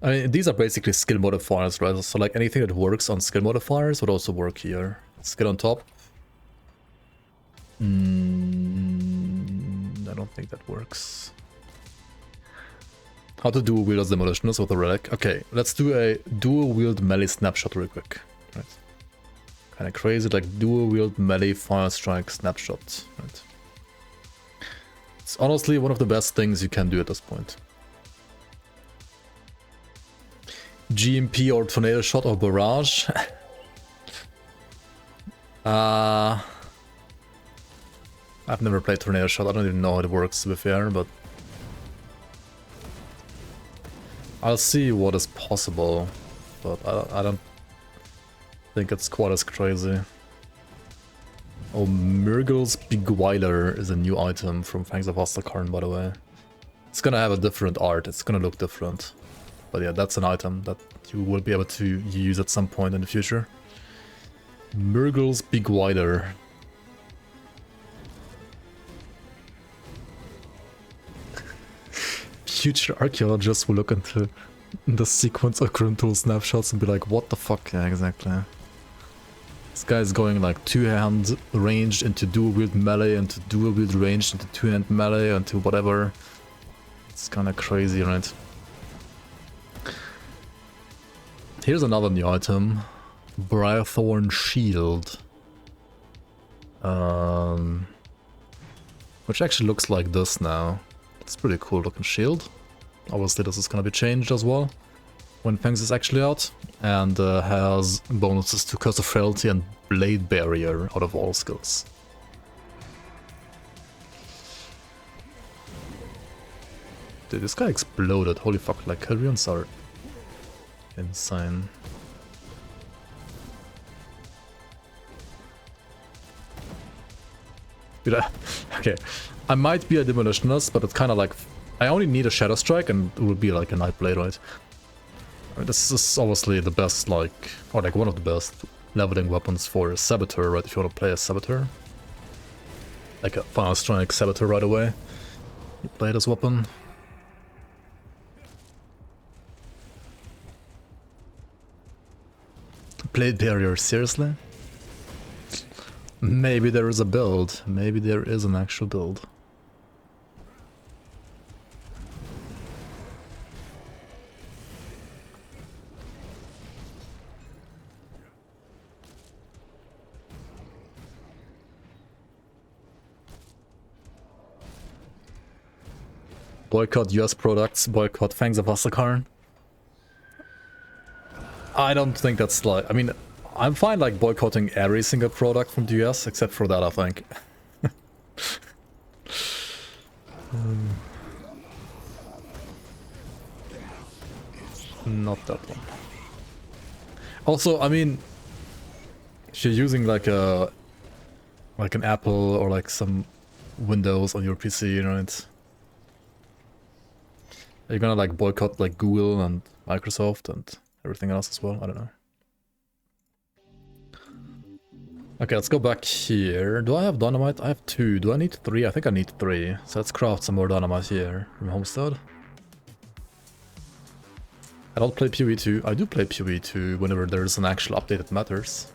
I mean, these are basically skill modifiers, right? So like anything that works on skill modifiers would also work here. Skill on top. I don't think that works. How to dual wield as Demolitionist with a relic. Okay, let's do a dual wield melee snapshot real quick. Right. Kind of crazy, like dual wield melee fire strike snapshot. Right. It's honestly one of the best things you can do at this point. GMP or Tornado Shot or Barrage. I've never played Tornado Shot, I don't even know how it works to be fair, but I'll see what is possible, but I don't think it's quite as crazy. Oh, Murgle's Beguiler is a new item from Fangs of Ostakarn, by the way. It's gonna have a different art, it's gonna look different. But yeah, that's an item that you will be able to use at some point in the future. Murgle's Beguiler. Future archaeologists will look into the sequence of Gruntul snapshots and be like, what the fuck? Yeah, exactly. This guy is going like two-hand ranged into dual-wield melee, into dual-wield ranged into two-hand melee, into whatever. It's kind of crazy, right? Here's another new item. Briarthorn Shield. Which actually looks like this now. It's pretty cool looking shield. Obviously this is gonna be changed as well when Fangs is actually out, and has bonuses to Curse of Frailty and Blade Barrier out of all skills. Dude, this guy exploded. Holy fuck, like Kyrians are insane. Dude, okay, I might be a Demolitionist, but it's kind of like I only need a Shadow Strike and it would be like a Nightblade, right? I mean, this is obviously the best, like, or like one of the best leveling weapons for a Saboteur, right? If you want to play a Saboteur, like a Fire Strike Saboteur right away, you play this weapon. Blade Barrier, seriously? Maybe there is a build. Maybe there is an actual build. Boycott US products, boycott Fangs of Ostakarn. I don't think that's like, I mean, I'm fine like boycotting every single product from the US except for that, I think. Not that one. Also, I mean, if you're using like an Apple or like some Windows on your PC, you know, are you gonna like boycott like Google and Microsoft and everything else as well? I don't know. Okay, let's go back here. Do I have dynamite? I have 2. Do I need 3? I think I need 3. So let's craft some more dynamite here from Homestead. I don't play PoE 2. I do play PoE 2 whenever there's an actual update that matters.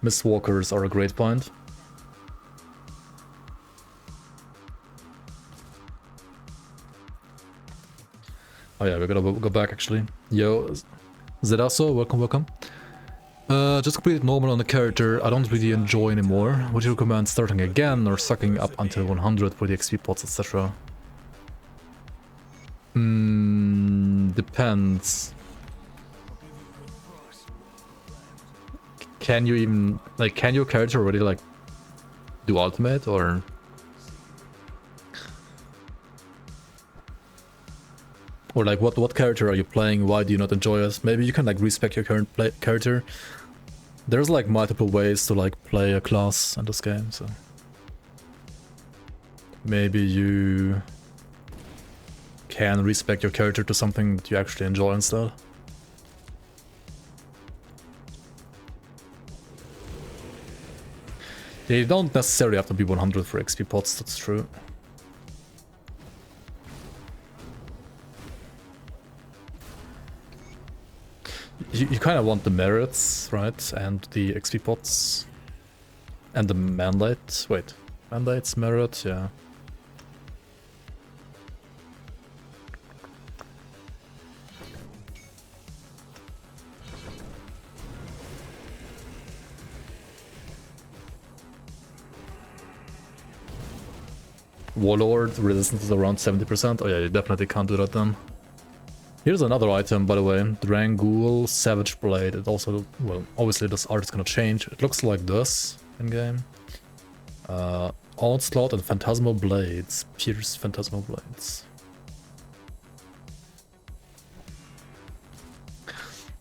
Mistwalkers are a great find. Oh yeah, we're gonna go back actually. Yo, Zedaso, welcome, welcome. Just completed normal on the character. I don't really enjoy anymore. Would you recommend starting again or sucking up until 100 for the XP pots, etc.? Depends. Can you even, like, can your character already, like, do ultimate, or? Or, like, what character are you playing? Why do you not enjoy it? Maybe you can, like, respec your current character. There's, like, multiple ways to, like, play a class in this game, so... Maybe you can respec your character to something that you actually enjoy instead. You don't necessarily have to be 100 for XP pots, that's true. You kind of want the merits, right? And the XP pots. And the mandate. Wait, mandate's merit, yeah. Warlord resistance is around 70%. Oh yeah, you definitely can't do that then. Here's another item, by the way. Drangul Savage Blade. It also, well, obviously this art is gonna change. It looks like this in-game. Onslaught and Phantasmal Blades. Pierce Phantasmal Blades.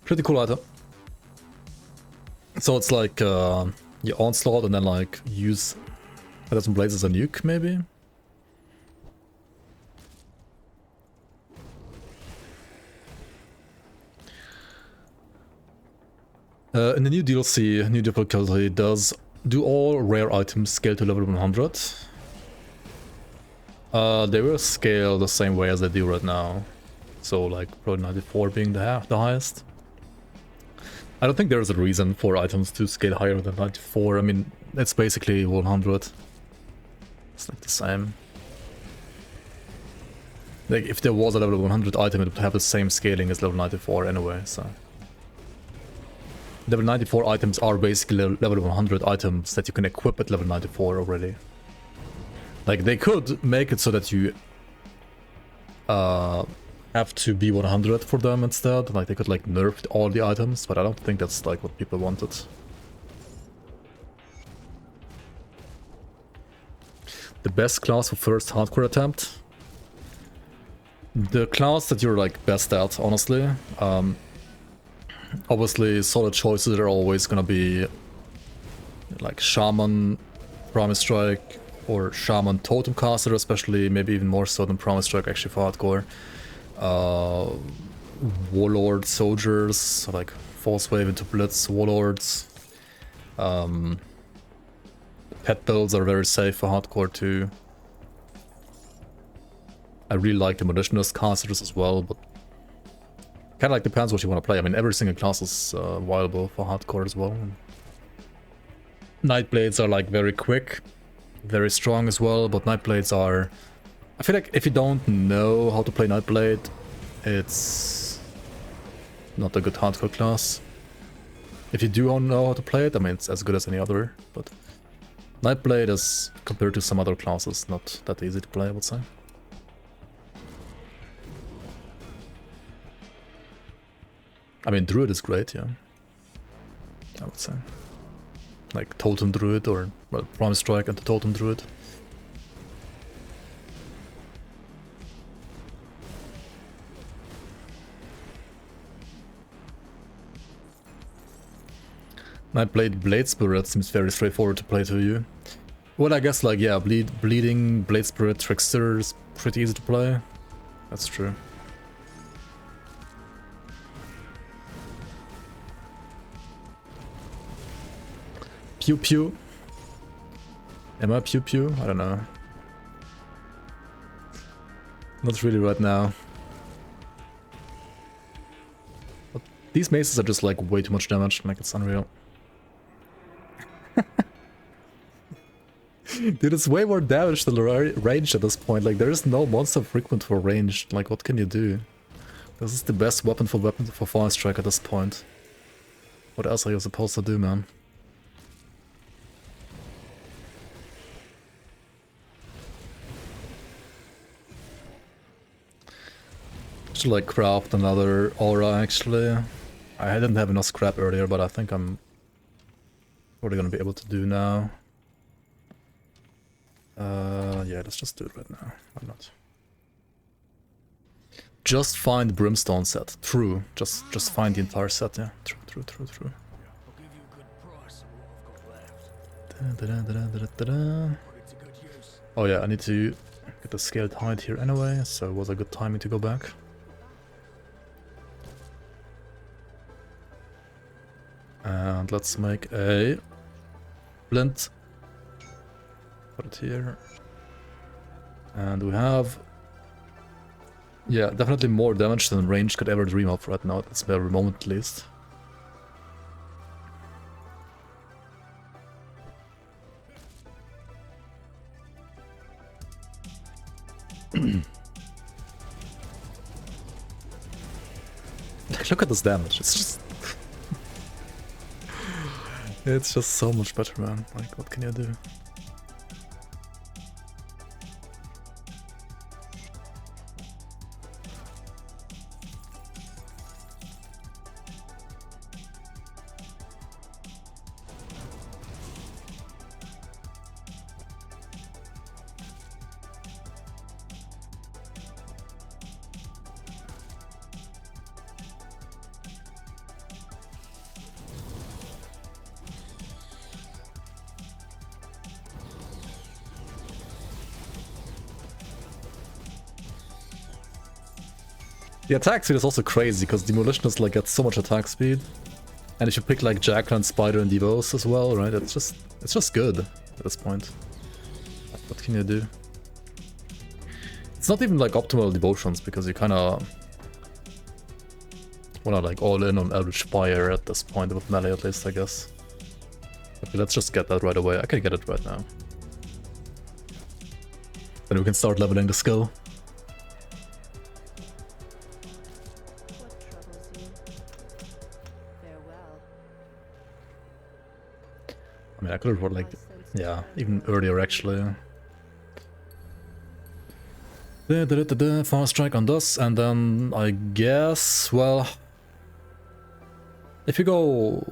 Pretty cool item. So it's like, you Onslaught and then like use Phantasmal Blades as a nuke, maybe? In the new DLC, new difficulty, do all rare items scale to level 100? They will scale the same way as they do right now. So like probably 94 being the highest. I don't think there's a reason for items to scale higher than 94. I mean, it's basically 100. It's like the same. Like if there was a level 100 item, it would have the same scaling as level 94 anyway, so... Level 94 items are basically level 100 items that you can equip at level 94 already. Like, they could make it so that you have to be 100 for them instead. Like, they could, like, nerf all the items, but I don't think that's, like, what people wanted. The best class for first hardcore attempt? The class that you're, like, best at, honestly. Obviously, solid choices are always gonna be like Shaman, Promise Strike, or Shaman Totem Caster, especially, maybe even more so than Promise Strike actually for hardcore. Warlord Soldiers, so like Force Wave into Blitz Warlords. Pet builds are very safe for hardcore too. I really like Demolitionist casters as well, but kind of like depends what you want to play. I mean, every single class is viable for hardcore as well. Nightblades are like very quick, very strong as well, but Nightblades are I feel like if you don't know how to play Nightblade, it's not a good hardcore class. If you do know how to play it, I mean, it's as good as any other, but Nightblade is, compared to some other classes, not that easy to play, I would say. I mean, Druid is great, yeah. I would say. Like Totem Druid or, well, Prime Strike and the Totem Druid. Nightblade Blade Spirit seems very straightforward to play to you. Well, I guess, like, yeah, Bleeding Blade Spirit Trickster is pretty easy to play. That's true. Pew Pew. Am I Pew Pew? I don't know. Not really right now. But these maces are just like way too much damage, like it's unreal. Dude, it's way more damage than range at this point. Like, there is no monster frequent for range. Like, what can you do? This is the best weapon for FoA strike at this point. What else are you supposed to do, man? Should like craft another aura actually. I didn't have enough scrap earlier, but I think I'm probably gonna be able to do now. Yeah, let's just do it right now. Why not? Just find Brimstone set. True. Just find the entire set, yeah. True.
I'll give you a good price of what I've got left. Put it to good use.
Oh yeah, I need to get the scaled hide here anyway, so it was a good timing to go back. And let's make a flint. Put it here. And we have, yeah, definitely more damage than range could ever dream of right now, at this very moment at least. Look at this damage, it's just... it's just so much better, man. Like, what can you do? The attack speed is also crazy, because Demolitionist like gets so much attack speed. And if you pick like Jackal and Spider and Devos as well, right, it's just good at this point. What can you do? It's not even like optimal devotions, because you kinda wanna like all in on Eldritch Fire at this point with melee at least, I guess. Okay, let's just get that right away. I can get it right now. Then we can start leveling the skill. I mean, I could have rolled like, yeah, even earlier actually. Fast strike on this, and then I guess, well, if you go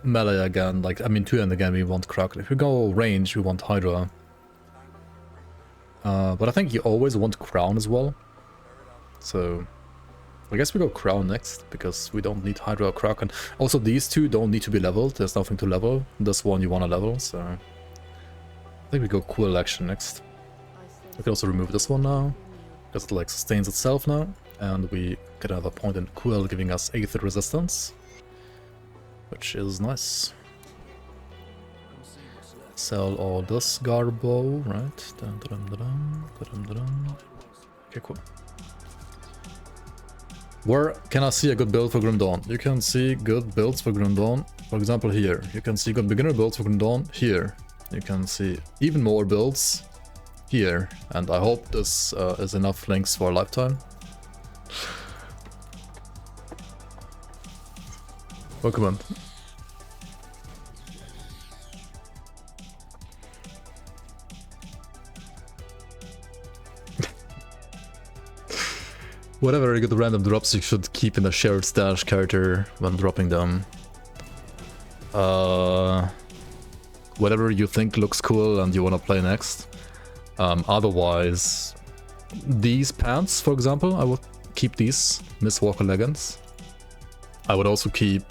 melee again, like, I mean, 2-end again, we want Kraken. If you go range, we want Hydra. But I think you always want Crown as well. So I guess we go Crown next, because we don't need Hydra or Kraken. Also, these two don't need to be leveled, there's nothing to level. This one you want to level, so I think we go Quill action next. We can also remove this one now, because it like sustains itself now, and we can have a point in Quill giving us Aether resistance, which is nice. Sell all this garbo, right? Okay, cool. Where can I see a good build for Grim Dawn? You can see good builds for Grim Dawn, for example here. You can see good beginner builds for Grim Dawn here. You can see even more builds here, and I hope this is enough links for a lifetime. Welcome on. Whatever you get the random drops, you should keep in a shared stash character when dropping them. Whatever you think looks cool and you want to play next. Otherwise, these pants, for example, I would keep these Miss Walker leggings. I would also keep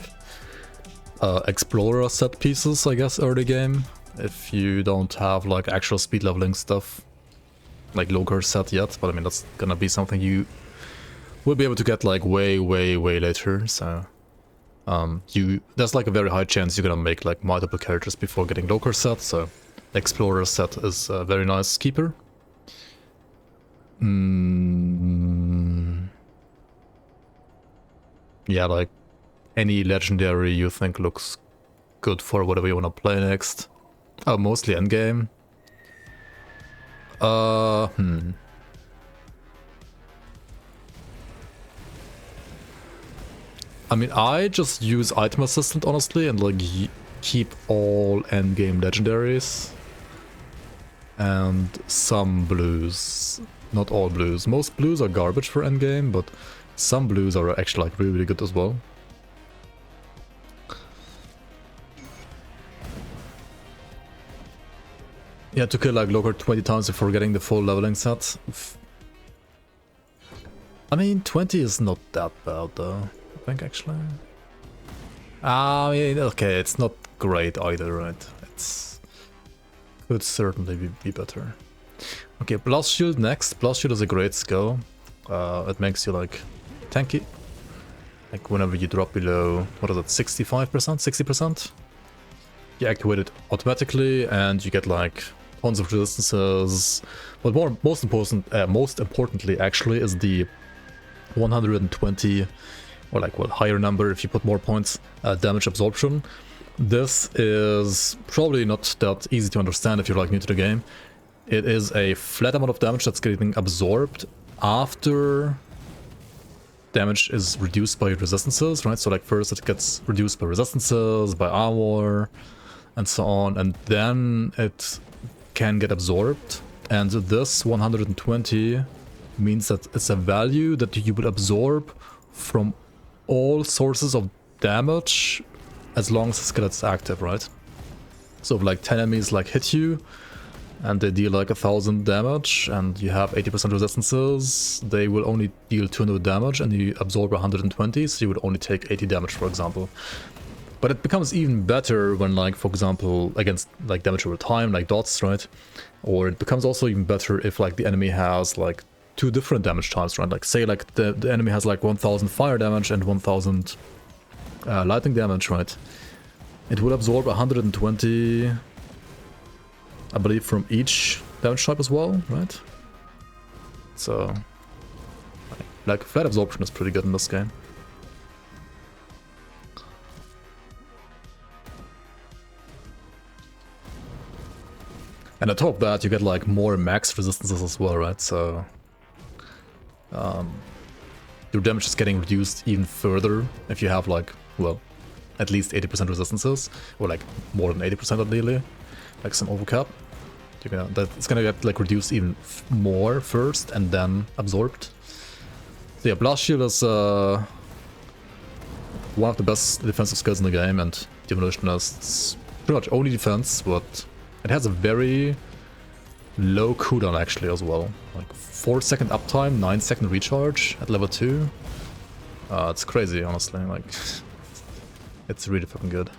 Explorer set pieces, I guess, early game, if you don't have like actual speed leveling stuff, like Loker set yet. But I mean, that's gonna be something you will be able to get like way later. So there's like a very high chance you're gonna make like multiple characters before getting Loker set. So Explorer set is a very nice keeper. Yeah, like any legendary you think looks good for whatever you want to play next. Mostly endgame. I mean, I just use item assistant honestly and like keep all endgame legendaries. And some blues. Not all blues. Most blues are garbage for endgame, but some blues are actually like really good as well. Yeah, to kill like Loker 20 times before getting the full leveling set. I mean, 20 is not that bad though, I think actually. I mean, okay, it's not great either, right? It's could certainly be better. Okay, Blast Shield next. Blast Shield is a great skill. It makes you like tanky. Like whenever you drop below, what is it, 65%, 60%? You activate it automatically and you get like tons of resistances. But most importantly actually is the 120 or like well higher number if you put more points damage absorption. This is probably not that easy to understand if you're like new to the game. It is a flat amount of damage that's getting absorbed after damage is reduced by resistances, right? So like first it gets reduced by resistances, by armor, and so on, and then it can get absorbed. And this 120 means that it's a value that you would absorb from all sources of damage as long as the skill is active, right? So if like 10 enemies like hit you and they deal like 1000 damage and you have 80% resistances, they will only deal 200 damage and you absorb 120, so you would only take 80 damage, for example. But it becomes even better when, like, for example, against like damage over time, like dots, right? Or it becomes also even better if like the enemy has like two different damage types, right? Like say like the enemy has like 1000 fire damage and 1000 lightning damage, right? It will absorb 120, I believe, from each damage type as well, right? So like flat absorption is pretty good in this game. And on top of that, you get like more max resistances as well, right? So your damage is getting reduced even further if you have like, well, at least 80% resistances, or like more than 80% ideally, like some overcap. It's gonna get like reduced even more first and then absorbed. So yeah, Blast Shield is one of the best defensive skills in the game, and Demolitionist's pretty much only defense, but it has a very low cooldown actually as well. Like 4-second uptime, 9-second recharge at level 2. It's crazy, honestly. Like, it's really fucking good.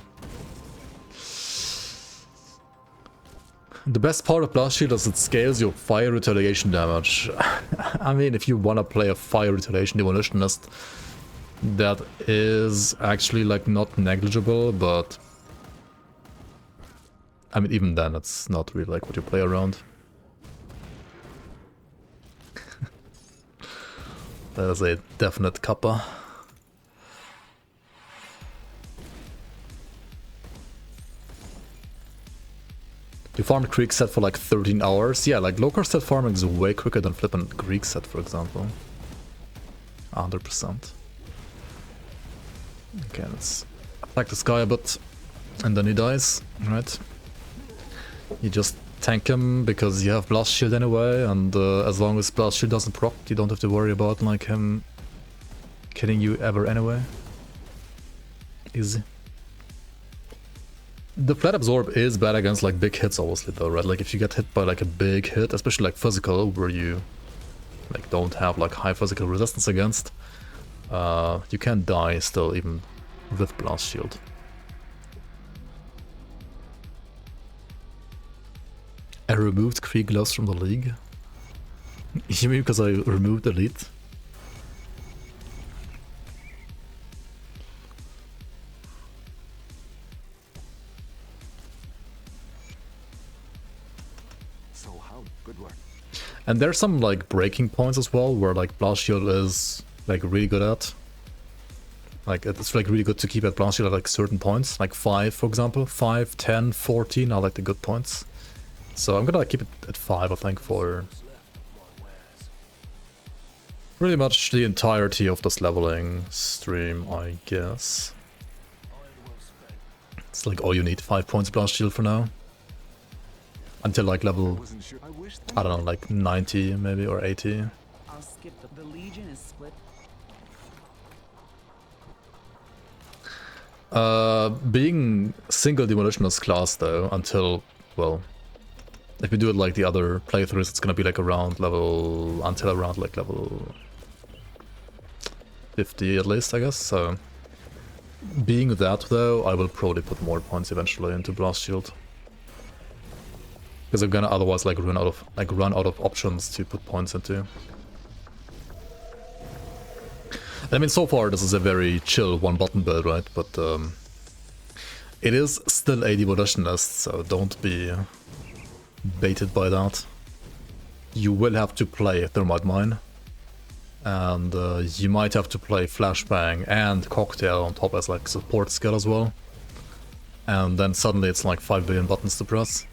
The best part of Blast Shield is it scales your fire retaliation damage. I mean, if you wanna play a fire retaliation Demolitionist, that is actually like not negligible, but I mean, even then, it's not really like what you play around. That is a definite kappa. You farmed Greek set for like 13 hours. Yeah, like low cost set farming is way quicker than flipping Greek set, for example. 100%. Okay, let's attack this guy a bit. And then he dies, right? You just tank him because you have Blast Shield anyway, and as long as Blast Shield doesn't proc, you don't have to worry about like him killing you ever anyway. Easy. The Flat Absorb is bad against like big hits obviously though, right? Like if you get hit by like a big hit, especially like physical, where you like don't have like high physical resistance against, you can die still even with Blast Shield. I removed Krieg gloves from the league. You mean because I removed Elite?
So how? Good work.
And there's some like breaking points as well, where like Blast Shield is like really good at. Like it's like really good to keep at Blast Shield at like certain points, like 5 for example. 5, 10, 14 are like the good points. So I'm gonna like, keep it at 5 I think for pretty much the entirety of this leveling stream, I guess. It's like all you need, 5 points Blast Shield for now. Until like level, I don't know, like 90 maybe or 80.
I'll skip the Legion is split.
Being single Demolitionist class though, until, well, if we do it like the other playthroughs, it's gonna be like around level, until around like level 50 at least, I guess, so. Being that though, I will probably put more points eventually into Blast Shield. Because I'm gonna otherwise like run out of options to put points into. I mean, so far this is a very chill one button build, right? But it is still a Demolitionist, so don't be baited by that. You will have to play Thermite Mine. And you might have to play Flashbang and Cocktail on top as like support skill as well. And then suddenly it's like 5 billion buttons to press.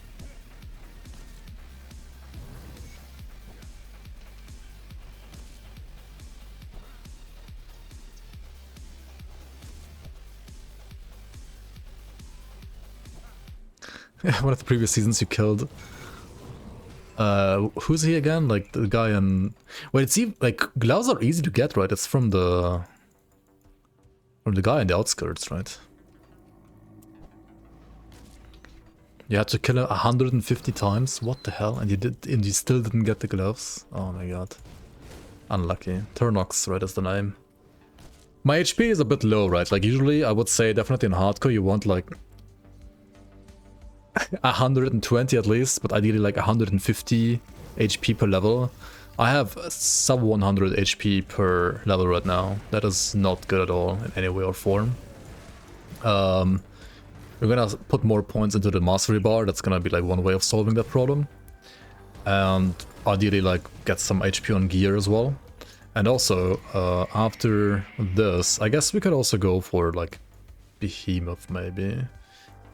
One of the previous seasons you killed. Who's he again? Like the guy in... Wait, it's even, like gloves are easy to get, right? It's from the guy in the outskirts, right? You had to kill him 150 times. What the hell? And you still didn't get the gloves. Oh my god. Unlucky. Turnox, right, is the name. My HP is a bit low, right? Like usually I would say definitely in hardcore you want like 120 at least, but ideally like 150 HP per level. I have sub 100 HP per level right now. That is not good at all in any way or form. We're gonna put more points into the mastery bar. That's gonna be like one way of solving that problem. And ideally like get some HP on gear as well. And also after this, I guess we could also go for like Behemoth maybe.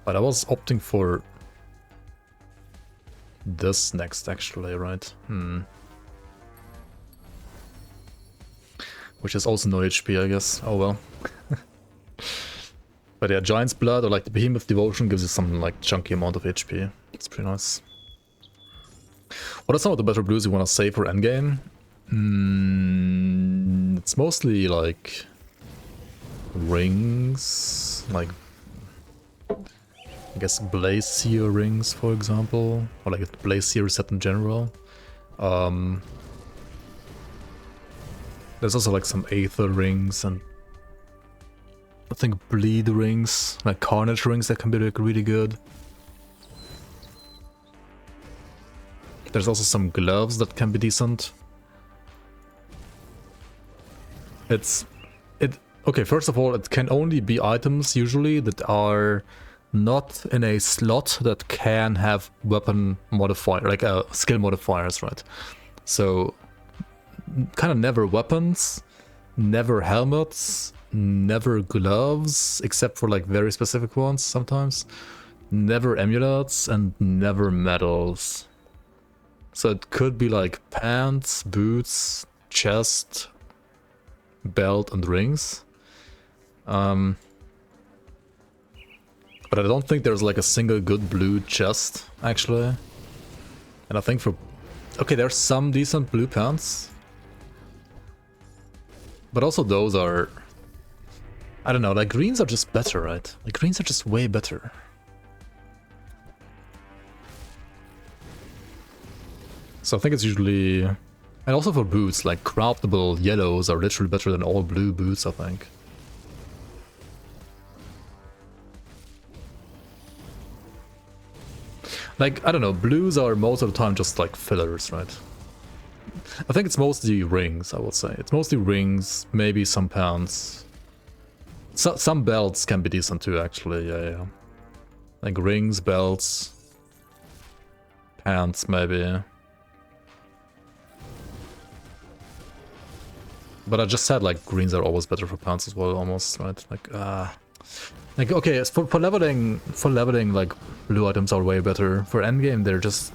But I was opting for this next actually, right? Which is also no HP, I guess. Oh well. But yeah, Giant's Blood or like the Behemoth Devotion gives you some like chunky amount of HP. It's pretty nice. What are some of the better blues you want to save for endgame? It's mostly like rings, like I guess Blaze Seer rings, for example, or like a Blaze Seer set in general. There's also like some Aether rings and I think Bleed rings, like Carnage rings that can be like really good. There's also some gloves that can be decent. Okay, first of all, it can only be items usually that are not in a slot that can have weapon modifier, like skill modifiers, right? So kind of never weapons, never helmets, never gloves, except for like very specific ones sometimes. never amulets and never medals. So it could be like pants, boots, chest, belt, and rings. But I don't think there's like a single good blue chest, actually. And I think for... Okay, there's some decent blue pants. But also those are... I don't know, like greens are just better, right? Like greens are just way better. So I think it's usually... And also for boots, like craftable yellows are literally better than all blue boots, I think. Like, I don't know, blues are most of the time just like fillers, right? I think it's mostly rings, I would say. It's mostly rings, maybe some pants. Some belts can be decent too, actually, yeah. Like rings, belts, pants, maybe. But I just said, like, greens are always better for pants as well, almost, right? Like, okay, for leveling, like, blue items are way better. For endgame, they're just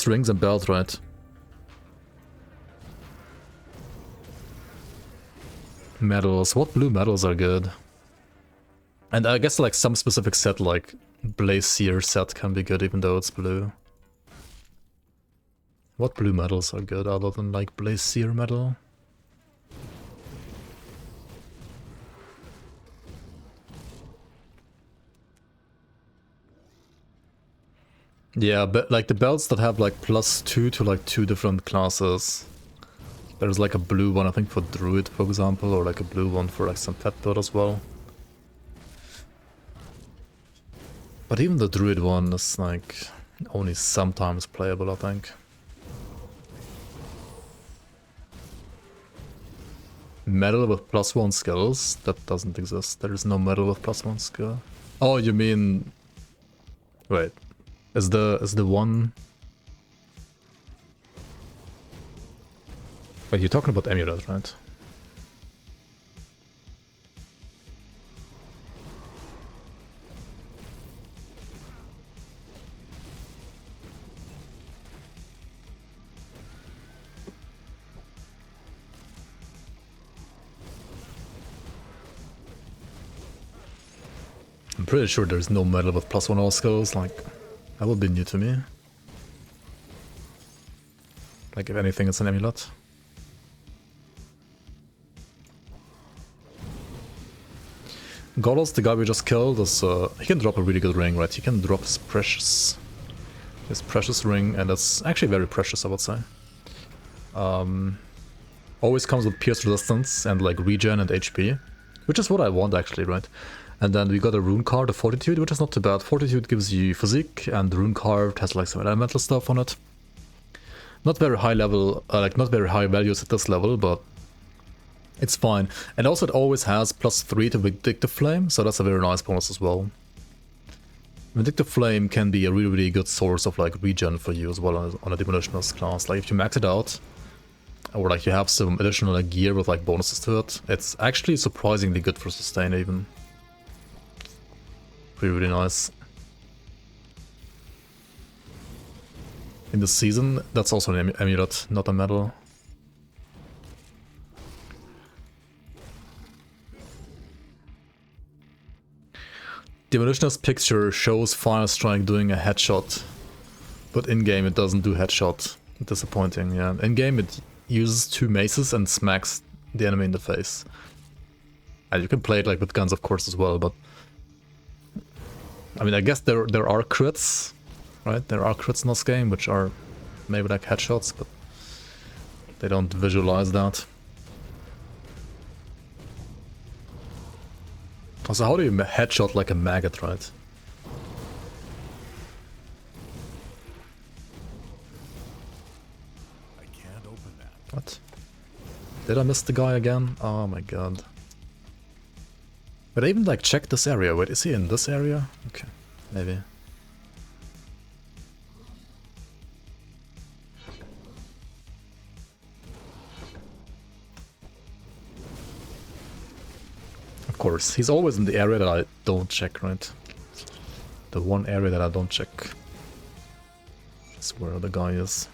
rings and belts, right? Medals. What blue medals are good? And I guess, like, some specific set, like, Blazier set can be good, even though it's blue. What blue medals are good, other than, like, Blazier medal? Yeah, but like the belts that have like +2 to like 2 different classes. There's like a blue one, I think, for Druid, for example, or like a blue one for like some pet build as well. But even the Druid one is like only sometimes playable, I think. Medal with +1 skills? That doesn't exist. There is no medal with +1 skill. Oh, you mean... Wait. Is the one... Wait, you're talking about amulet, right? I'm pretty sure there's no medal with +1 all skills, like... That would be new to me. Like, if anything, it's an amulet. Golos, the guy we just killed, is he can drop a really good ring, right? He can drop his precious ring, and that's actually very precious, I would say. Always comes with pierce resistance and like regen and HP, which is what I want actually, right? And then we got a rune card of Fortitude, which is not too bad. Fortitude gives you physique, and the rune card has like some elemental stuff on it. Not very high level, like not very high values at this level, but it's fine. And also it always has +3 to Vindictive Flame, so that's a very nice bonus as well. Vindictive Flame can be a really, really good source of like regen for you as well on a Demolitionist class. Like if you max it out, or like you have some additional like, gear with like bonuses to it, it's actually surprisingly good for sustain even. Really, really nice. In the season, that's also an amulet, not a medal. Demolitionist picture shows Fire Strike doing a headshot, but in-game it doesn't do headshot. Disappointing, yeah. In-game it uses 2 maces and smacks the enemy in the face. And you can play it like with guns, of course, as well, but... I mean, I guess there are crits, right? There are crits in this game, which are maybe like headshots, but they don't visualize that. Also, how do you headshot like a maggot, right?
I can't open that.
What? Did I miss the guy again? Oh my god. But I even like check this area. Wait, is he in this area? Okay, maybe. Of course, he's always in the area that I don't check, right? the one area that I don't check is where the guy is.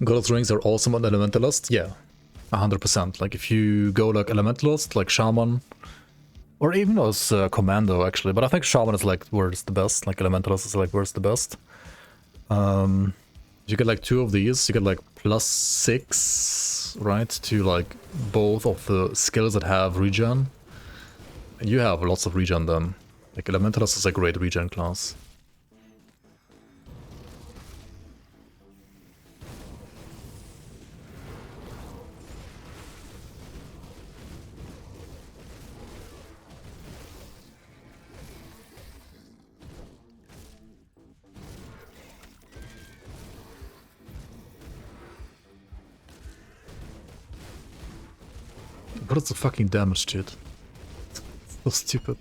God's Rings are awesome on Elementalist? Yeah, 100%. Like if you go like Elementalist, like Shaman, or even as Commando actually, but I think Shaman is like where it's the best, like Elementalist is like where it's the best. You get like 2 of these, you get like +6, right, to like both of the skills that have regen. And you have lots of regen then. Like Elementalist is a great regen class. What is the fucking damage, dude? So stupid.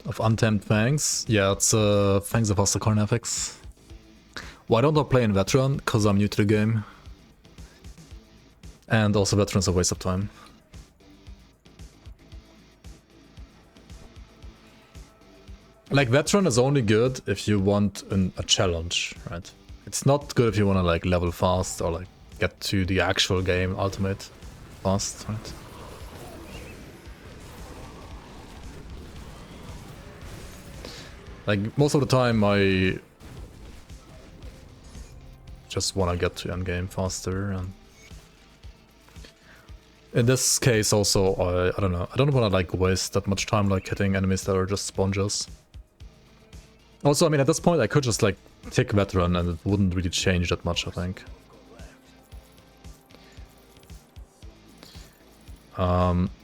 Of Untamed Fangs? Yeah, it's Fangs of Hostile Carnifex. Why don't I play in Veteran? Because I'm new to the game. And also Veteran's a waste of time. Like, Veteran is only good if you want a challenge, right? It's not good if you want to like level fast or like get to the actual game ultimate fast, right? Like, most of the time I just want to get to endgame faster, and in this case also, I don't know, I don't want to like waste that much time like hitting enemies that are just sponges. Also, I mean, at this point I could just like take Veteran and it wouldn't really change that much, I think.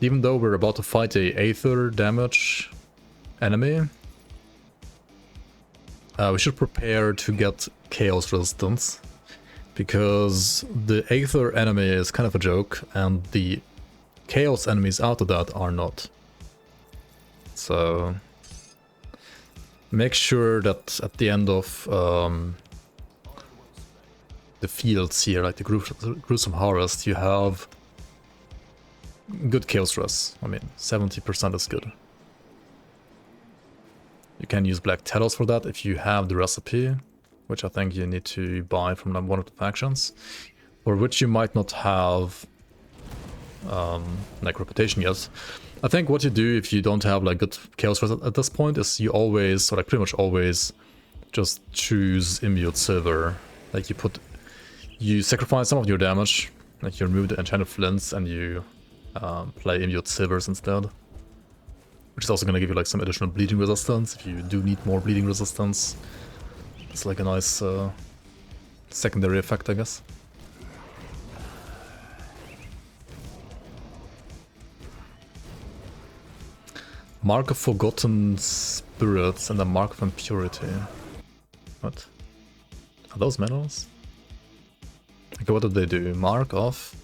Even though we're about to fight a Aether damage enemy, we should prepare to get Chaos Resistance, because the Aether enemy is kind of a joke, and the Chaos enemies after that are not. So make sure that at the end of the fields here, like the Gruesome Harvest, you have good Chaos Res. I mean, 70% is good. You can use Black Telos for that if you have the recipe, which I think you need to buy from one of the factions, for which you might not have like reputation yet. I think what you do if you don't have like good Chaos Res at this point is you always, or like pretty much always, just choose Imbued Silver. Like you sacrifice some of your damage, like you remove the Enchanted Flints and you play Imbued Silvers instead. Which is also going to give you like some additional bleeding resistance if you do need more bleeding resistance. It's like a nice secondary effect, I guess. Mark of Forgotten Spirits and the Mark of Impurity. What? Are those medals? Okay, what did they do? Mark of...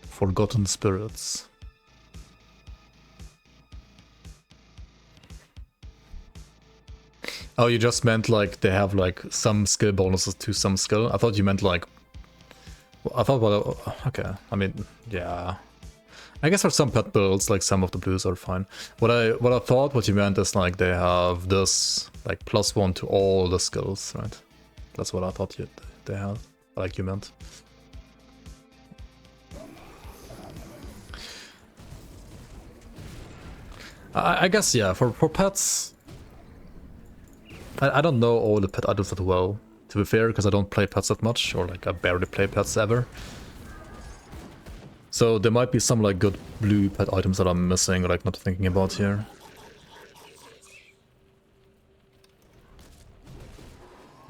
Forgotten Spirits. Oh, you just meant like they have like some skill bonuses to some skill? I thought you meant like... I thought, well, okay, I mean, yeah. I guess for some pet builds, like some of the blues are fine. What I thought what you meant is like they have this like +1 to all the skills, right? That's what I thought they had, like you meant. I guess, yeah, for pets, I don't know all the pet items that well, to be fair, because I don't play pets that much, or like I barely play pets ever. So there might be some like good blue pet items that I'm missing, or like not thinking about here.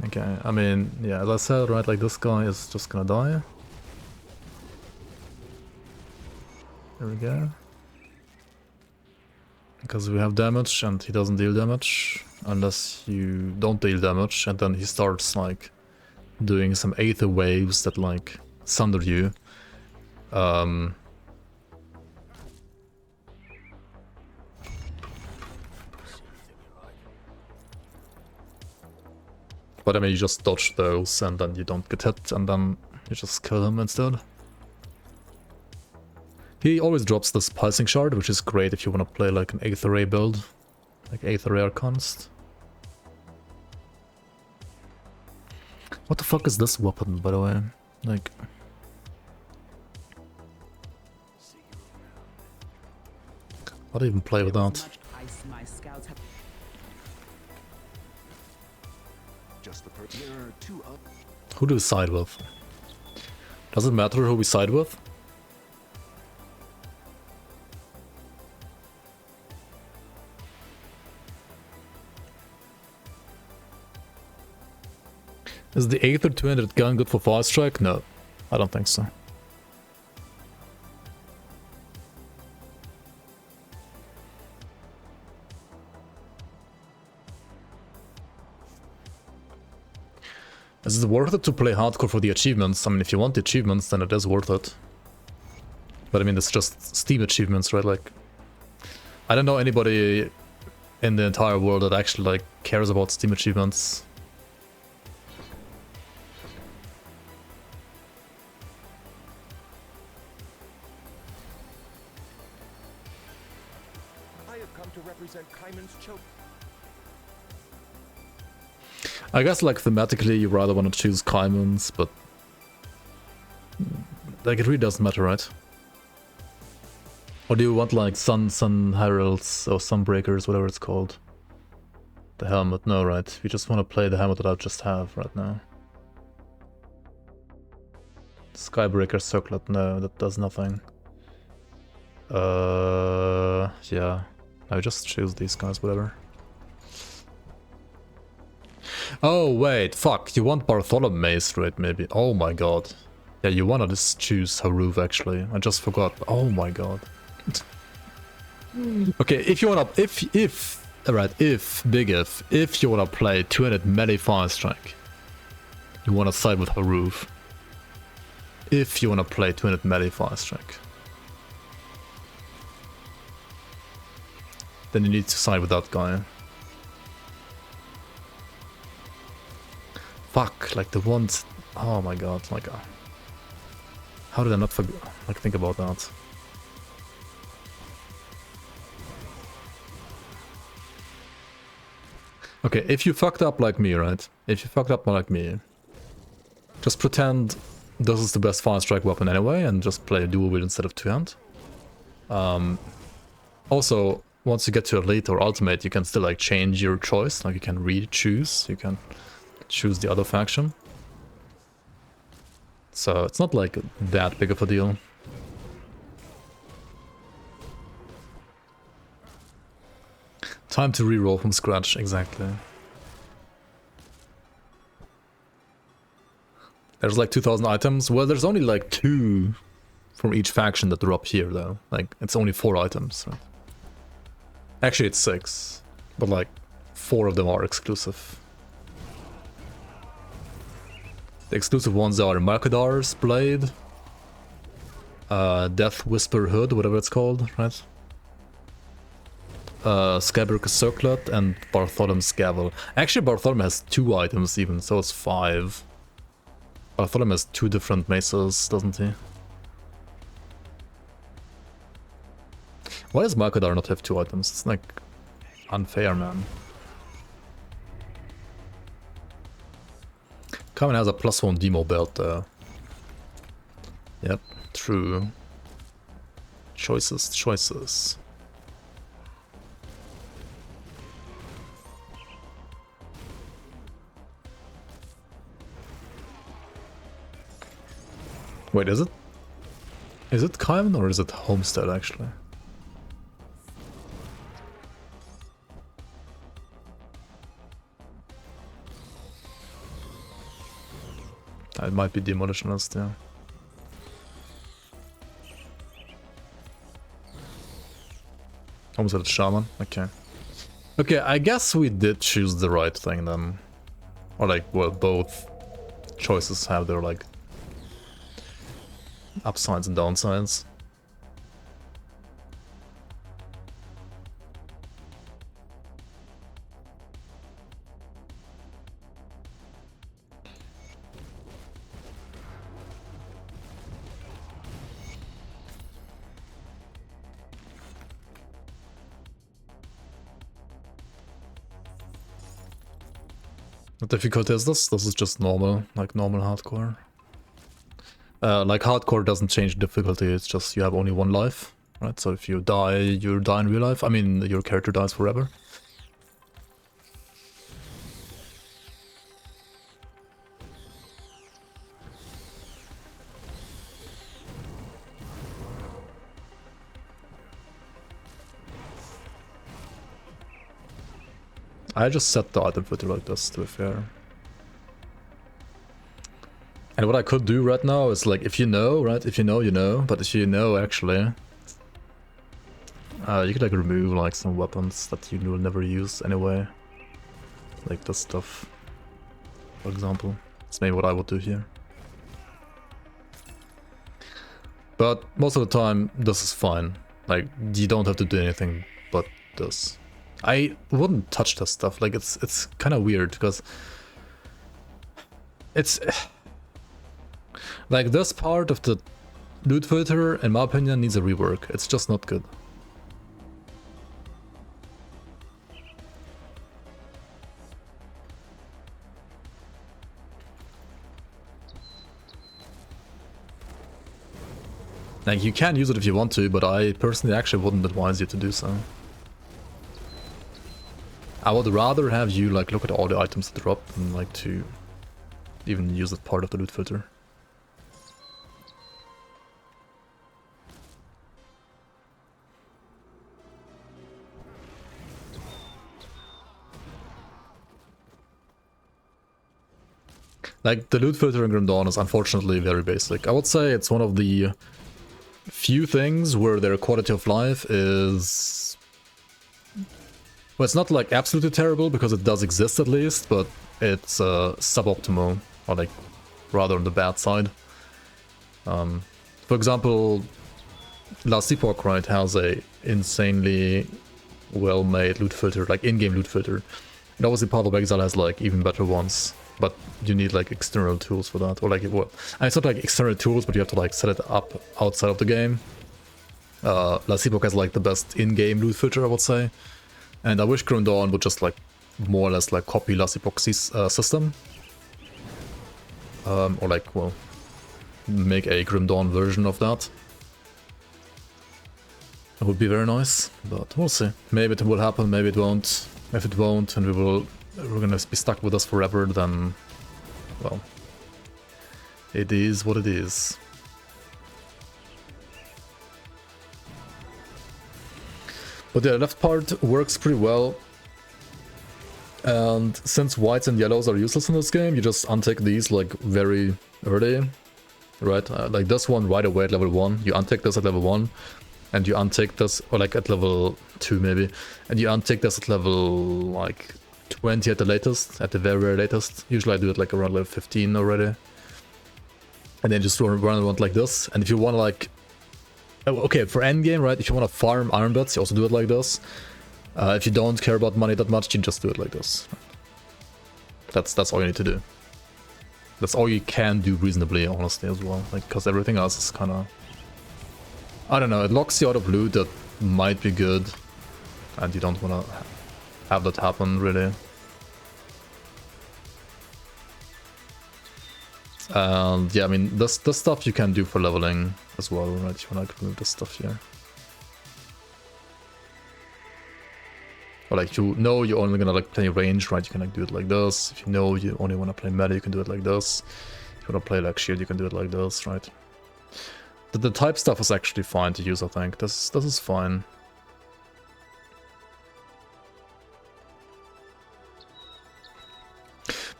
Okay, I mean, yeah, as I said, right, like this guy is just gonna die. There we go. Because we have damage and he doesn't deal damage unless you don't deal damage, and then he starts like doing some aether waves that like sunder you. But I mean, you just dodge those and then you don't get hit, and then you just kill him instead. He always drops this pulsing shard, which is great if you want to play like an Aether Ray build. Like Aether Ray Const. What the fuck is this weapon, by the way? Like... How do I even play with that?
Much ice my scouts have.
Just the there are two up.
Who do we side with? Does it matter who we side with? Is the Aether 200 gun good for fire strike? No, I don't think so. Is it worth it to play hardcore for the achievements? I mean, if you want the achievements, then it is worth it. But I mean, it's just Steam achievements, right? Like, I don't know anybody in the entire world that actually like cares about Steam achievements.
I have come to represent Kaiman's choke.
I guess like thematically you rather want to choose Kaiman's, but like it really doesn't matter, right? Or do you want like Sun Heralds or Sunbreakers, whatever it's called? The helmet, no, right? We just want to play the helmet that I just have right now. Skybreaker Circlet, no, that does nothing. Yeah. I just choose these guys, whatever. Oh, wait, fuck, you want Bartholomew Mace, right, maybe? Oh my god. Yeah, you wanna just choose Haruf, actually. I just forgot. Oh my god. Okay, if you wanna... If you wanna play 200 melee fire strike, you wanna side with Haruf. If you wanna play 200 melee fire strike, then you need to side with that guy. Fuck, like the ones... Oh my god, like... how did I not like think about that? Okay, if you fucked up like me, right? If you fucked up like me, just pretend this is the best fire strike weapon anyway, and just play a dual wield instead of two-hand. Also, once you get to Elite or Ultimate, you can still like change your choice, like you can re-choose, you can choose the other faction. So it's not like that big of a deal. Time to re-roll from scratch, exactly. There's like 2,000 items. Well, there's only like 2 from each faction that drop here though. Like, it's only 4 items. Right? Actually, it's 6. But like, 4 of them are exclusive. The exclusive ones are Markadar's Blade, Death Whisper Hood, whatever it's called, right? Skybreaker Circlet and Bartholomew's Gavel. Actually, Bartholomew has 2 items even, so it's 5. Bartholomew has 2 different maces, doesn't he? Why does Markadar not have 2 items? It's like unfair, man. Kamen has a +1 demo belt though. Yep, true. Choices. Wait, is it? Is it Kaiman or is it Homestead actually? It might be Demolitionist, yeah. Almost at Shaman, okay. Okay, I guess we did choose the right thing then. Or like, well, both choices have their like upsides and downsides. What difficulty is this? This is just normal, like normal hardcore. Like hardcore doesn't change difficulty, it's just you have only one life, right? So if you die in real life. I mean, your character dies forever. I just set the item filter like this, to be fair. And what I could do right now is like, if you know, right? If you know, you know. But if you know, actually, you could like remove like some weapons that you will never use anyway. Like this stuff, for example. That's maybe what I would do here. But most of the time, this is fine. Like, you don't have to do anything but this. I wouldn't touch this stuff. Like, it's kind of weird because it's like this part of the loot filter, in my opinion, needs a rework. It's just not good. Like, you can use it if you want to, but I personally actually wouldn't advise you to do so. I would rather have you like look at all the items that drop than like to even use that part of the loot filter. Like, the loot filter in Grim Dawn is unfortunately very basic. I would say it's one of the few things where their quality of life is... Well, it's not like absolutely terrible, because it does exist at least, but it's suboptimal, or like rather on the bad side. For example, Last Epoch, right, has a insanely well-made loot filter, like in-game loot filter. And obviously Path of Exile has like even better ones, but you need like external tools for that, or like, well, and it's not like external tools, but you have to like set it up outside of the game. Last Epoch has like the best in-game loot filter, I would say. And I wish Grim Dawn would just like more or less like copy Last Epoch's system. Or like, well, make a Grim Dawn version of that. It would be very nice, but we'll see. Maybe it will happen, maybe it won't. If it won't, and we're gonna be stuck with this forever, then, well, it is what it is. But yeah, the left part works pretty well. And since whites and yellows are useless in this game, you just untick these like very early, right? Like this one right away at level 1, you untick this at level 1, and you untick this, or like at level 2 maybe, and you untick this at level like 20 at the latest, at the very, very latest. Usually I do it like around level 15 already. And then just run around like this, and if you want to like... Okay, for endgame, right, if you want to farm iron bits, you also do it like this. If you don't care about money that much, you just do it like this. That's all you need to do. That's all you can do reasonably, honestly, as well. Like, because everything else is kind of... I don't know, it locks you out of loot that might be good. And you don't want to have that happen, really. And yeah, I mean, this stuff you can do for leveling as well, right? If you want to like, remove this stuff here. Or like, you know you're only gonna like play range, right? You can like do it like this. If you know you only want to play meta, you can do it like this. If you want to play like shield, you can do it like this, right? The type stuff is actually fine to use, I think. This is fine.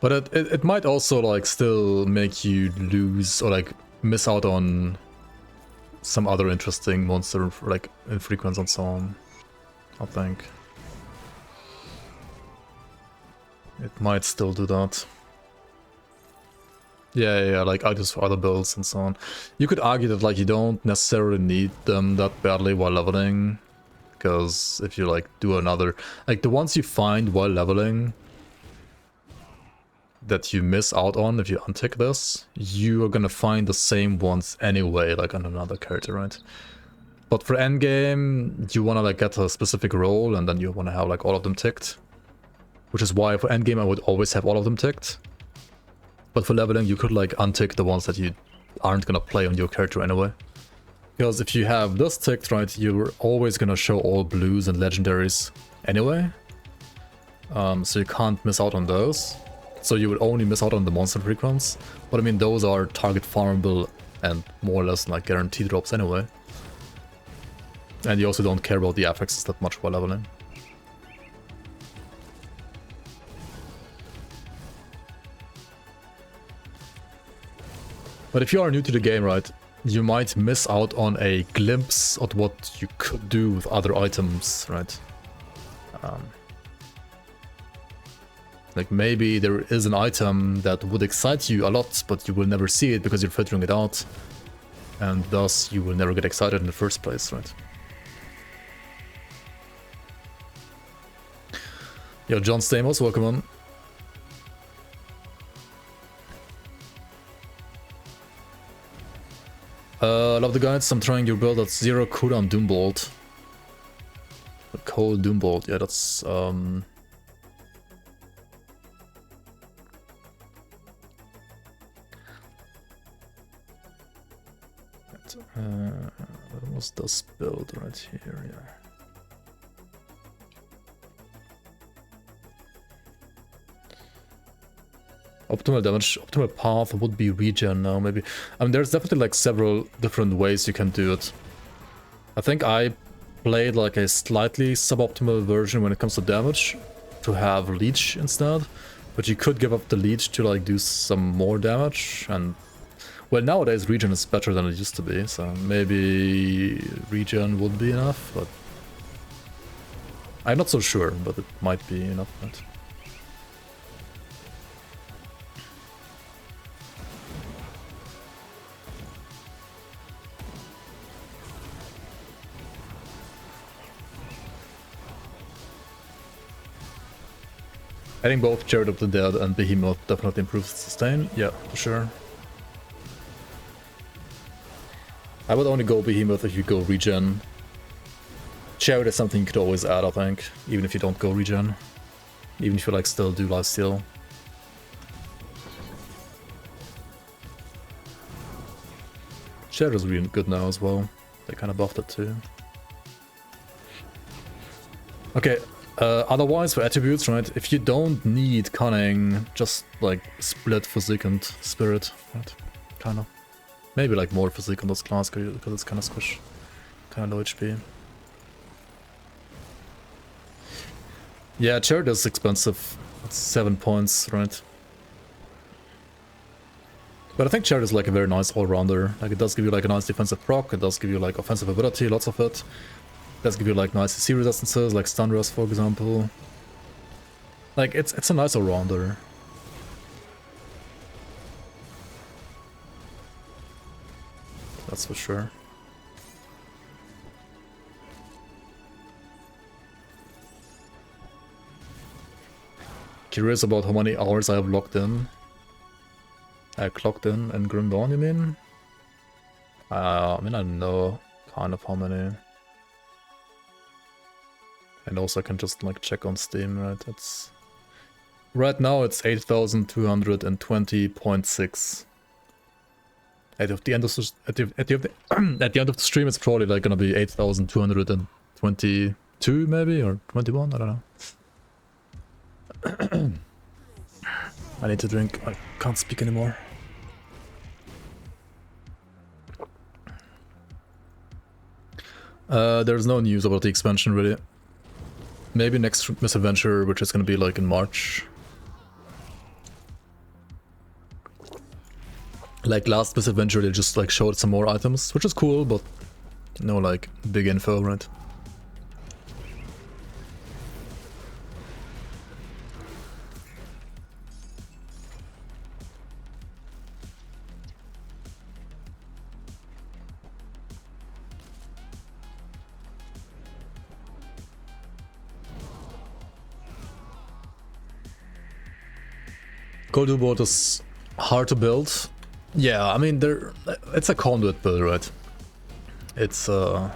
But it might also like still make you lose or like miss out on some other interesting monster like infrequence and so on. I think it might still do that. Yeah, like items for other builds and so on. You could argue that like you don't necessarily need them that badly while leveling, because if you like do another, like the ones you find while leveling that you miss out on if you untick this, you are gonna find the same ones anyway, like on another character, right? But for endgame, you wanna like get a specific role and then you wanna have like all of them ticked. Which is why for endgame I would always have all of them ticked. But for leveling you could like untick the ones that you aren't gonna play on your character anyway. Because if you have this ticked, right, you're always gonna show all blues and legendaries anyway. So you can't miss out on those. So you would only miss out on the monster frequency. But I mean, those are target farmable and more or less like guaranteed drops anyway. And you also don't care about the affixes that much while leveling. But if you are new to the game, right, you might miss out on a glimpse of what you could do with other items, right? Like maybe there is an item that would excite you a lot, but you will never see it because you're filtering it out. And thus you will never get excited in the first place, right? Yo, John Stamos, welcome on. Love the guides. I'm trying your build at 0 cooldown Doombolt. A cold Doombolt, yeah, that's what was this build right here? Yeah. Optimal damage, optimal path would be regen now, maybe. I mean, there's definitely like several different ways you can do it. I think I played like a slightly suboptimal version when it comes to damage, to have leech instead. But you could give up the leech to like do some more damage, and well, nowadays regen is better than it used to be, so maybe regen would be enough, but I'm not so sure, but it might be enough. Right? Adding both Jared of the Dead and Behemoth definitely improves sustain. Yeah, for sure. I would only go Behemoth if you go regen. Jared is something you could always add, I think, even if you don't go regen. Even if you like still do lifesteal. Jared is really good now as well. They kind of buffed it too. Okay. Otherwise, for attributes, right, if you don't need Cunning, just like split Physique and Spirit, right, kinda. Maybe like more Physique on this class, because it's kinda squish, kinda low HP. Yeah, Chariot is expensive, it's 7 points, right. But I think Chariot is like a very nice all-rounder, like it does give you like a nice defensive proc, it does give you like offensive ability, lots of it. Does give you like nice CC resistances, like stun rest for example. Like it's a nice all-rounder. That's for sure. Curious about how many hours I have logged in. Clocked in Grim Dawn, you mean? I mean, I know kind of how many. And also I can just like check on Steam, right? It's right now it's 8,220.6. At the end of the at the end of the stream, it's probably like gonna be 8,222 maybe, or 21. I don't know. I need to drink. I can't speak anymore. There's no news about the expansion really. Maybe next misadventure, which is gonna be like in March. Like last Miss Adventure, they just like showed some more items, which is cool, but no like big info, right? Gold board is hard to build. Yeah, I mean it's a conduit build, right? It's one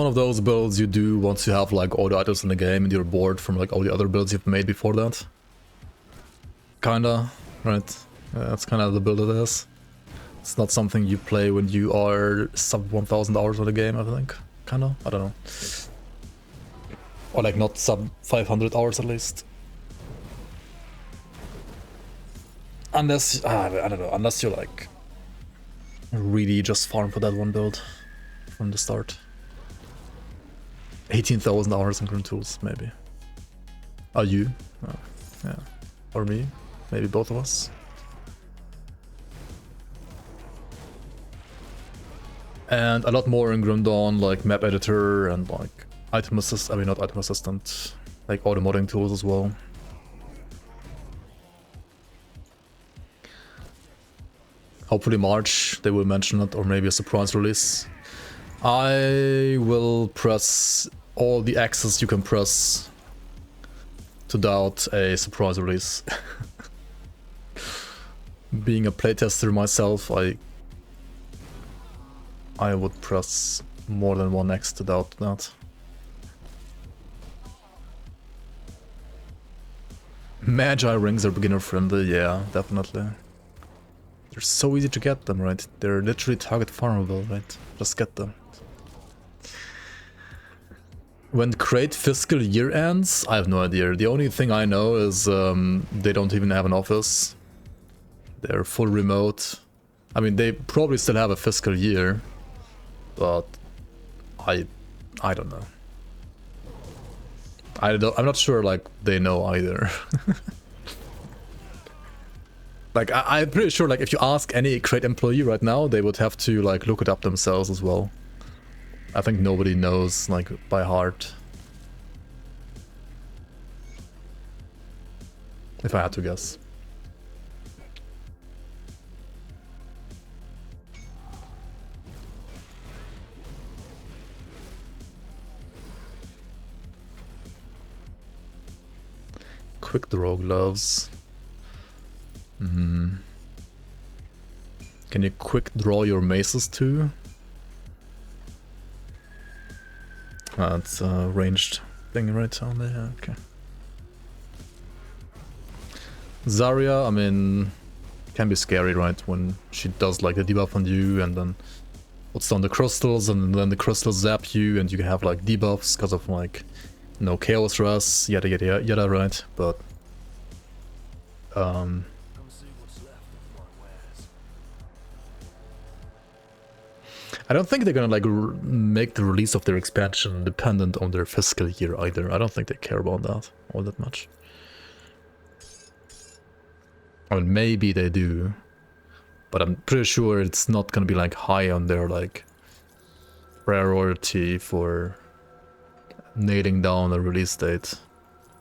of those builds you do once you have like all the items in the game and you're bored from like all the other builds you've made before that. Kinda, right? That's kind of the build it is. It's not something you play when you are sub 1000 hours of the game, I think. Kinda, I don't know. Or like not sub 500 hours at least. Unless, I don't know, unless you like really just farm for that one build from the start. 18,000 hours in Green Tools, maybe. Are you? Oh, yeah. Or me? Maybe both of us. And a lot more in Grim Dawn, like map editor and like item assist, I mean not item assistant, like auto modding tools as well. Hopefully March they will mention it, or maybe a surprise release. I will press all the X's you can press to doubt a surprise release. Being a playtester myself, I would press more than one X to doubt that. Magi rings are beginner friendly, yeah, definitely. They're so easy to get them, right? They're literally target farmable, right? Just get them. When crate fiscal year ends, I have no idea. The only thing I know is they don't even have an office. They're full remote. I mean, they probably still have a fiscal year, but I don't know. I'm not sure like they know either. Like I'm pretty sure like if you ask any crate employee right now, they would have to like look it up themselves as well. I think nobody knows like by heart. If I had to guess. Quick draw gloves. Can you quick draw your maces too? It's a ranged thing right on there, okay. Zarya, I mean, can be scary, right? When she does like the debuff on you and then puts down the crystals and then the crystals zap you and you can have like debuffs because of like no chaos rush, yada yada yada, right? But
Come see what's left of my wares.
I don't think they're gonna like make the release of their expansion dependent on their fiscal year either. I don't think they care about that all that much. I mean, maybe they do, but I'm pretty sure it's not gonna be like high on their like priority for nailing down a release date,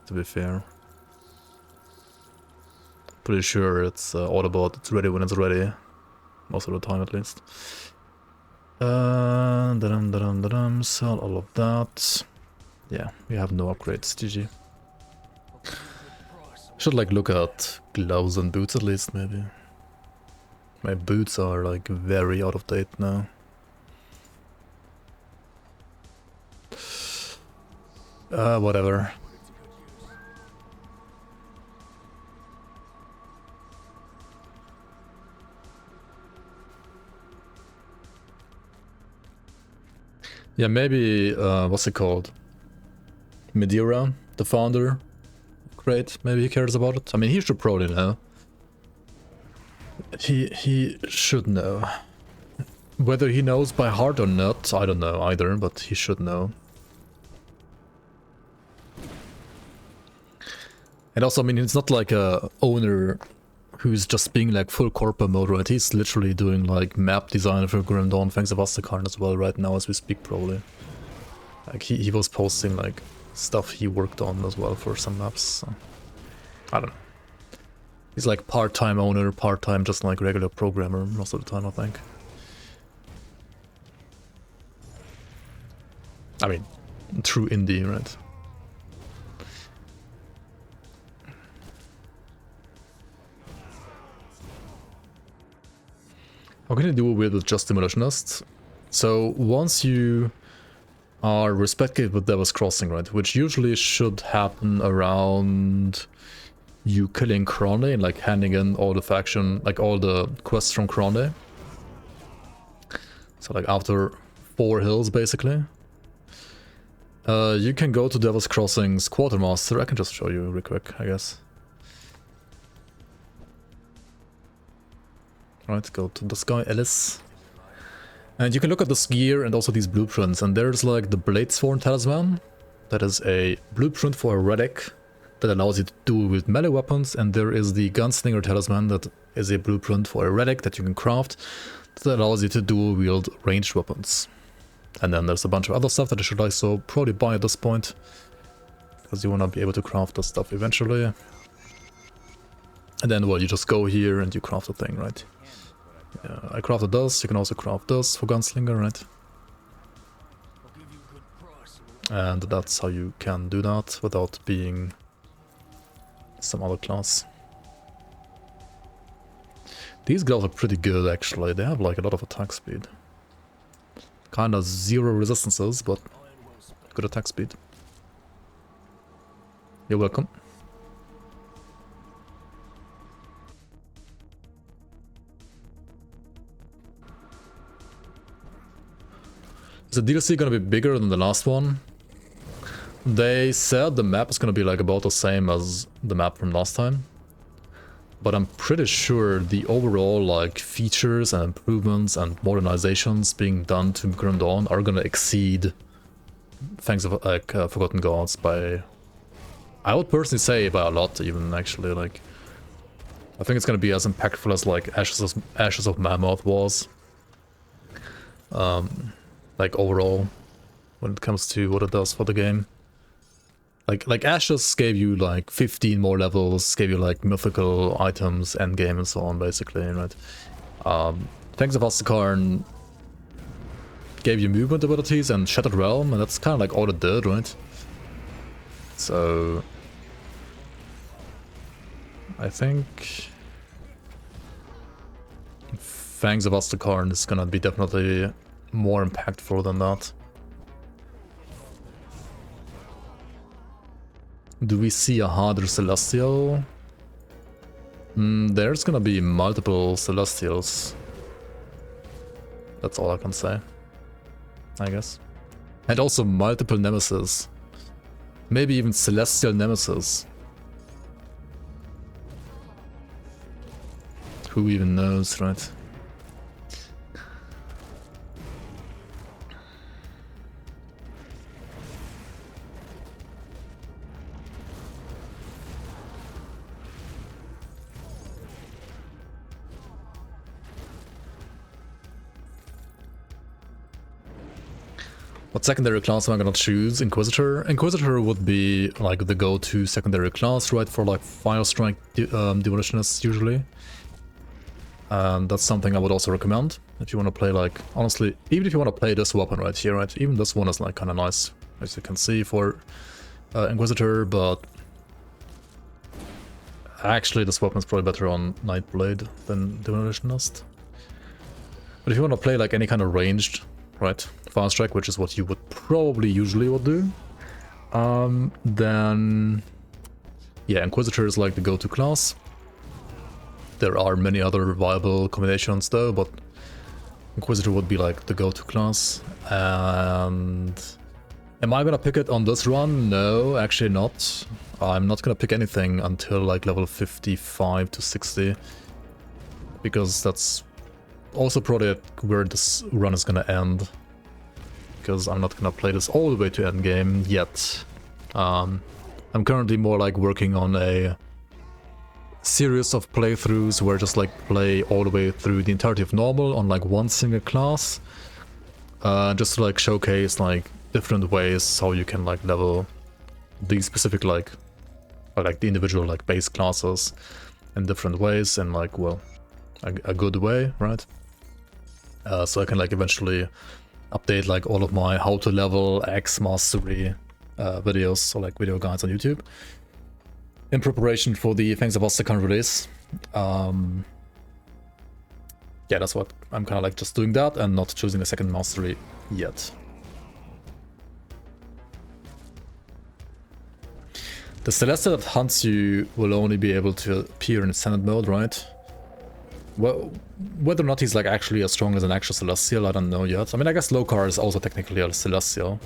to be fair. Pretty sure it's all about it's ready when it's ready, most of the time at least. Sell all of that. Yeah, we have no upgrades, GG. Should like look at gloves and boots at least, maybe. My boots are like very out of date now. Whatever. Yeah, maybe, what's it called? Madeira, the founder. Great, maybe he cares about it. I mean, he should probably know. He should know. Whether he knows by heart or not, I don't know either, but he should know. And also, I mean, it's not like a owner who's just being like full corporate mode, right? He's literally doing like map design for Grim Dawn, thanks to Vastakarn as well right now as we speak probably. Like he was posting like stuff he worked on as well for some maps, so I don't know. He's like part-time owner, part-time just like regular programmer most of the time, I think. I mean, true indie, right? How can you do away with just Demolitionist? So once you are respected with Devil's Crossing, right, which usually should happen around you killing Krone and like handing in all the faction, like all the quests from Krone. So like after 4 hills basically. You can go to Devil's Crossing's Quartermaster. I can just show you real quick, I guess. Right, go to this guy, Ellis. And you can look at this gear and also these blueprints, and there's like the Bladesworn Talisman. That is a blueprint for a relic that allows you to duel with melee weapons, and there is the Gunslinger Talisman that is a blueprint for a relic that you can craft that allows you to dual wield ranged weapons. And then there's a bunch of other stuff that I should also probably buy at this point, because you want to be able to craft this stuff eventually. And then, well, you just go here and you craft the thing, right? Yeah, I crafted this, you can also craft this for Gunslinger, right? And that's how you can do that without being some other class. These guys are pretty good actually, they have like a lot of attack speed. Kinda 0 resistances, but good attack speed. You're welcome. Is the DLC gonna be bigger than the last one? They said the map is gonna be like about the same as the map from last time. But I'm pretty sure the overall like features and improvements and modernizations being done to Grim Dawn are gonna exceed Fangs of like Forgotten Gods by, I would personally say, by a lot even actually. Like I think it's gonna be as impactful as like Ashes of Mammoth was. Like overall, when it comes to what it does for the game. Like Ashes gave you like 15 more levels, gave you like mythical items, endgame and so on basically, right? Fangs of Vastakarn gave you movement abilities and Shattered Realm, and that's kind of like all it did, right? So I think Fangs of Vastakarn is gonna be definitely more impactful than that. Do we see a harder Celestial? There's gonna be multiple Celestials. That's all I can say, I guess. And also multiple Nemesis. Maybe even Celestial Nemesis. Who even knows, right? What secondary class am I gonna choose? Inquisitor? Inquisitor would be like the go-to secondary class, right, for like Fire Strike Demolitionists usually. And that's something I would also recommend if you want to play, like, honestly, even if you want to play this weapon right here, right, even this one is like kind of nice, as you can see, for Inquisitor, but actually this weapon is probably better on Nightblade than Demolitionist. But if you want to play like any kind of ranged, right, Fire Strike, which is what you would probably usually would do, then yeah, Inquisitor is like the go-to class. There are many other viable combinations though, but Inquisitor would be like the go-to class. And am I gonna pick it on this run? No, actually not. I'm not gonna pick anything until like level 55 to 60, because that's also probably where this run is gonna end, because I'm not gonna play this all the way to endgame yet. I'm currently more like working on a series of playthroughs where just like play all the way through the entirety of normal on like one single class, just to like showcase like different ways how you can like level these specific like the individual like base classes in different ways, and like, well, a good way, right? So I can like eventually update like all of my how to level X mastery videos, so like video guides on YouTube, in preparation for the Fangs of Ostakan release. Yeah, that's what I'm kind of like, just doing that and not choosing a second mastery yet. The Celestia that hunts you will only be able to appear in standard mode, right? Well, whether or not he's like actually as strong as an actual Celestial, I don't know yet. I mean, I guess Lokar is also technically a Celestial.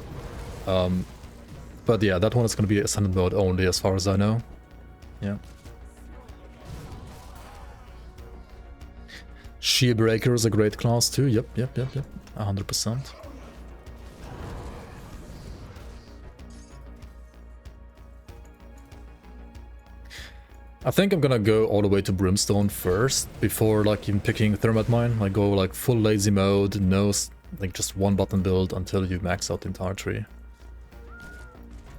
But yeah, that one is going to be standard mode only as far as I know. Yeah. Shearbreaker is a great class too. Yep. 100%. I think I'm gonna go all the way to Brimstone first, before like even picking Thermite Mine. Like go like full lazy mode, no, like just one button build until you max out the entire tree.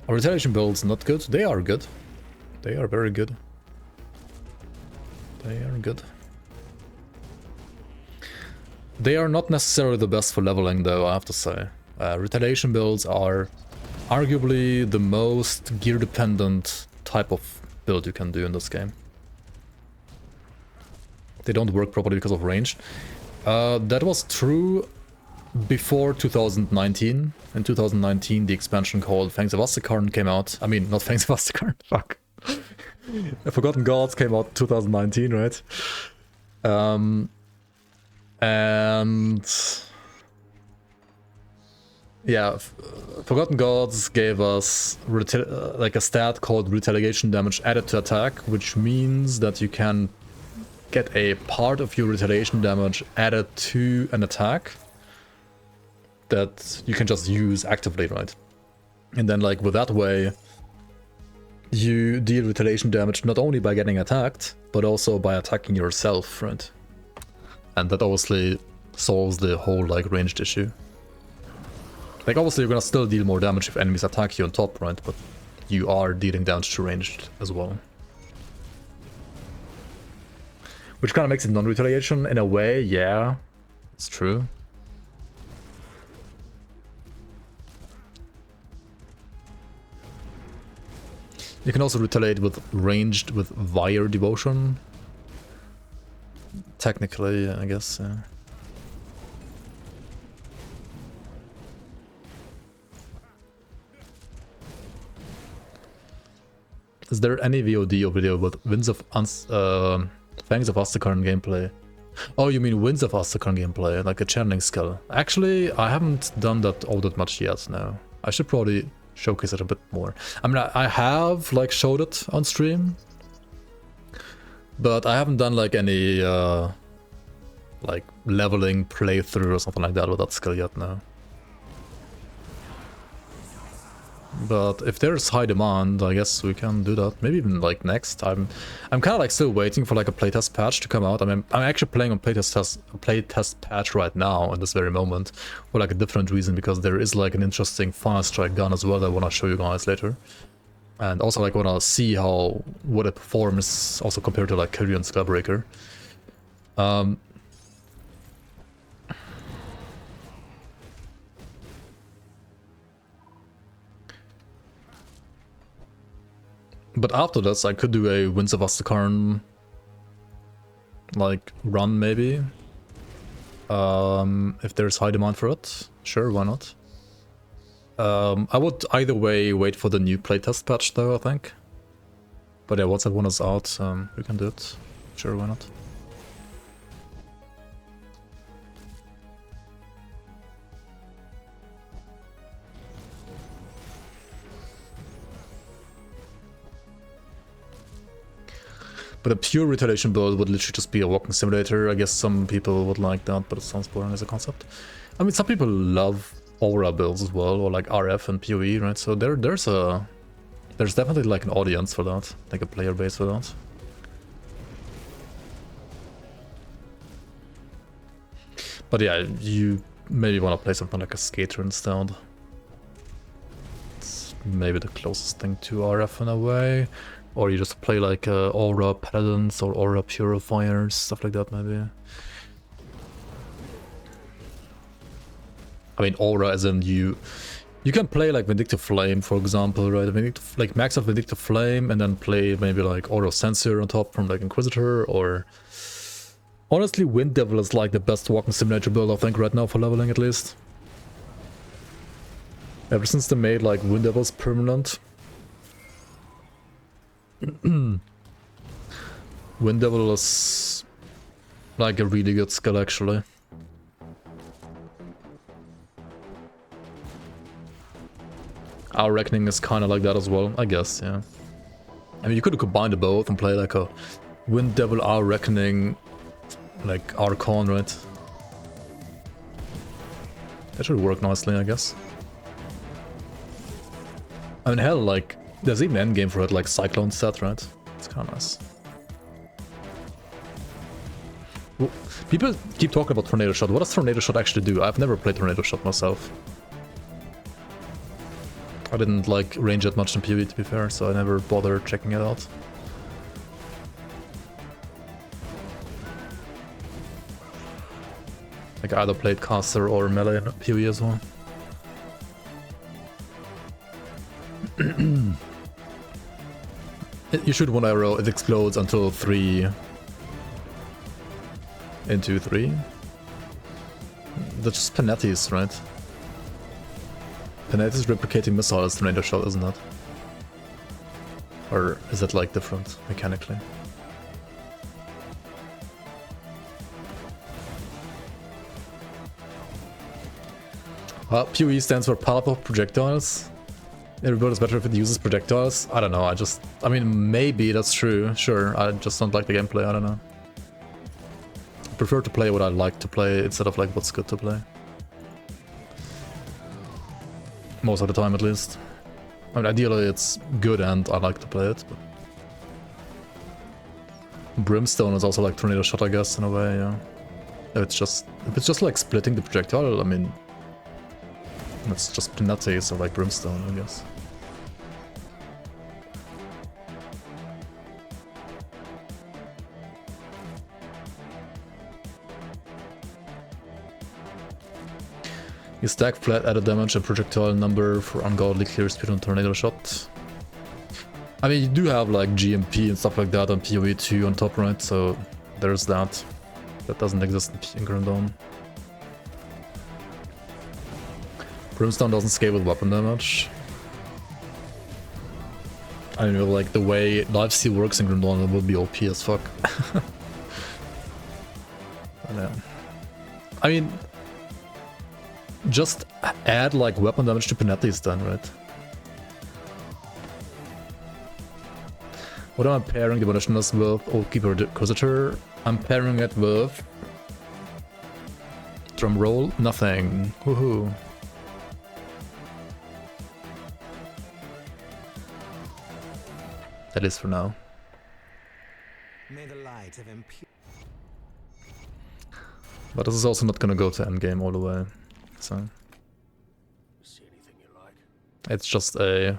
Our retaliation builds not good. They are good. They are very good. They are good. They are not necessarily the best for leveling though, I have to say. Retaliation builds are arguably the most gear dependent type of build you can do in this game. They don't work properly because of range. That was true before 2019. In 2019, the expansion called Fangs of Ostakarn came out. I mean, not Fangs of Ostakarn, fuck. Forgotten Gods came out 2019, right? And yeah, Forgotten Gods gave us like a stat called retaliation damage added to attack, which means that you can get a part of your retaliation damage added to an attack that you can just use actively, right? And then like with that way, you deal retaliation damage not only by getting attacked, but also by attacking yourself, right? And that obviously solves the whole like ranged issue. Like obviously you're gonna still deal more damage if enemies attack you on top, right? But you are dealing damage to ranged as well. Which kind of makes it non-retaliation in a way, yeah. It's true. You can also retaliate with ranged with Wire Devotion. Technically, I guess, yeah. Is there any VOD or video with Fangs of Ostakarn gameplay? Oh, you mean Winds of Ostakarn gameplay, like a channeling skill. Actually, I haven't done that all that much yet, no. I should probably showcase it a bit more. I mean, I have like showed it on stream, but I haven't done like any like leveling playthrough or something like that with that skill yet, no. But if there's high demand, I guess we can do that. Maybe even like next. I'm kind of like still waiting for like a playtest patch to come out. I mean, I'm actually playing on playtest patch right now in this very moment for like a different reason, because there is like an interesting Fire Strike gun as well that I want to show you guys later. And also like want to see what it performs also compared to like Kyrian Skullbreaker. But after this, I could do a Winds of Ostakarn like run maybe. If there's high demand for it, sure, why not? I would either way wait for the new playtest patch though, I think. But yeah, once that one is out, we can do it. Sure, why not? But a pure retaliation build would literally just be a walking simulator. I guess some people would like that, but it sounds boring as a concept. I mean, some people love aura builds as well, or like RF and PoE, right? So there's definitely like an audience for that, like a player base for that. But yeah, you maybe want to play something like a Skater instead. It's maybe the closest thing to RF in a way. Or you just play like Aura Paladins or Aura Purifiers, stuff like that maybe. I mean, Aura as in you can play like Vindictive Flame, for example, right? Like max out Vindictive Flame and then play maybe like Aura Sensor on top from like Inquisitor, or honestly, Wind Devil is like the best walking simulator build I think right now for leveling at least. Ever since they made like Wind Devils permanent. Wind Devil is like a really good skill actually. Our Reckoning is kind of like that as well, I guess, yeah. I mean, you could combine the both and play like a Wind Devil, Our Reckoning, like Archon, right? That should work nicely, I guess. I mean, hell, like, there's even an endgame for it, like Cyclone set, right? It's kind of nice. Well, people keep talking about Tornado Shot. What does Tornado Shot actually do? I've never played Tornado Shot myself. I didn't like range that much in PvE to be fair, so I never bothered checking it out. Like I either played caster or melee in PvE as well. You shoot one arrow, it explodes until 3 into 3. That's just Panettis, right? Panettis replicating missiles Tornado Shot, isn't it? Or is it like different mechanically? PoE stands for Powerful Projectiles. Everybody's better if it uses projectiles. I don't know, I mean, maybe that's true, sure. I just don't like the gameplay, I don't know. I prefer to play what I like to play instead of like what's good to play. Most of the time, at least. I mean, ideally it's good and I like to play it, but... Brimstone is also like Tornado Shot, I guess, in a way, yeah. If it's just like splitting the projectile, I mean... It's just Panettis or like Brimstone, I guess. You stack flat added damage and projectile number for ungodly clear speed on Tornado Shot. I mean, you do have like GMP and stuff like that on PoE 2 on top, right? So there's that. That doesn't exist in Grim Dawn. Brimstone doesn't scale with weapon damage. I don't know, like the way lifesteal works in Grim Dawn, it would be OP as fuck. Yeah. I mean, just add like weapon damage to Panettis then, right? What am I pairing Demolitionist with? Oathkeeper Inquisitor. I'm pairing it with... Drum roll? Nothing. Woohoo. That is for now.
May the light of
But this is also not gonna go to endgame all the way. So...
See anything you like?
It's just a...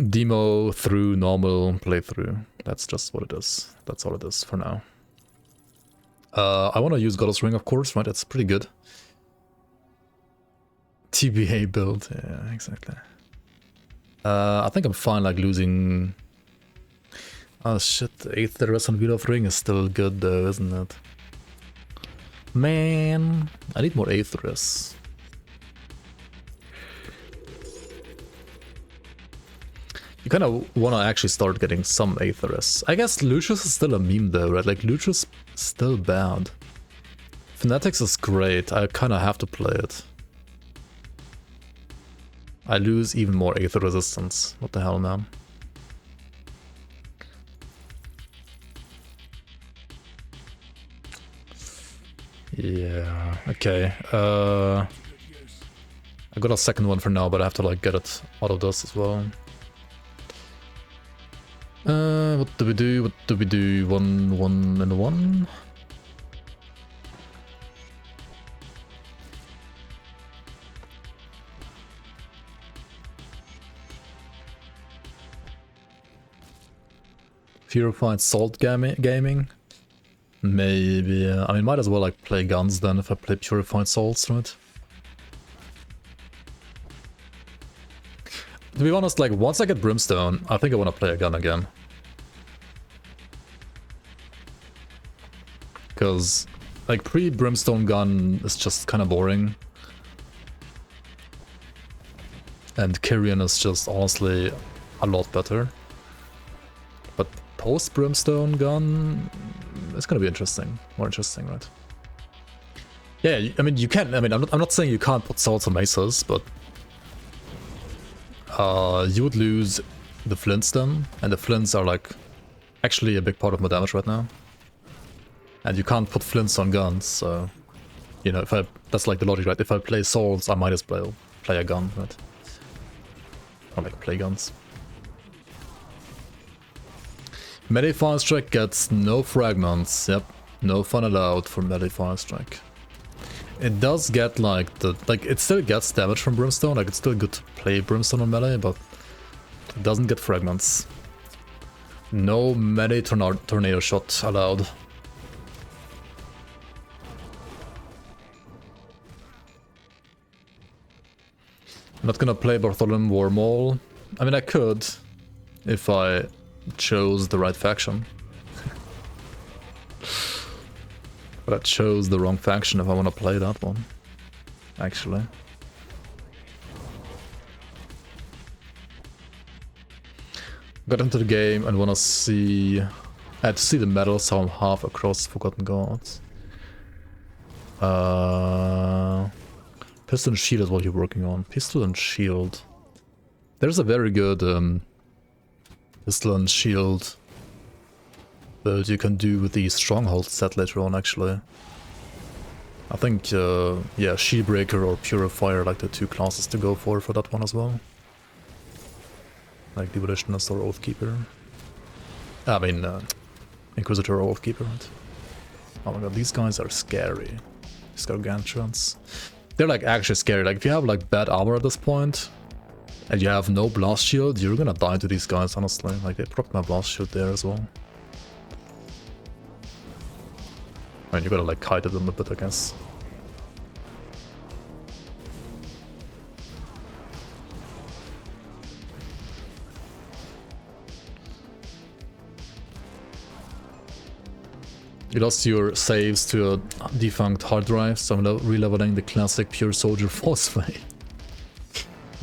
demo through normal playthrough. That's just what it is. That's all it is for now. I want to use Goddess Ring, of course, right? It's pretty good. TBA build, yeah, exactly. I think I'm fine, like, losing... Oh shit, the 8th Aetheress on Wheel of Ring is still good though, isn't it? Man, I need more Aetheress. You kind of want to actually start getting some Aetheress. I guess Lucius is still a meme though, right? Like, Lucius is still bad. Fanatics is great, I kind of have to play it. I lose even more Aether resistance. What the hell, man? Yeah, okay. I got a second one for now, but I have to like get it out of this as well. What do we do? What do we do? 1, 1, and 1. Purified Salt Gaming. Maybe, I mean, might as well like play guns then if I play Purified Salts, right? To be honest, like once I get Brimstone, I think I want to play a gun again. Because like pre-Brimstone gun is just kind of boring. And Kyrian is just honestly a lot better. But post-Brimstone gun, it's gonna be interesting. More interesting, right? Yeah, I mean, you can. I mean, I'm not saying you can't put salts on mesas, but you would lose the flints then, and the flints are like actually a big part of my damage right now. And you can't put flints on guns, so you know, that's like the logic, right? If I play salts, I might as well play a gun, right? Or like play guns. Melee Fire Strike gets no fragments. Yep, no fun allowed for Melee Fire Strike. It does get like it still gets damage from Brimstone. Like it's still good to play Brimstone on melee, but it doesn't get fragments. No melee tornado shot allowed. I'm not gonna play Bartholomew Wormhole. I mean, I could if I chose the right faction. But I chose the wrong faction if I want to play that one, actually. Got into the game and want to see... I had to see the medals how I'm half across Forgotten Gods. Pistol and Shield is what you're working on. Pistol and Shield. There's a very good Pistol and Shield build you can do with the Stronghold set later on, actually. I think, yeah, Shieldbreaker or Purifier are like the two classes to go for that one as well. Like Demolitionist or Oathkeeper. I mean, Inquisitor or Oathkeeper, right? Oh my god, these guys are scary. These Gargantuans. They're like actually scary. Like if you have like bad armor at this point, and you have no blast shield, you're gonna die to these guys, honestly. Like they proc my blast shield there as well. I mean, you gotta like kite at them a bit, I guess. You lost your saves to a defunct hard drive, so I'm re-leveling the classic Pure Soldier Force Way.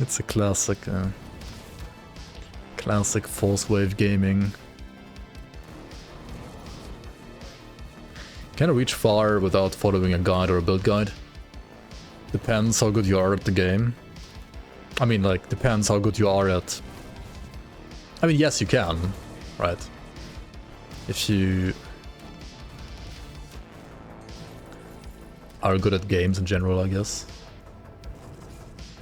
It's a classic, classic Force Wave gaming. Can reach far without following a guide or a build guide. Depends how good you are at the game. I mean, like, depends how good you are at... I mean, yes, you can, right? If you are good at games in general, I guess.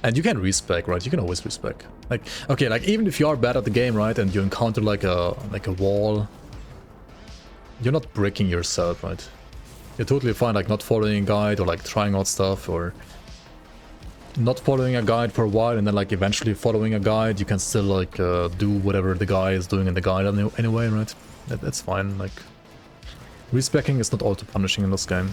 And you can respec, right? You can always respec. Like, okay, like even if you are bad at the game, right, and you encounter like a wall, you're not breaking yourself, right? You're totally fine, like not following a guide or like trying out stuff, or not following a guide for a while and then like eventually following a guide. You can still like do whatever the guy is doing in the guide anyway, right? That's fine. Like respecing is not auto punishing in this game.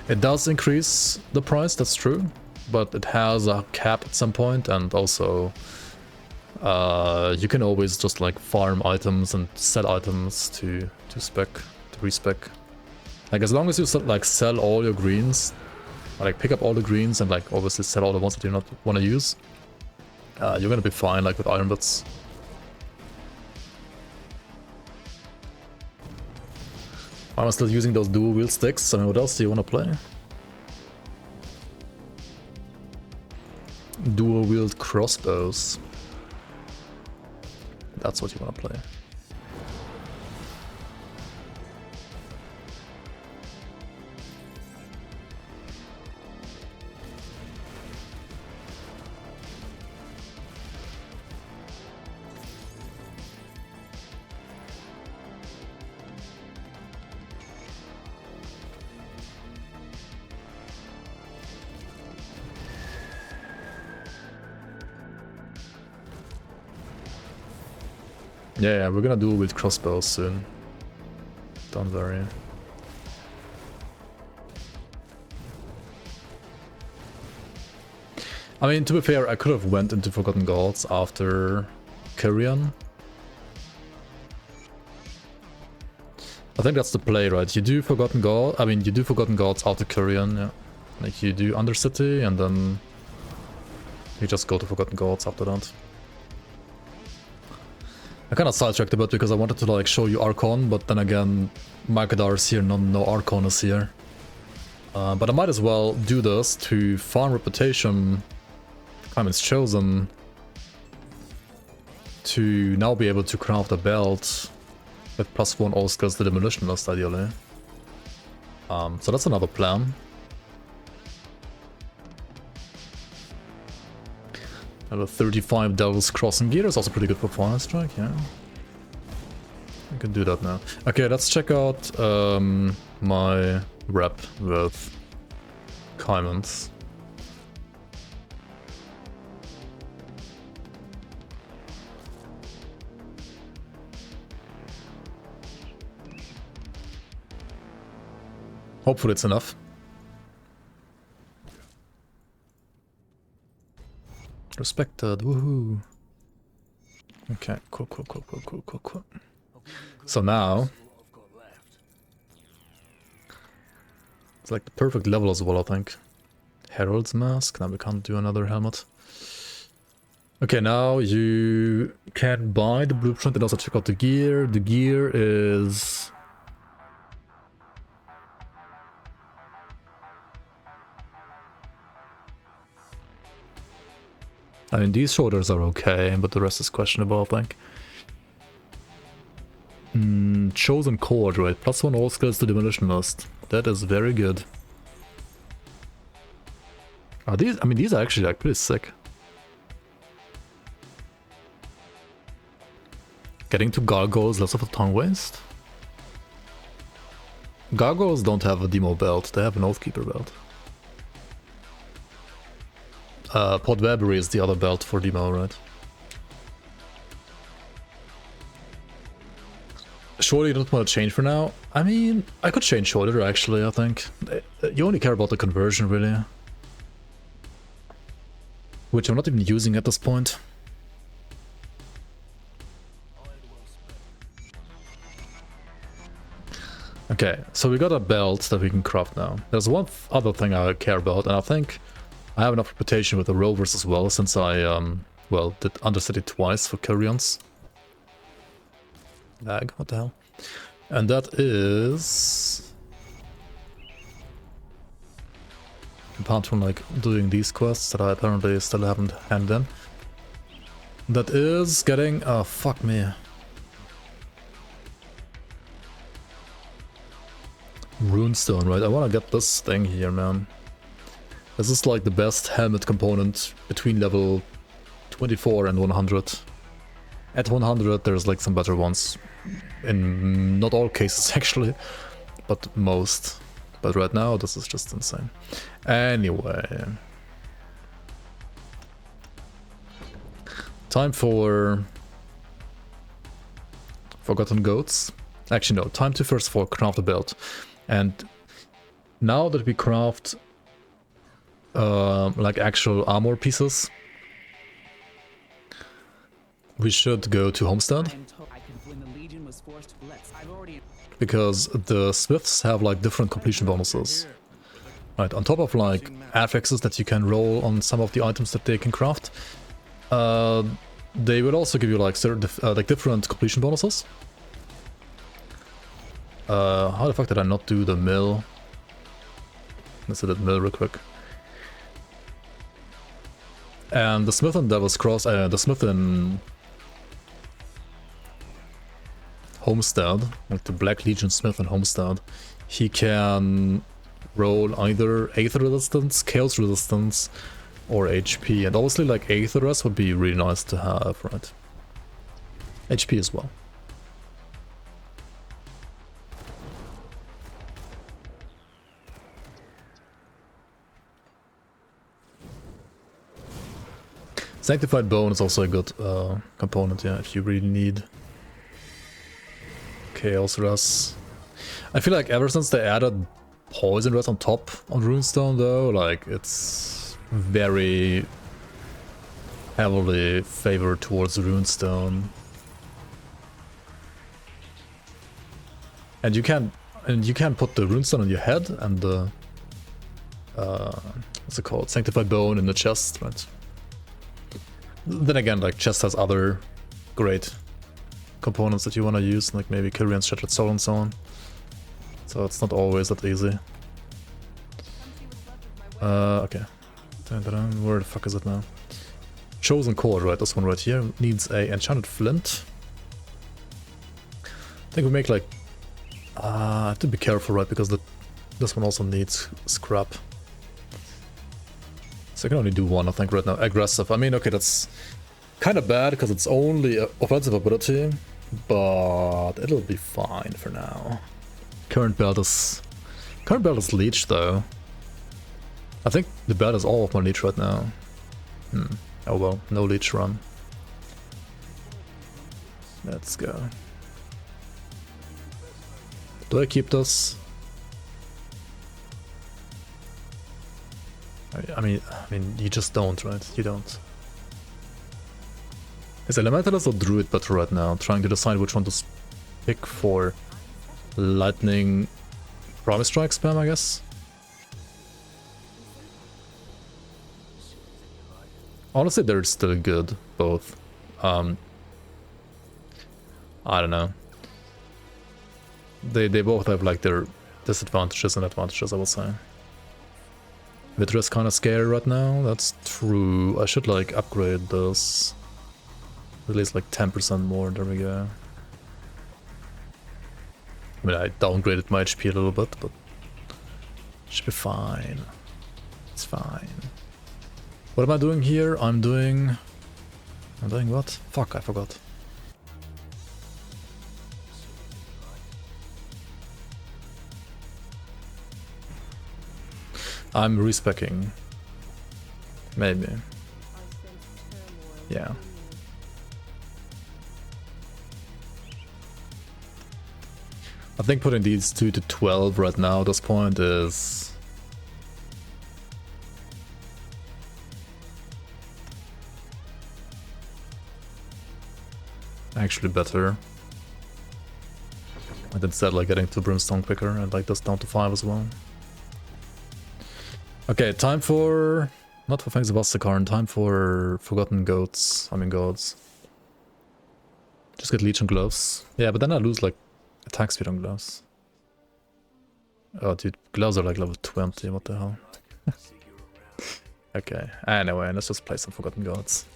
It does increase the price, that's true, but it has a cap at some point, and also you can always just like farm items and sell items to respec. Like as long as you like sell all your greens, or, like pick up all the greens and like obviously sell all the ones that you not want to use, you're gonna be fine like with iron bits. I'm still using those dual wheel sticks. I mean, what else do you want to play? Dual wheeled crossbows. That's what you want to play. Yeah, we're gonna do with crossbows soon. Don't worry. I mean, to be fair, I could have went into Forgotten Gods after Kyrian. I think that's the play, right? You do Forgotten God. I mean, you do Forgotten Gods after Kyrian, yeah. Like you do Undercity, and then you just go to Forgotten Gods after that. I kind of sidetracked a bit because I wanted to like show you Archon, but then again, Markadar is here, no Archon is here. But I might as well do this to farm reputation. Time is chosen to now be able to craft a belt with +1 all skills to Demolitionist, ideally. So that's another plan. Level 35 Devil's Crossing gear is also pretty good for Fire Strike, yeah. I can do that now. Okay, let's check out my rep with Caimans. Hopefully it's enough. Respected, woohoo. Okay, cool. So now it's like the perfect level as well, I think. Herald's Mask, now we can't do another helmet. Okay, now you can buy the blueprint and also check out the gear. The gear is... I mean, these shoulders are okay, but the rest is questionable, I think. Chosen Chord, right? +1 all skills to Demolitionist. That is very good. Are these? I mean, these are actually like pretty sick. Getting to Gargoyles, less of a tongue waste. Gargoyles don't have a demo belt, they have an Oathkeeper belt. Podwebery is the other belt for demo, right? Shoulder you don't want to change for now? I mean, I could change shoulder actually, I think. You only care about the conversion, really. Which I'm not even using at this point. Okay, so we got a belt that we can craft now. There's one other thing I care about, and I think I have enough reputation with the rovers as well, since I, well, did Undercity twice for Kyrians. Lag, what the hell? And that is... apart from, like, doing these quests that I apparently still haven't handed in. That is getting... oh, fuck me. Runestone, right? I want to get this thing here, man. This is like the best helmet component between level 24 and 100. At 100 there's like some better ones. In not all cases actually, but most. But right now this is just insane. Anyway. Time for Forgotten Goats. Actually no, time to first of all craft a belt. And now that we craft like actual armor pieces, we should go to Homestead. Because the smiths have like different completion bonuses. Right, on top of like affixes that you can roll on some of the items that they can craft, they will also give you like certain different completion bonuses. How the fuck did I not do the mill? Let's do that mill real quick. And the smith in Devil's Cross, the smith in Homestead, like the Black Legion smith in Homestead, he can roll either Aether resistance, Chaos resistance, or HP. And obviously like Aether res would be really nice to have, right? HP as well. Sanctified Bone is also a good component, yeah, if you really need Chaos Res. I feel like ever since they added Poison Res on top on Runestone though, like it's very heavily favored towards Runestone. And you can put the Runestone on your head and the what's it called? Sanctified Bone in the chest, right? Then again, like chest has other great components that you want to use, like maybe Kyrian's Shattered Soul and so on. So it's not always that easy. Okay. Where the fuck is it now? Chosen Core, right? This one right here needs a Enchanted Flint. I think we make like... I have to be careful, right? Because this one also needs scrap. So I can only do one, I think, right now. Aggressive. I mean, okay, that's kind of bad because it's only an offensive ability, but it'll be fine for now. Current build is Leech, though. I think the build is all of my Leech right now. Oh well, no Leech run. Let's go. Do I keep this? I mean, you just don't, right? You don't. Is Elementalist or Druid better right now? Trying to decide which one to pick for Lightning Promise Strike spam, I guess? Honestly, they're still good, both. I don't know. They both have like their disadvantages and advantages, I would say. Vitra's kind of scary right now, that's true. I should like upgrade this. At least like 10% more, there we go. I mean, I downgraded my HP a little bit, but it should be fine. It's fine. What am I doing here? I'm doing what? Fuck, I forgot. I'm respecking. Maybe. Yeah. I think putting these two to 12 right now at this point is... actually better. And instead like getting to Brimstone quicker and like this down to 5 as well. Okay, time for... not for Fangs of Ostakarn, time for Forgotten Goats. I mean gods. Just get Leech and Gloves. Yeah, but then I lose like attack speed on Gloves. Oh dude, Gloves are like level 20, what the hell. Okay, anyway, let's just play some Forgotten Gods.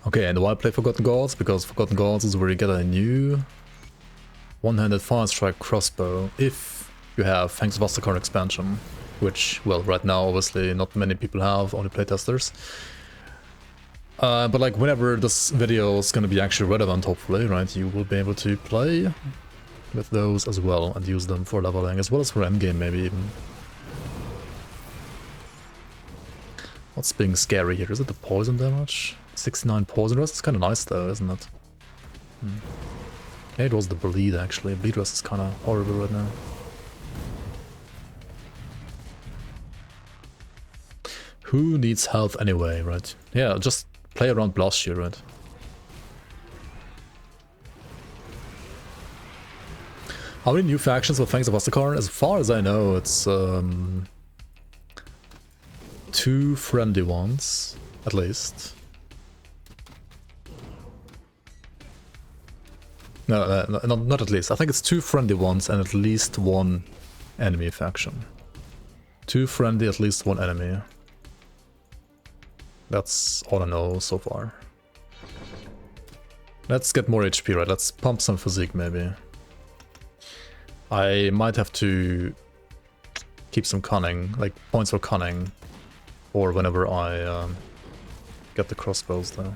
Okay, and why play Forgotten Gods? Because Forgotten Gods is where you get a new one-handed fire strike crossbow if you have Fangs of Ostakarn expansion, which, well, right now obviously not many people have, only playtesters. But like whenever this video is gonna be actually relevant, hopefully, right, you will be able to play with those as well and use them for leveling, as well as for endgame maybe even. What's being scary here? Is it the poison damage? 69 poison rest is kind of nice though, isn't it? Yeah, it was the bleed actually. Bleed rest is kind of horrible right now. Who needs health anyway, right? Yeah, just play around Blast Shield, right? How many new factions with Fangs of Ostakarn? As far as I know, it's 2 friendly ones, at least. No, not at least. I think it's 2 friendly ones and at least 1 enemy faction. 2 friendly, at least 1 enemy. That's all I know so far. Let's get more HP, right? Let's pump some physique, maybe. I might have to keep some cunning, like points for cunning, or whenever I get the crossbows, though.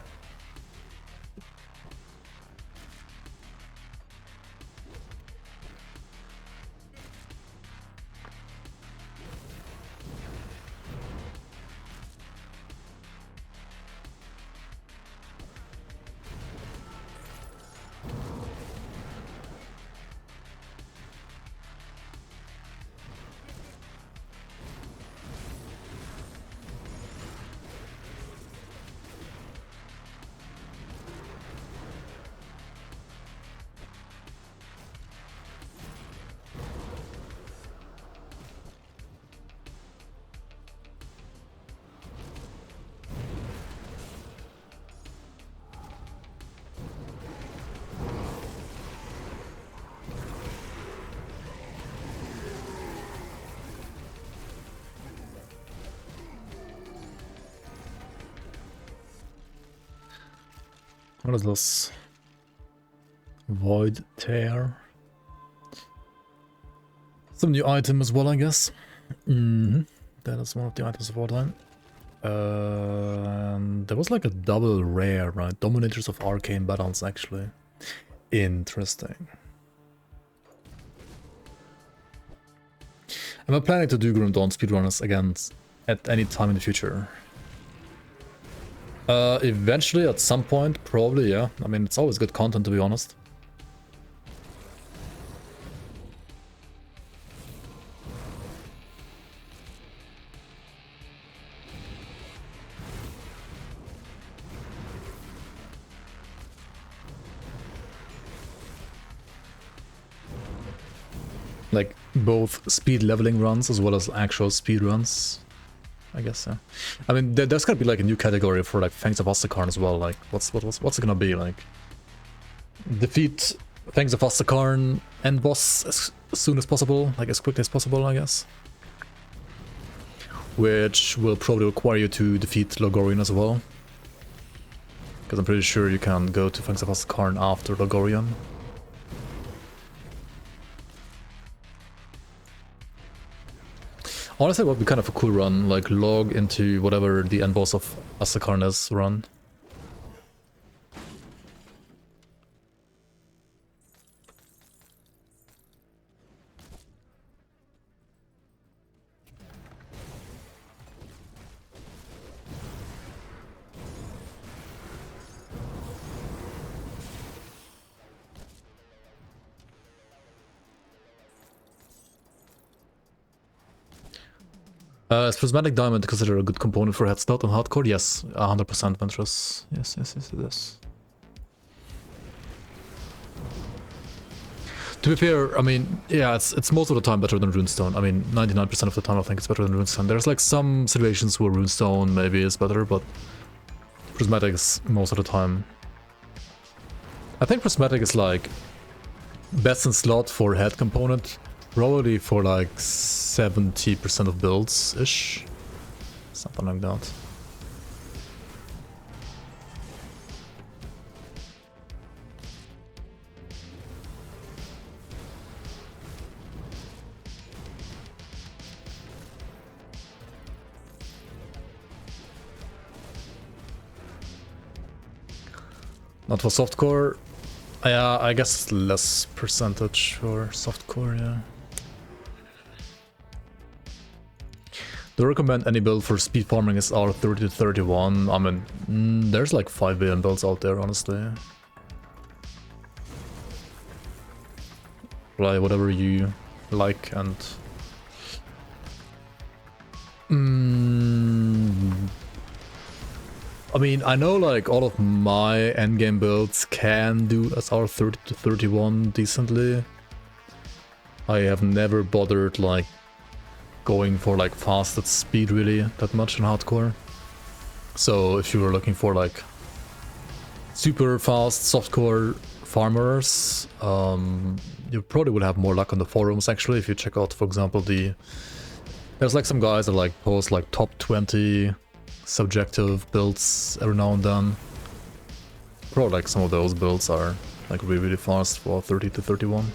What is this? Void Tear. Some new item as well, I guess. That is one of the items of all time. There was like a double rare, right? Dominators of Arcane Battles, actually. Interesting. I'm planning to do Grim Dawn speedrunners again at any time in the future. Eventually, at some point, probably, yeah. I mean, it's always good content, to be honest. Like, both speed leveling runs as well as actual speed runs. I guess, yeah. I mean, there's gonna be like a new category for like Fangs of Ostakarn as well. Like, what's it gonna be like? Defeat Fangs of Ostakarn end boss as soon as possible, like as quickly as possible, I guess. Which will probably require you to defeat Logorian as well. Because I'm pretty sure you can go to Fangs of Ostakarn after Logorian. Honestly, it would be kind of a cool run, like log into whatever the end boss of Ostakarn is run. Is Prismatic Diamond considered a good component for headstart on hardcore? Yes, 100% Ventress. Yes, it is. To be fair, I mean, yeah, it's most of the time better than Runestone. I mean, 99% of the time I think it's better than Runestone. There's like some situations where Runestone maybe is better, but Prismatic is most of the time. I think Prismatic is like best in slot for head component. Probably for like 70% of builds-ish. Something like that. Not for softcore. Yeah, I guess less percentage for softcore, yeah. Do you recommend any build for speed farming is R30 to 31? I mean, there's like 5 billion builds out there, honestly. Like, whatever you like and... I mean, I know like all of my endgame builds can do SR 30 to 31 decently. I have never bothered like going for like fast at speed really that much in hardcore. So if you were looking for like super fast softcore farmers, you probably would have more luck on the forums actually. If you check out, for example, there's like some guys that like post like top 20 subjective builds every now and then. Probably like some of those builds are like really fast for 30 to 31.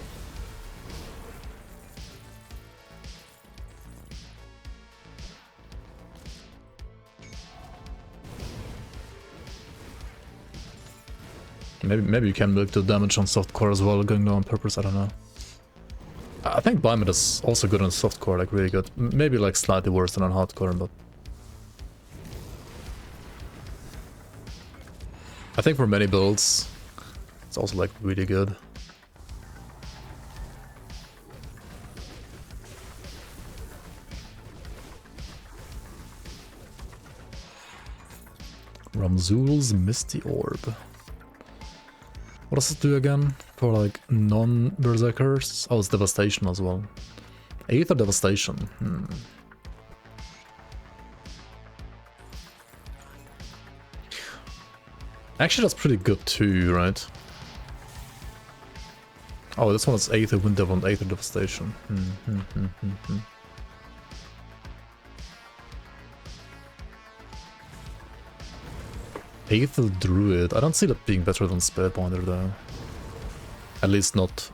Maybe you can milk the damage on softcore as well, going down on purpose, I don't know. I think Bimid is also good on softcore, like really good. Maybe like slightly worse than on hardcore, but... I think for many builds, it's also like really good. Ramzul's Misty Orb. What does it do again? For like non-berserkers? Oh, it's Devastation as well. Aether Devastation. Actually, that's pretty good too, right? Oh, this one is Aether Wind Devil and Aether Devastation. Aethel Druid. I don't see that being better than Spearbinder though. At least not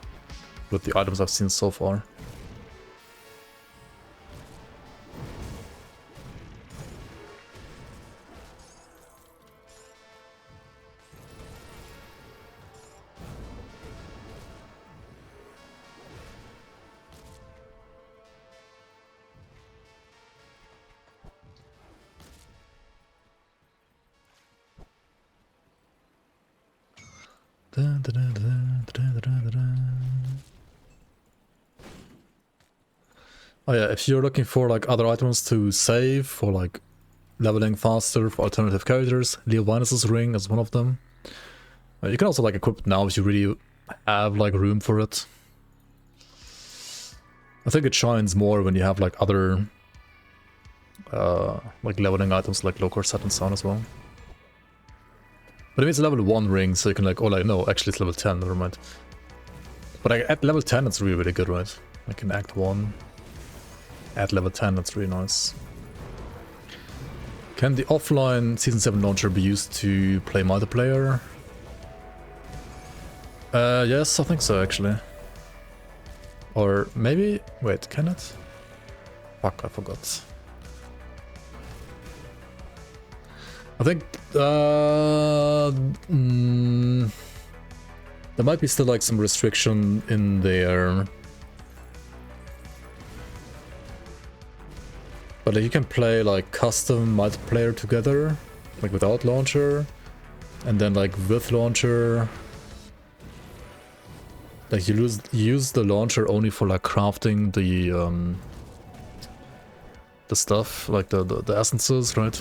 with the items I've seen so far. Oh yeah, if you're looking for like other items to save for like leveling faster for alternative characters, Leovinus' ring is one of them. You can also like equip it now if you really have like room for it. I think it shines more when you have like other like leveling items like low corset and so on as well. But I mean, it's a level 1 ring, so you can like, oh like, no, actually it's level 10, never mind. But at level 10 it's really, really good, right? Like in Act 1. At level 10, that's really nice. Can the offline Season 7 launcher be used to play multiplayer? Yes, I think so, actually. Or maybe... wait, can it? Fuck, I forgot. I think... there might be still like some restriction in there. But like, you can play like custom multiplayer together, like without launcher, and then like with launcher. Like you use the launcher only for like crafting the stuff, like the essences, right?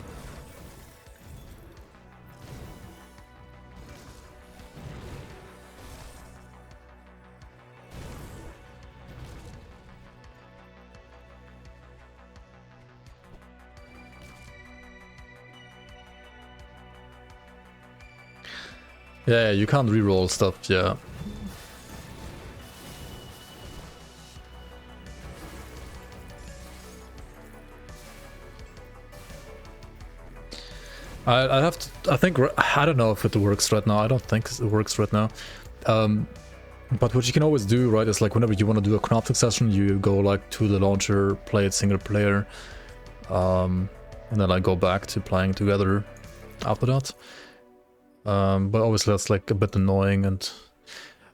Yeah, you can't reroll stuff, yeah. I have to, I think, I don't know if it works right now, I don't think it works right now. But what you can always do, right, is like whenever you want to do a crafting session, you go like to the launcher, play it single player, and then like go back to playing together after that. But obviously that's like a bit annoying, and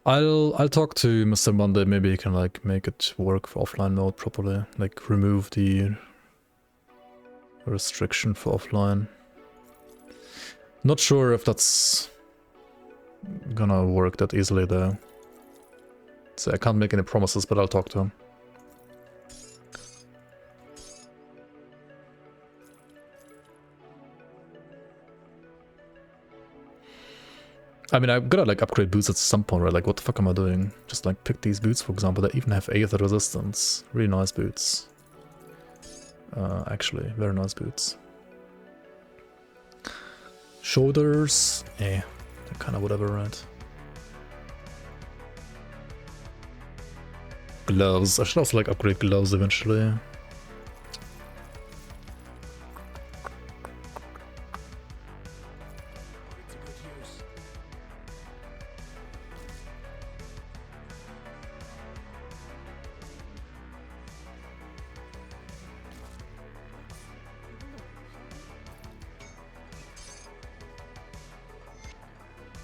I'll talk to Mr. Monday, maybe he can like make it work for offline mode properly, like remove the restriction for offline. Not sure if that's gonna work that easily though. So I can't make any promises, but I'll talk to him. I mean, I've gotta like upgrade boots at some point, right? Like, what the fuck am I doing? Just like pick these boots, for example, that even have Aether resistance. Really nice boots. Actually, very nice boots. Shoulders, they're kind of whatever, right? Gloves, I should also like upgrade gloves eventually.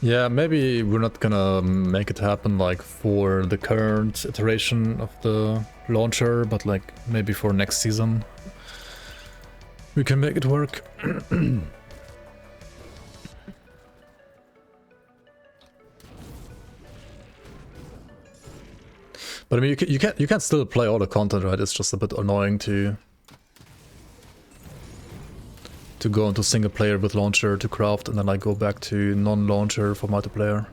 Yeah, maybe we're not gonna make it happen like for the current iteration of the launcher, but like maybe for next season we can make it work. But I mean, you can still play all the content, right? It's just a bit annoying to go into single player with launcher to craft and then like go back to non-launcher for multiplayer.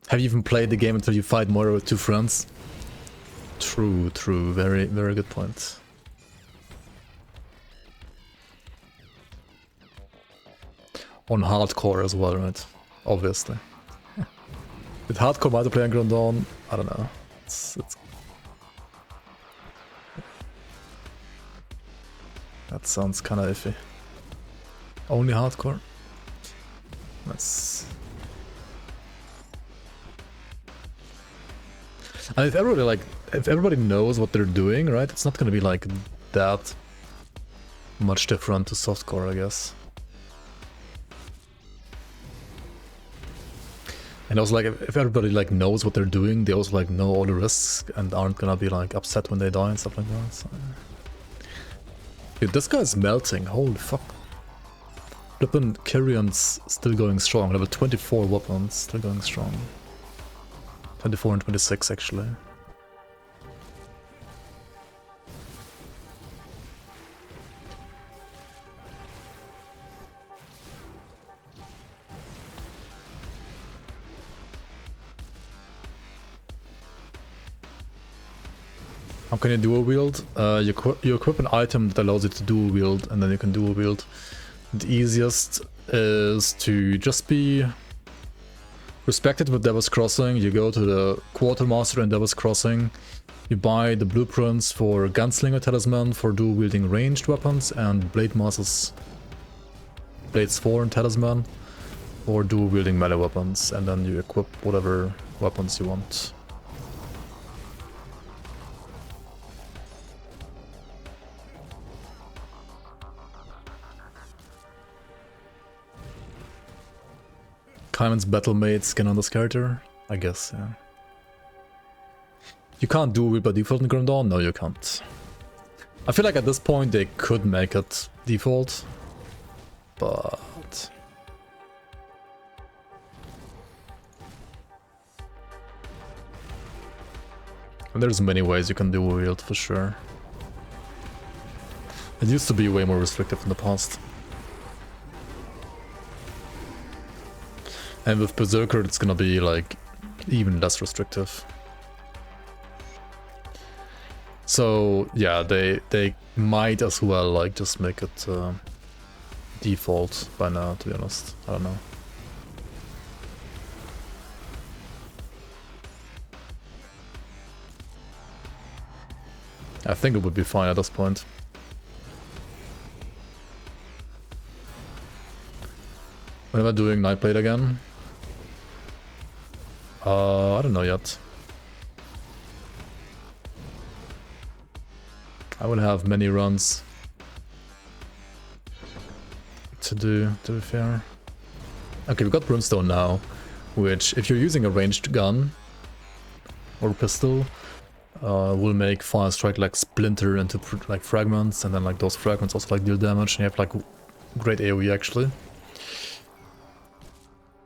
Have you even played the game until you fight more with 2 friends? True, true, very, very good point. On hardcore as well, right? Obviously. With hardcore multiplayer and Grand Dawn, I don't know. It's That sounds kinda iffy. Only hardcore? Nice. And if everybody knows what they're doing, right, it's not gonna be like that much different to softcore, I guess. And also, like, if everybody like knows what they're doing, they also like know all the risks and aren't gonna be like upset when they die and stuff like that. So. Dude, this guy's melting. Holy fuck. Flippin' Kyrion's still going strong. Level 24 weapons, still going strong. 24 and 26 actually. How can you dual wield? You equip an item that allows you to dual wield, and then you can dual wield. The easiest is to just be respected with Devil's Crossing. You go to the Quartermaster in Devil's Crossing. You buy the blueprints for Gunslinger Talisman for dual wielding ranged weapons, and Blade Master's Blades 4 and Talisman for dual wielding melee weapons, and then you equip whatever weapons you want. Kaiman's Battlemaid skin on this character? I guess, yeah. You can't dual wield by default in Grim Dawn? No, you can't. I feel like at this point they could make it default, but... And there's many ways you can dual wield for sure. It used to be way more restrictive in the past. And with Berserker it's gonna be like even less restrictive. So yeah, they might as well like just make it default by now, to be honest. I don't know. I think it would be fine at this point. When am I doing Nightblade again? I don't know yet. I will have many runs to do, to be fair. Okay, we've got Brimstone now, which if you're using a ranged gun or pistol, will make Fire Strike like splinter into like fragments, and then like those fragments also like deal damage, and you have like great AoE actually.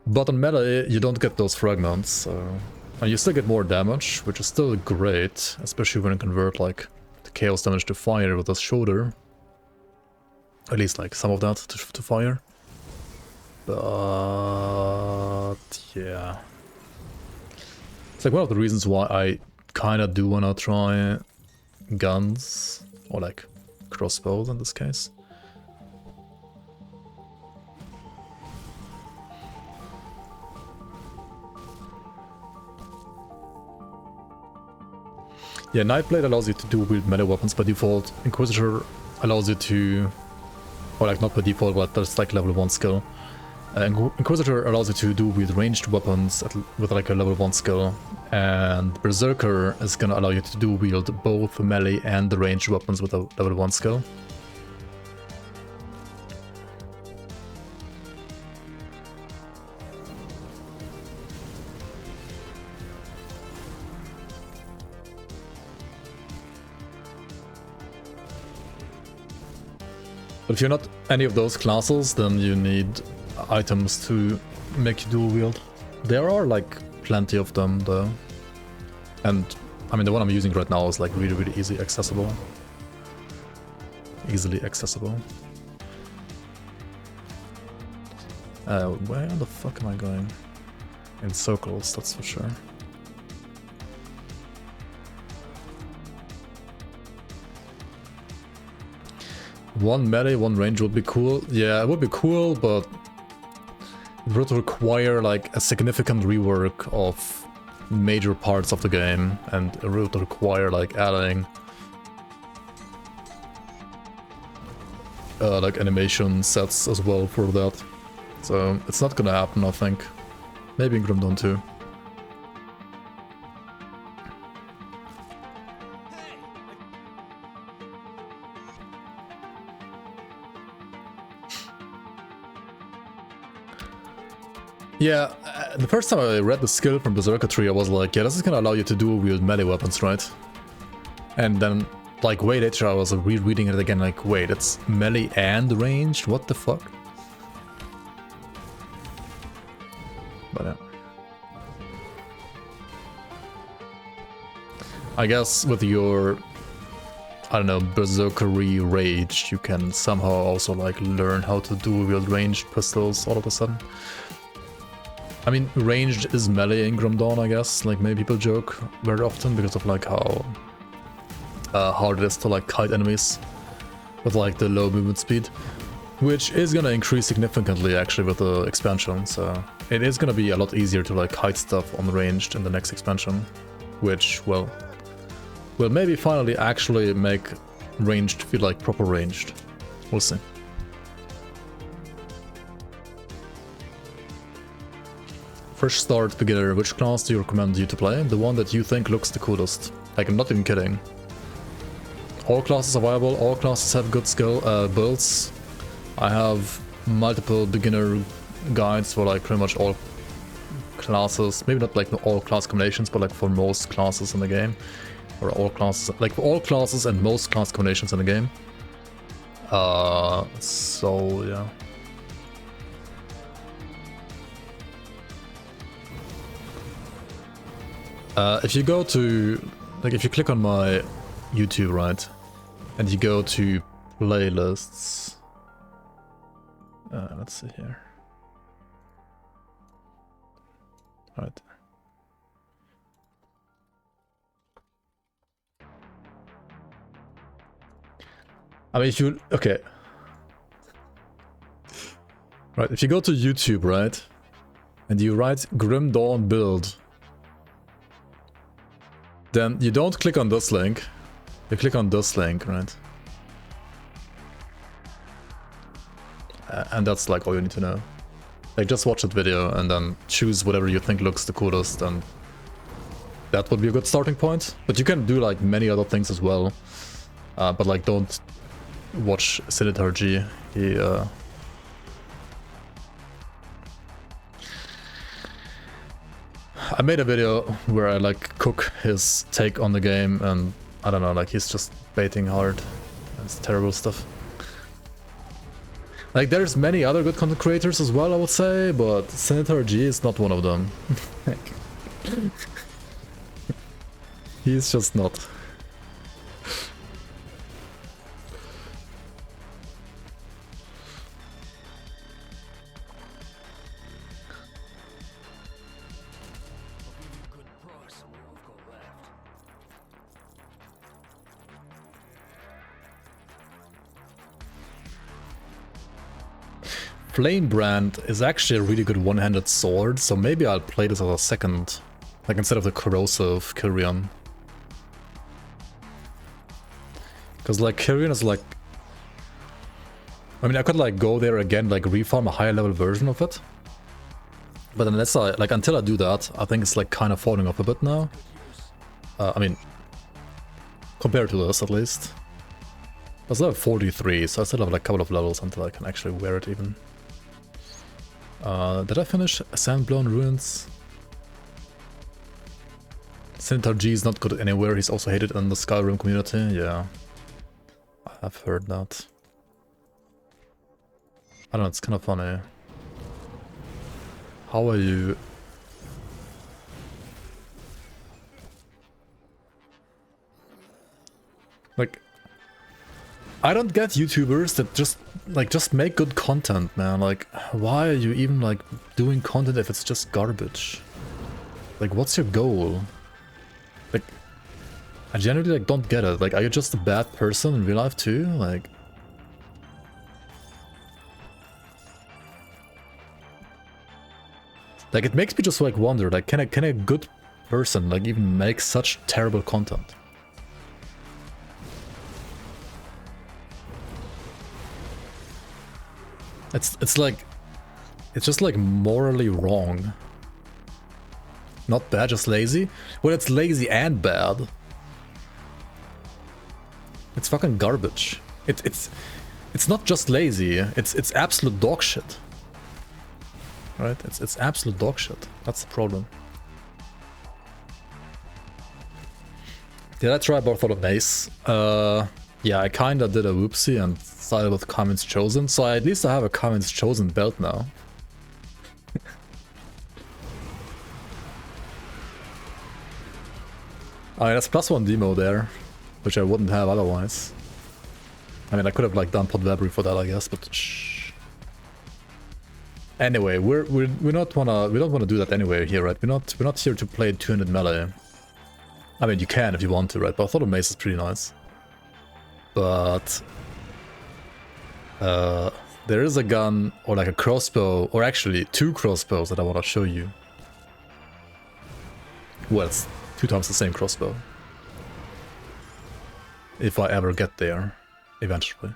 But on melee, you don't get those fragments, and you still get more damage, which is still great, especially when you convert like the chaos damage to fire with the shoulder. At least like some of that to fire. But yeah, it's like one of the reasons why I kinda do wanna try guns, or like crossbows in this case. Yeah, Nightblade allows you to dual wield melee weapons by default. Inquisitor allows you to, or like not by default, but that's like level 1 skill. Inquisitor allows you to dual wield ranged weapons with like a level 1 skill. And Berserker is gonna allow you to dual wield both melee and the ranged weapons with a level 1 skill. But if you're not any of those classes, then you need items to make you dual wield. There are like plenty of them though. And I mean the one I'm using right now is like really easy accessible. Easily accessible. Where the fuck am I going? In circles, that's for sure. One melee, one range would be cool. Yeah, it would be cool, but it would require like a significant rework of major parts of the game, and it would require like adding like animation sets as well for that. So it's not gonna happen, I think. Maybe in Grim Dawn 2. Yeah, the first time I read the skill from Berserker Tree, I was like, yeah, this is gonna allow you to dual wield melee weapons, right? And then, like, way later I was rereading it again, like, wait, it's melee and ranged? What the fuck? But yeah. I guess with your, I don't know, Berserkery rage, you can somehow also, like, learn how to dual wield ranged pistols all of a sudden. I mean, ranged is melee in Grim Dawn, I guess. Like, maybe people joke very often because of, like, how hard it is to, like, kite enemies with, like, the low movement speed. Which is gonna increase significantly, actually, with the expansion. So it is gonna be a lot easier to, like, kite stuff on ranged in the next expansion. Which, well, will maybe finally actually make ranged feel like proper ranged. We'll see. Fresh start beginner, which class do you recommend you to play? The one that you think looks the coolest. Like, I'm not even kidding. All classes are viable, all classes have good skill builds. I have multiple beginner guides for like pretty much all classes. Maybe not like all class combinations, but like for most classes in the game. Or all classes, like for all classes and most class combinations in the game. So yeah. If you go to, like, if you click on my YouTube, right, and you go to playlists, let's see here. Right. I mean, if you, okay. Right, if you go to YouTube, right, and you write Grim Dawn build, then you don't click on this link, you click on this link, right? And that's like all you need to know. Like, just watch that video and then choose whatever you think looks the coolest, and that would be a good starting point. But you can do like many other things as well. But like, don't watch Sinitargy. He I made a video where I like cook his take on the game, and I don't know, like, he's just baiting hard. It's terrible stuff. Like, there's many other good content creators as well, I would say, but Sinitargy is not one of them. He's just not. Flamebrand is actually a really good one-handed sword, so maybe I'll play this as a second, like instead of the corrosive Kyrian. Because like Kyrian is like, I mean, I could like go there again, like refarm a higher level version of it. But unless I, like, until I do that, I think it's like kind of falling off a bit now. I mean, compared to this at least. I still have 43, so I still have like a couple of levels until I can actually wear it even. Did I finish Sandblown Ruins? Sinitargy is not good anywhere, he's also hated in the Skyrim community, yeah. I've heard that. I don't know, it's kind of funny. How are you? Like, I don't get YouTubers that just make good content, man. Like, why are you even like doing content if it's just garbage? Like, what's your goal? Like, I generally like don't get it. Like, are you just a bad person in real life too? Like, it makes me just like wonder, like, can a good person like even make such terrible content? It's like, it's just like morally wrong. Not bad, just lazy. Well, it's lazy and bad. It's fucking garbage. It's not just lazy. It's absolute dog shit. Right? It's absolute dog shit. That's the problem. Did I try Bartholomew Mace? Yeah, I kinda did a whoopsie and started with comments chosen, so at least I have a comments chosen belt now. I mean, that's +1 demo there, which I wouldn't have otherwise. I mean, I could have like done pot Vabry for that, I guess, but shh. Anyway, we don't wanna do that anyway here, right? We're not here to play 200 melee. I mean, you can if you want to, right? But I thought the mace is pretty nice. But there is a gun or like a crossbow, or actually 2 crossbows that I want to show you. Well, it's 2 times the same crossbow. If I ever get there, eventually.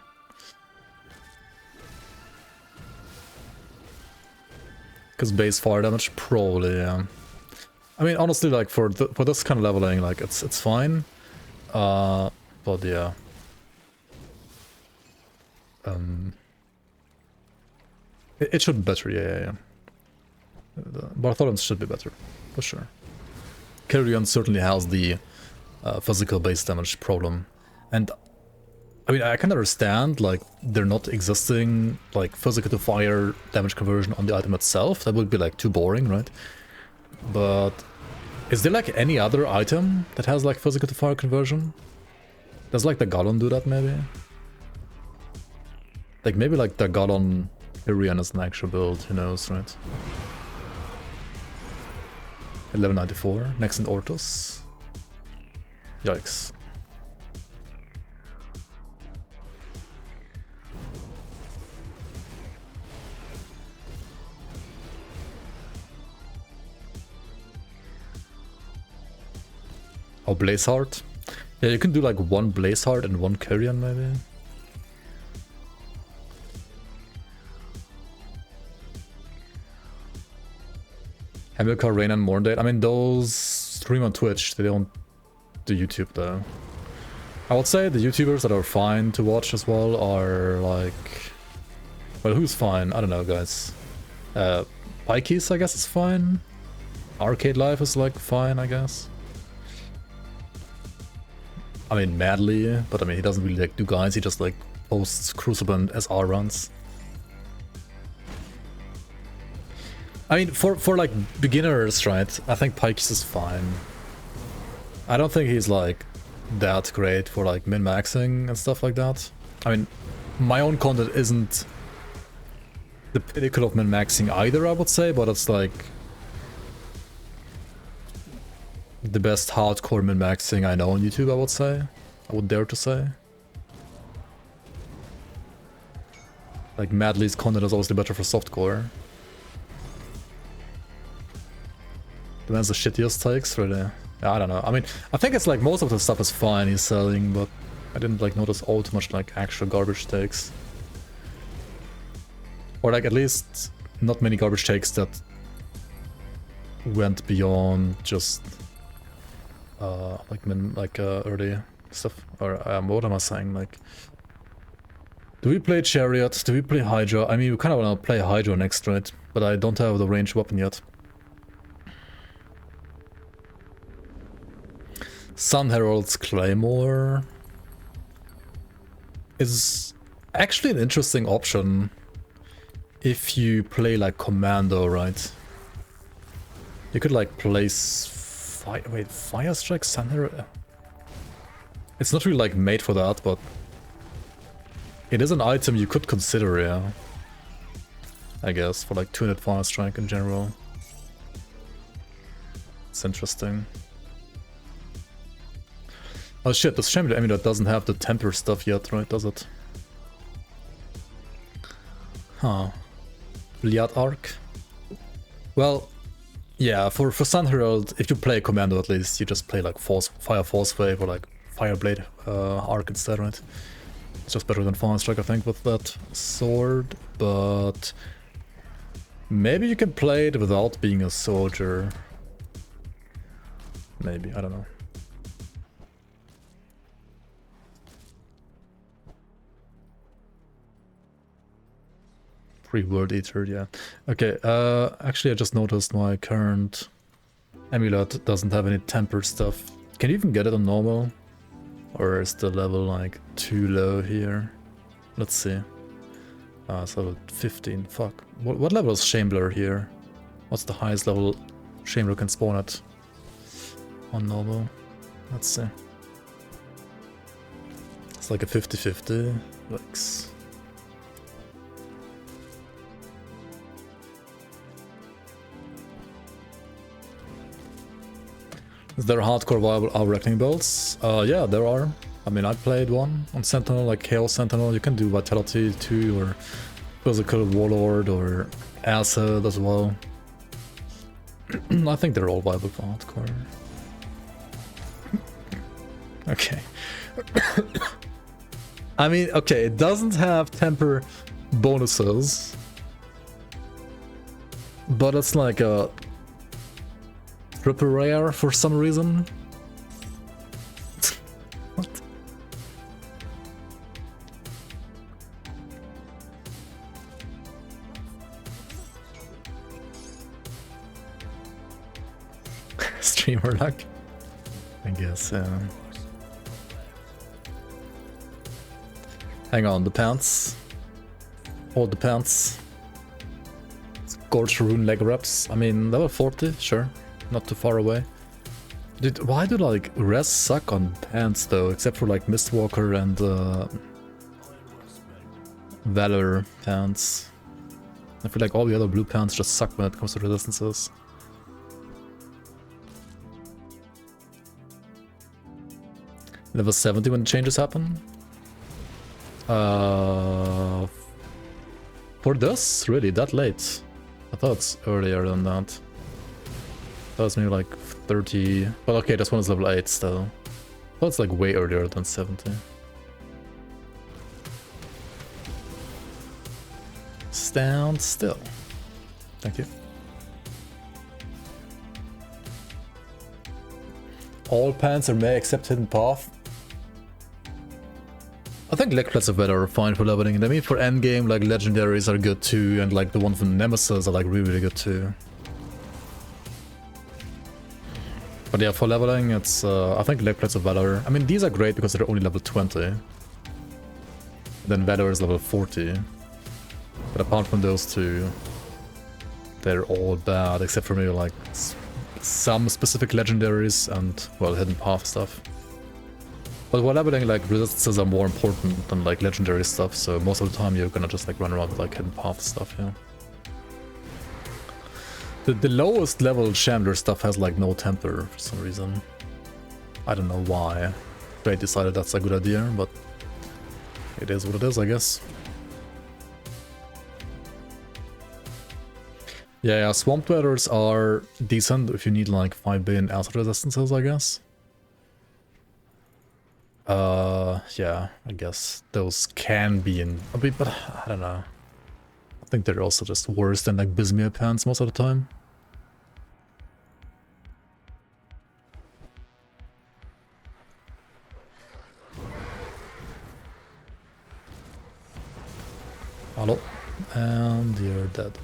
Because base fire damage, probably, yeah. I mean, honestly, like for this kind of leveling, like it's fine. But yeah. It should be better, yeah. The Bartholomew should be better, for sure. Carrion certainly has the physical base damage problem, and I mean, I can understand like there not existing like physical to fire damage conversion on the item itself. That would be like too boring, right? But is there like any other item that has like physical to fire conversion? Does like the Gallon do that maybe? Like maybe like the Gallon Irian is an actual build, who knows, right? 1194, next in Ortus. Yikes. Oh, Blaze Heart? Yeah, you can do like 1 Blaze Heart and 1 Carrion maybe. Hamilcar, Rain and Morndale. I mean, those stream on Twitch, they don't do YouTube though. I would say the YouTubers that are fine to watch as well are like... Well, who's fine? I don't know, guys. Pikey's, I guess, is fine. Arcade Life is like fine, I guess. I mean, Madly, but I mean, he doesn't really like do guides, he just like posts Crucible and SR runs. I mean, for like beginners, right, I think Pikes is fine. I don't think he's like that great for like min-maxing and stuff like that. I mean, my own content isn't the pinnacle of min-maxing either, I would say, but it's like the best hardcore min-maxing I know on YouTube, I would say. I would dare to say. Like, Madly's content is obviously better for softcore. The man's the shittiest takes, really. Yeah, I don't know. I mean, I think it's like most of the stuff is fine he's selling, but I didn't like notice all too much like actual garbage takes. Or like at least not many garbage takes that went beyond just early stuff. Or what am I saying? Like, do we play Chariot? Do we play Hydra? I mean, we kind of want to play Hydra next, right? But I don't have the ranged weapon yet. Sun Herald's Claymore is actually an interesting option if you play like Commando, right? You could like place Fire Strike Sun Herald. It's not really like made for that, but it is an item you could consider, yeah. I guess for like 200 Fire Strike in general. It's interesting. Oh shit, this Champion Amulet doesn't have the temper stuff yet, right? Does it? Huh. Liat Arc? Well, yeah, for Sun Herald, if you play Commando at least, you just play like Fire Force Wave or like Fireblade Arc instead, right? It's just better than Fine Strike, I think, with that sword, but maybe you can play it without being a soldier. Maybe, I don't know. Pre-World Eater, yeah. Okay, actually I just noticed my current amulet doesn't have any temper stuff. Can you even get it on normal? Or is the level like too low here? Let's see. It's level 15, fuck. What level is Shambler here? What's the highest level Shambler can spawn at? On normal. Let's see. It's like a 50-50. Looks. Is there hardcore viable reckoning builds? Yeah, there are. I mean, I played one on Sentinel, like Chaos Sentinel. You can do Vitality too, or Physical Warlord, or Acid as well. I think they're all viable for hardcore. Okay. I mean, okay, it doesn't have temper bonuses, but it's like a triple rare for some reason. What? Streamer luck? I guess, hang on, the pants. All the pants. Scorched Rune leg wraps. I mean, level 40, sure. Not too far away. Dude, why do like res suck on pants though, except for like Mistwalker and Valor pants? I feel like all the other blue pants just suck when it comes to resistances. Level 70 when the changes happen? For this? Really? That late? I thought it's earlier than that. That was maybe like 30. Well, okay, this one is level 8 still. Well, it's like way earlier than 70. Stand still. Thank you. All pants are May except Hidden Path. I think leg plates are better, fine for leveling. I mean, for endgame, like legendaries are good too, and like the one from Nemesis are like really good too. But yeah, for leveling, it's I think leg plates are better. I mean, these are great because they're only level 20. Then Valor is level 40. But apart from those two, they're all bad, except for maybe like some specific legendaries and, well, Hidden Path stuff. But while leveling, like, resistances are more important than like legendary stuff, so most of the time you're gonna just like run around with like Hidden Path stuff, yeah. The lowest level Chandler stuff has like no temper for some reason. I don't know why. They decided that's a good idea, but it is what it is, I guess. Yeah, Swamp Dwellers are decent if you need like 5 billion acid resistances, I guess. Yeah, I guess those can be in a bit, but I don't know. I think they're also just worse than like Bismuth pants most of the time. Hello, and you're dead.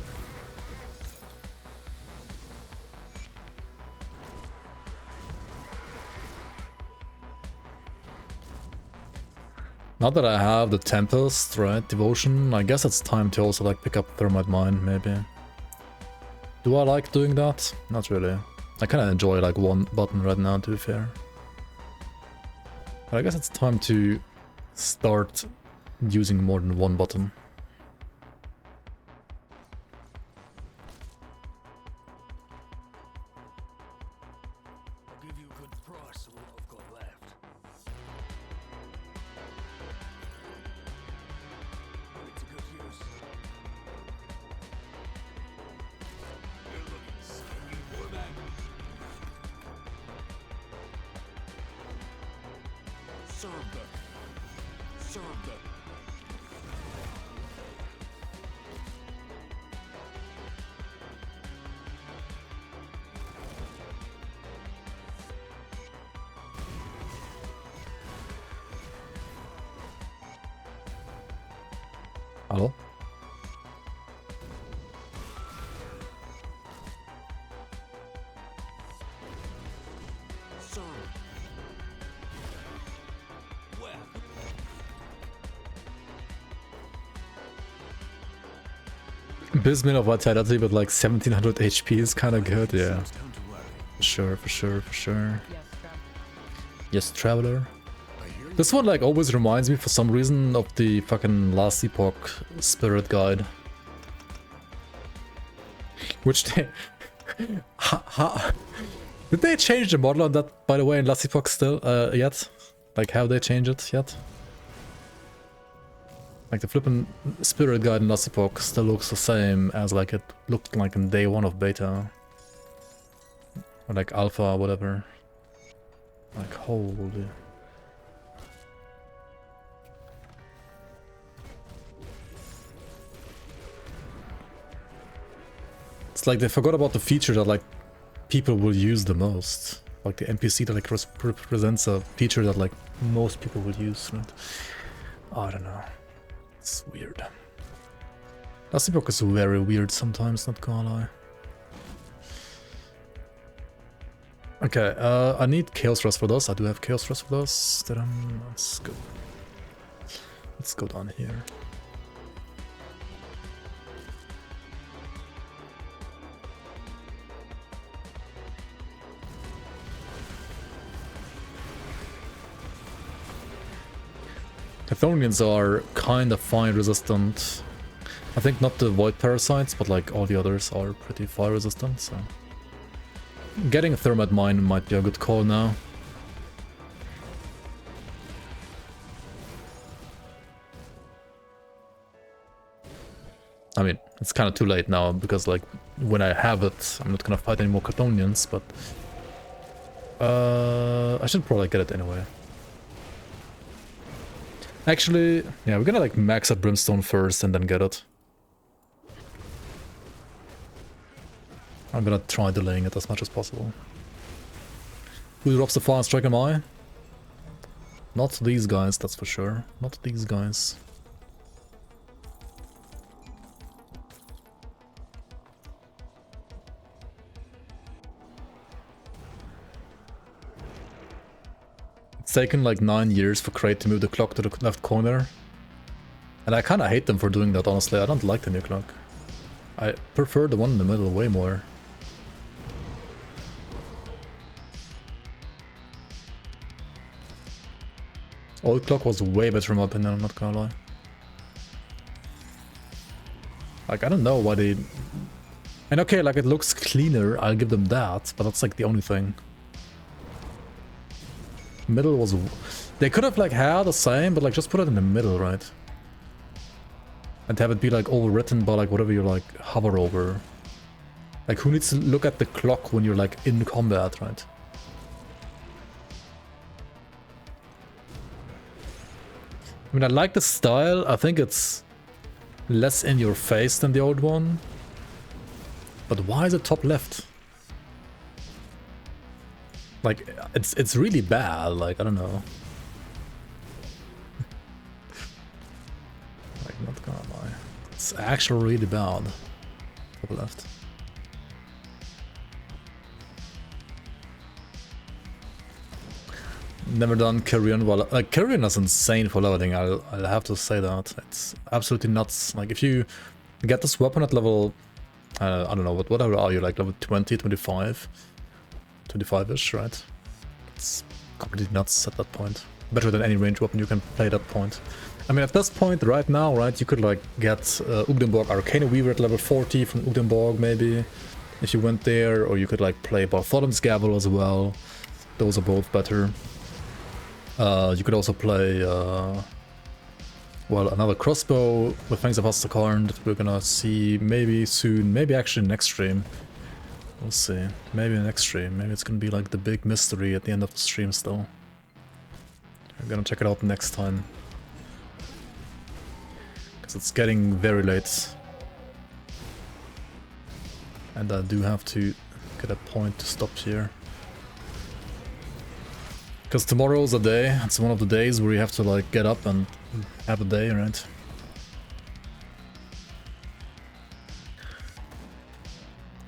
Now that I have the Tempest, right, Devotion, I guess it's time to also like pick up Thermite Mine, maybe. Do I like doing that? Not really. I kinda enjoy like one button right now, to be fair. But I guess it's time to start using more than one button.
I'll give you a good price for what I've got left. Put it to good use. You're looking skinny, boy, man. Serve them.
Hello? Bismuth of Vitality with like 1700 HP is kind of good, yeah. For sure, for sure, for sure. Yes, Traveler. This one like always reminds me for some reason of the fucking Last Epoch Spirit Guide. Which they... Did they change the model on that, by the way, in Last Epoch still, yet? Like, have they changed it yet? Like, the flippin' Spirit Guide in Last Epoch still looks the same as, like, it looked like in day 1 of beta. Or, like, alpha or whatever. Like, holy... It's like they forgot about the feature that, like, people will use the most. Like, the NPC that, like, represents a feature that, like, most people will use, right? I don't know. It's weird. Last Epoch is very weird sometimes, not gonna lie. Okay, I need Chaos Rust for those. I do have Chaos Rust for those. Let's go. Let's go down here. Chthonians are kind of fire resistant. I think not the void parasites, but like all the others are pretty fire resistant, so... Getting a Thermite Mine might be a good call now. I mean, it's kind of too late now, because like, when I have it, I'm not gonna fight any more Chthonians, but... I should probably get it anyway. Actually, yeah, we're gonna like max out Brimstone first and then get it. I'm gonna try delaying it as much as possible. Who drops the Fire and Strike am I? Not these guys, that's for sure. Not these guys. It's taken like 9 years for Crate to move the clock to the left corner. And I kinda hate them for doing that, honestly. I don't like the new clock. I prefer the one in the middle way more. Old clock was way better in my opinion, I'm not gonna lie. Like, I don't know why they... And okay, like, it looks cleaner, I'll give them that, but that's like the only thing. Middle was... They could have like had the same, but like just put it in the middle, right? And have it be like overwritten by like whatever you like hover over. Like, who needs to look at the clock when you're like in combat, right? I mean, I like the style. I think it's less in your face than the old one. But why is it top left? Like, it's really bad. Like, I don't know. Like, not gonna lie. It's actually really bad. Top left. Never done Kyrian while... Like, Kyrian is insane for leveling, I'll have to say that. It's absolutely nuts. Like, if you get this weapon at level... I don't know, whatever are you, like level 20, 25? 25-ish, right? It's completely nuts at that point. Better than any range weapon you can play at that point. I mean, at this point, right now, right, you could, like, get Ugdenborg Arcane Weaver at level 40 from Ugdenborg, maybe, if you went there, or you could, like, play Bartholom's Gavel as well. Those are both better. You could also play, well, another crossbow with Fangs of Ostakarn that we're gonna see maybe soon, maybe actually next stream. We'll see. Maybe next stream. Maybe it's gonna be like the big mystery at the end of the stream still. We're gonna check it out next time. because it's getting very late. And I do have to get a point to stop here. Because tomorrow's a day, it's one of the days where you have to like get up and have a day, right?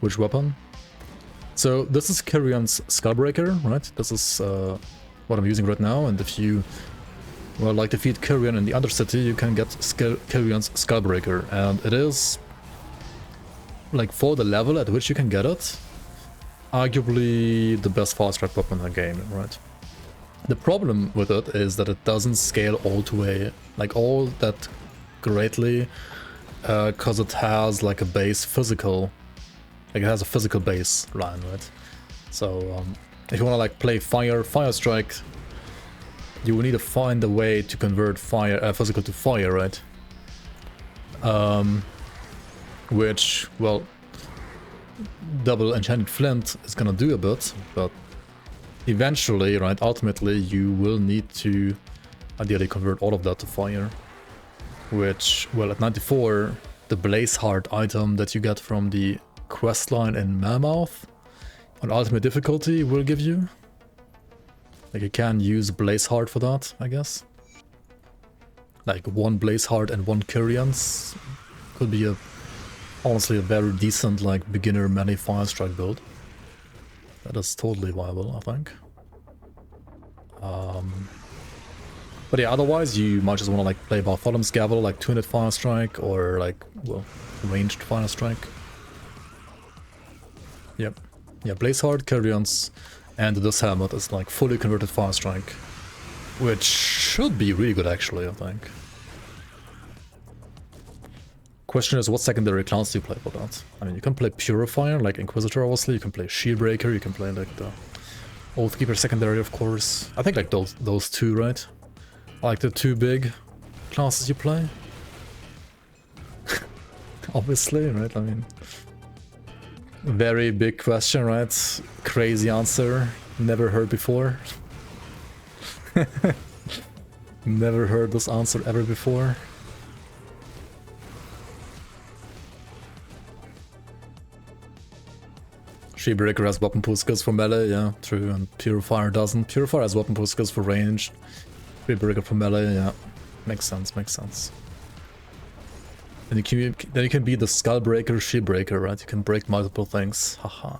Which weapon? So this is Kyrion's Skullbreaker, right? This is what I'm using right now, and if you well, like defeat Kyrion in the Undercity, you can get Kyrion's Skullbreaker, and it is like for the level at which you can get it, arguably the best fast track weapon in the game, right? The problem with it is that it doesn't scale all the way, like all that greatly, because it has like a base physical, like it has a physical base line, right? So if you want to like play Fire Strike, you will need to find a way to convert fire physical to fire, right? Which, well, double enchanted flint is gonna do a bit, but eventually, right, ultimately you will need to ideally convert all of that to fire. Which, well, at 94, the Blaze Heart item that you get from the questline in Mammoth on ultimate difficulty will give you. Like you can use Blaze Heart for that, I guess. Like one Blaze Heart and one Kyrion's could be honestly a very decent like beginner melee fire strike build. That is totally viable, I think. But yeah, otherwise you might just want to like play Bartholomew's Gavel, like 200 fire strike, or like, well, ranged fire strike. Yep. Yeah, Blaze Heart, Kyrion's, and this helmet is like fully converted fire strike, which should be really good actually, I think. Question is, what secondary class do you play for that? I mean, you can play Purifier, like Inquisitor obviously, you can play Shieldbreaker, you can play like the Oathkeeper secondary, of course. I think like those two, right? I like the two big classes you play. Obviously, right? I mean, very big question, right? Crazy answer. Never heard before. Never heard this answer ever before. Shieldbreaker has weapon pool skills for melee, yeah, true, and Purifier doesn't. Purifier has weapon pool skills for range. Shieldbreaker for melee, yeah. Makes sense, makes sense. And you can be the Skullbreaker, Shieldbreaker, right? You can break multiple things. Haha.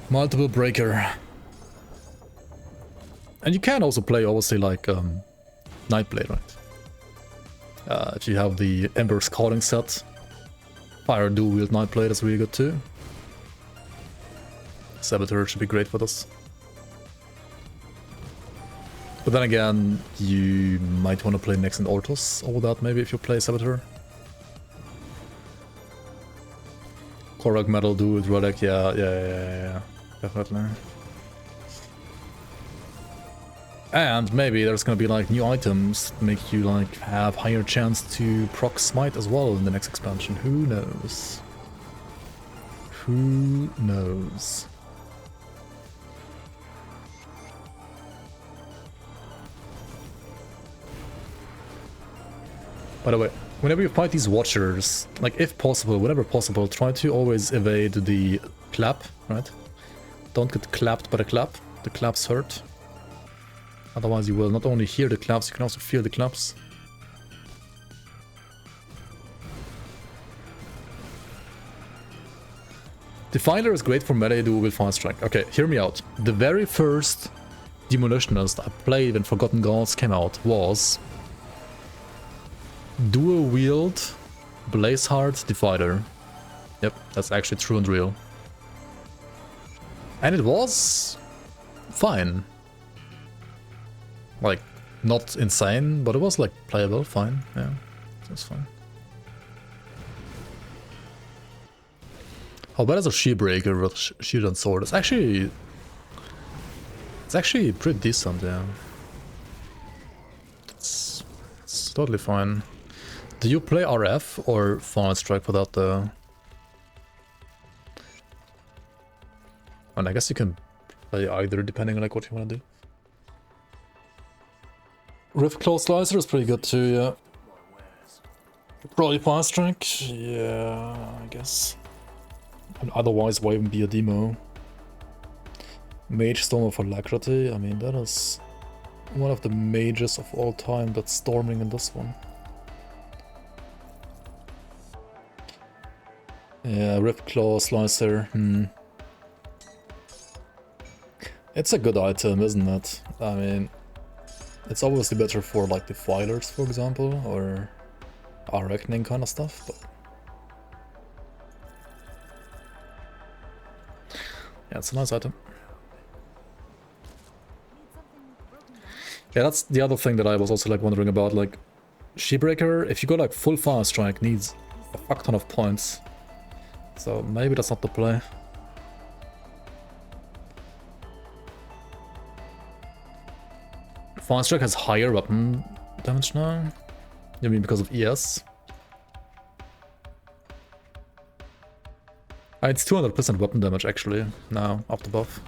Multiple breaker. And you can also play, obviously, like Nightblade, right? If you have the Ember's Calling set, Fire Dual Wield Nightblade is really good too. Saboteur should be great for this. But then again, you might want to play Nex and Ortos over that maybe if you play Saboteur. Korok Metal Dual Relic, yeah, definitely. And maybe there's gonna be like new items that make you like have higher chance to proc smite as well in the next expansion. Who knows? Who knows? By the way, whenever you fight these watchers, like if possible, whenever possible, try to always evade the clap, right? Don't get clapped by the clap. The claps hurt. Otherwise you will not only hear the claps, you can also feel the claps. Defiler is great for melee duo with fire strike. Okay, hear me out. The very first Demolitionist I played when Forgotten Gods came out was dual wield Blazeheart Defiler. Yep, that's actually true and real. And it was fine. Like, not insane, but it was like playable, fine, yeah, that's fine. How bad is a Shieldbreaker with shield and sword? It's actually pretty decent, yeah. It's totally fine. Do you play RF or Fire Strike for that though? And I guess you can play either depending on like what you want to do. Rift Claw Slicer is pretty good too, yeah. Probably Fire Strike? Yeah, I guess. And otherwise, why even be a demo? Mage Stormer for Alacrity, I mean, that is one of the mages of all time that's storming in this one. Yeah, Rift Claw Slicer, It's a good item, isn't it? I mean, it's obviously better for like Defilers, for example, or our Reckoning kind of stuff, but... yeah, it's a nice item. Yeah, that's the other thing that I was also like wondering about, like, Shipbreaker, if you go like full Fire Strike, needs a fuck ton of points. So maybe that's not the play. Fire Strike has higher weapon damage now? You mean because of ES? It's 200% weapon damage actually, now, after buff.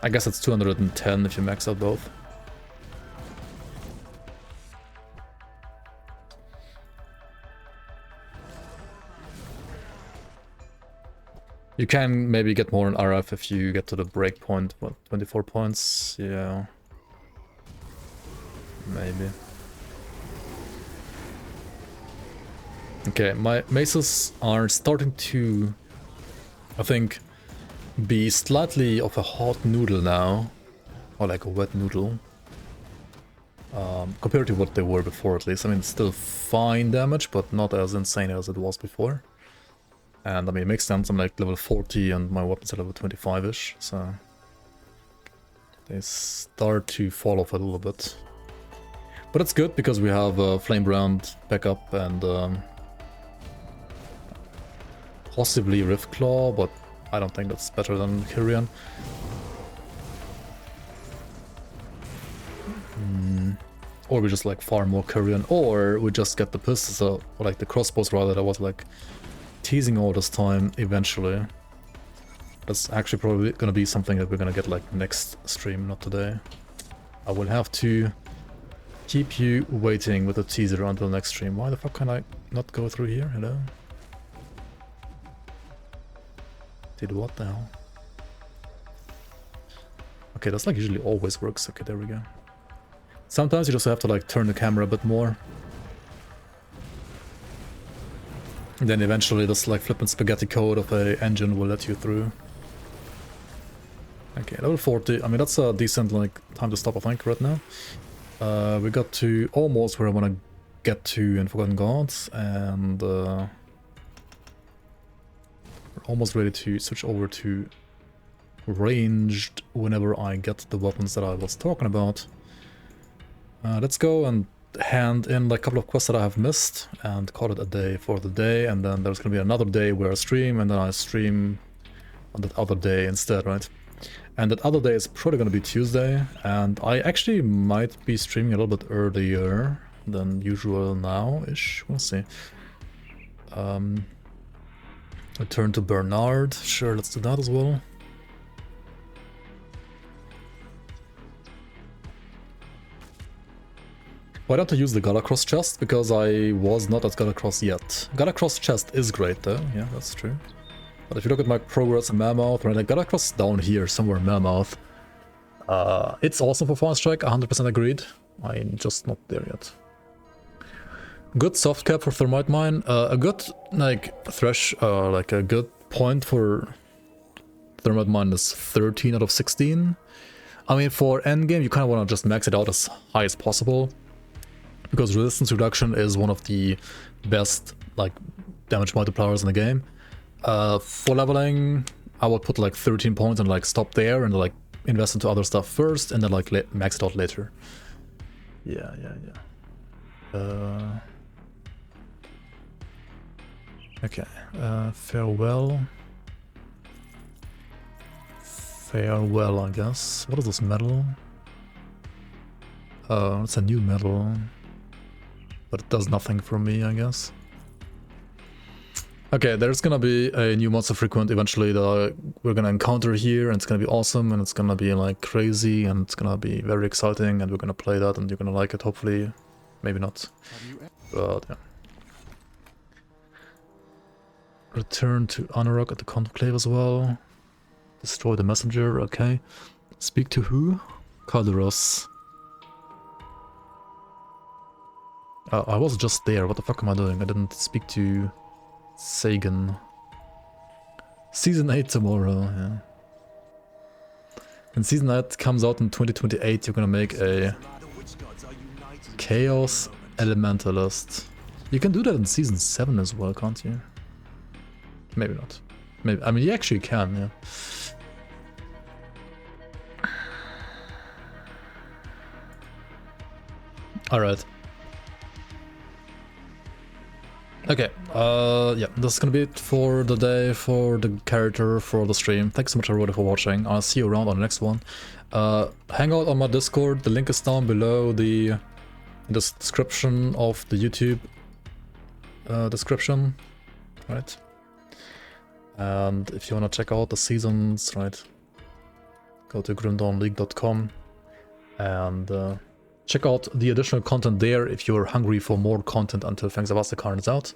I guess it's 210 if you max out both. You can maybe get more in RF if you get to the break point, what, 24 points? Yeah. Maybe. Okay, my maces are starting to, I think, be slightly of a hot noodle now. Or like a wet noodle. Compared to what they were before at least. I mean, it's still fine damage, but not as insane as it was before. And I mean, it makes sense, I'm like level 40 and my weapons are level 25-ish, so... they start to fall off a little bit. But it's good because we have Flame Brand backup and possibly Rift Claw, but I don't think that's better than Kyrian. Or we just like farm more Kyrian, or we just get the pistols, or like the crossbows rather, that was like teasing all this time eventually. That's actually probably gonna be something that we're gonna get like next stream, not today. I will have to keep you waiting with the teaser until next stream. Why the fuck can I not go through here? Hello? Did what the hell? Okay, that's like usually always works. Okay, there we go. Sometimes you just have to like turn the camera a bit more. And then eventually this like flippin' spaghetti code of a engine will let you through. Okay, level 40. I mean, that's a decent like time to stop, I think, right now. We got to almost where I want to get to in Forgotten Gods, and we're almost ready to switch over to ranged whenever I get the weapons that I was talking about. Let's go and hand in like a couple of quests that I have missed and call it a day for the day, and then there's gonna be another day where I stream, and then I stream on that other day instead, right? And that other day is probably gonna be Tuesday, and I actually might be streaming a little bit earlier than usual now-ish, we'll see. Return to Bernard, sure, let's do that as well. Why don't I use the Galacross chest? Because I was not at Galacross yet. Galacross chest is great though, yeah, that's true. But if you look at my progress in Mammoth, right, like Galacross down here, somewhere in Mammoth, it's awesome for Fire Strike, 100% agreed. I'm just not there yet. Good soft cap for Thermite Mine, a good, like, like a good point for Thermite Mine is 13 out of 16. I mean, for endgame, you kind of want to just max it out as high as possible, because resistance reduction is one of the best, like, damage multipliers in the game. For leveling, I would put like 13 points and like stop there and like invest into other stuff first, and then like max it out later. Yeah. Okay, farewell. Farewell, I guess. What is this medal? It's a new medal, but it does nothing for me, I guess. Okay, there's gonna be a new monster frequent eventually that we're gonna encounter here, and it's gonna be awesome, and it's gonna be like crazy, and it's gonna be very exciting, and we're gonna play that, and you're gonna like it, hopefully. Maybe not. But yeah. Return to Anurag at the Conclave as well. Destroy the messenger, okay. Speak to who? Kalduros. I was just there, what the fuck am I doing? I didn't speak to Sagan. Season 8 tomorrow, yeah. When Season 8 comes out in 2028, you're gonna make a Chaos Elementalist. You can do that in Season 7 as well, can't you? Maybe not. Maybe. I mean, you actually can, yeah. Alright. Okay, yeah, this is gonna be it for the day, for the character, for the stream. Thanks so much everybody for watching. I'll see you around on the next one. Hang out on my Discord, the link is down below in the description of the YouTube description, right? And if you wanna check out the seasons, right, go to grimdawnleague.com and check out the additional content there if you're hungry for more content until Fangs of Astakarn is out.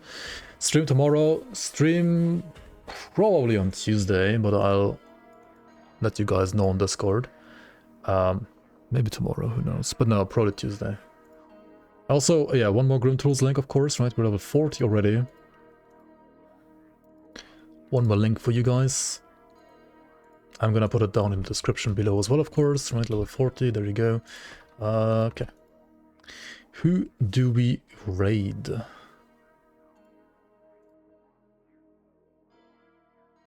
Stream tomorrow, stream probably on Tuesday, but I'll let you guys know on Discord. Maybe tomorrow, who knows, but no, probably Tuesday. Also, yeah, one more Grim Tools link, of course, right, we're level 40 already. One more link for you guys. I'm gonna put it down in the description below as well, of course, right, level 40, there you go. Okay. Who do we raid?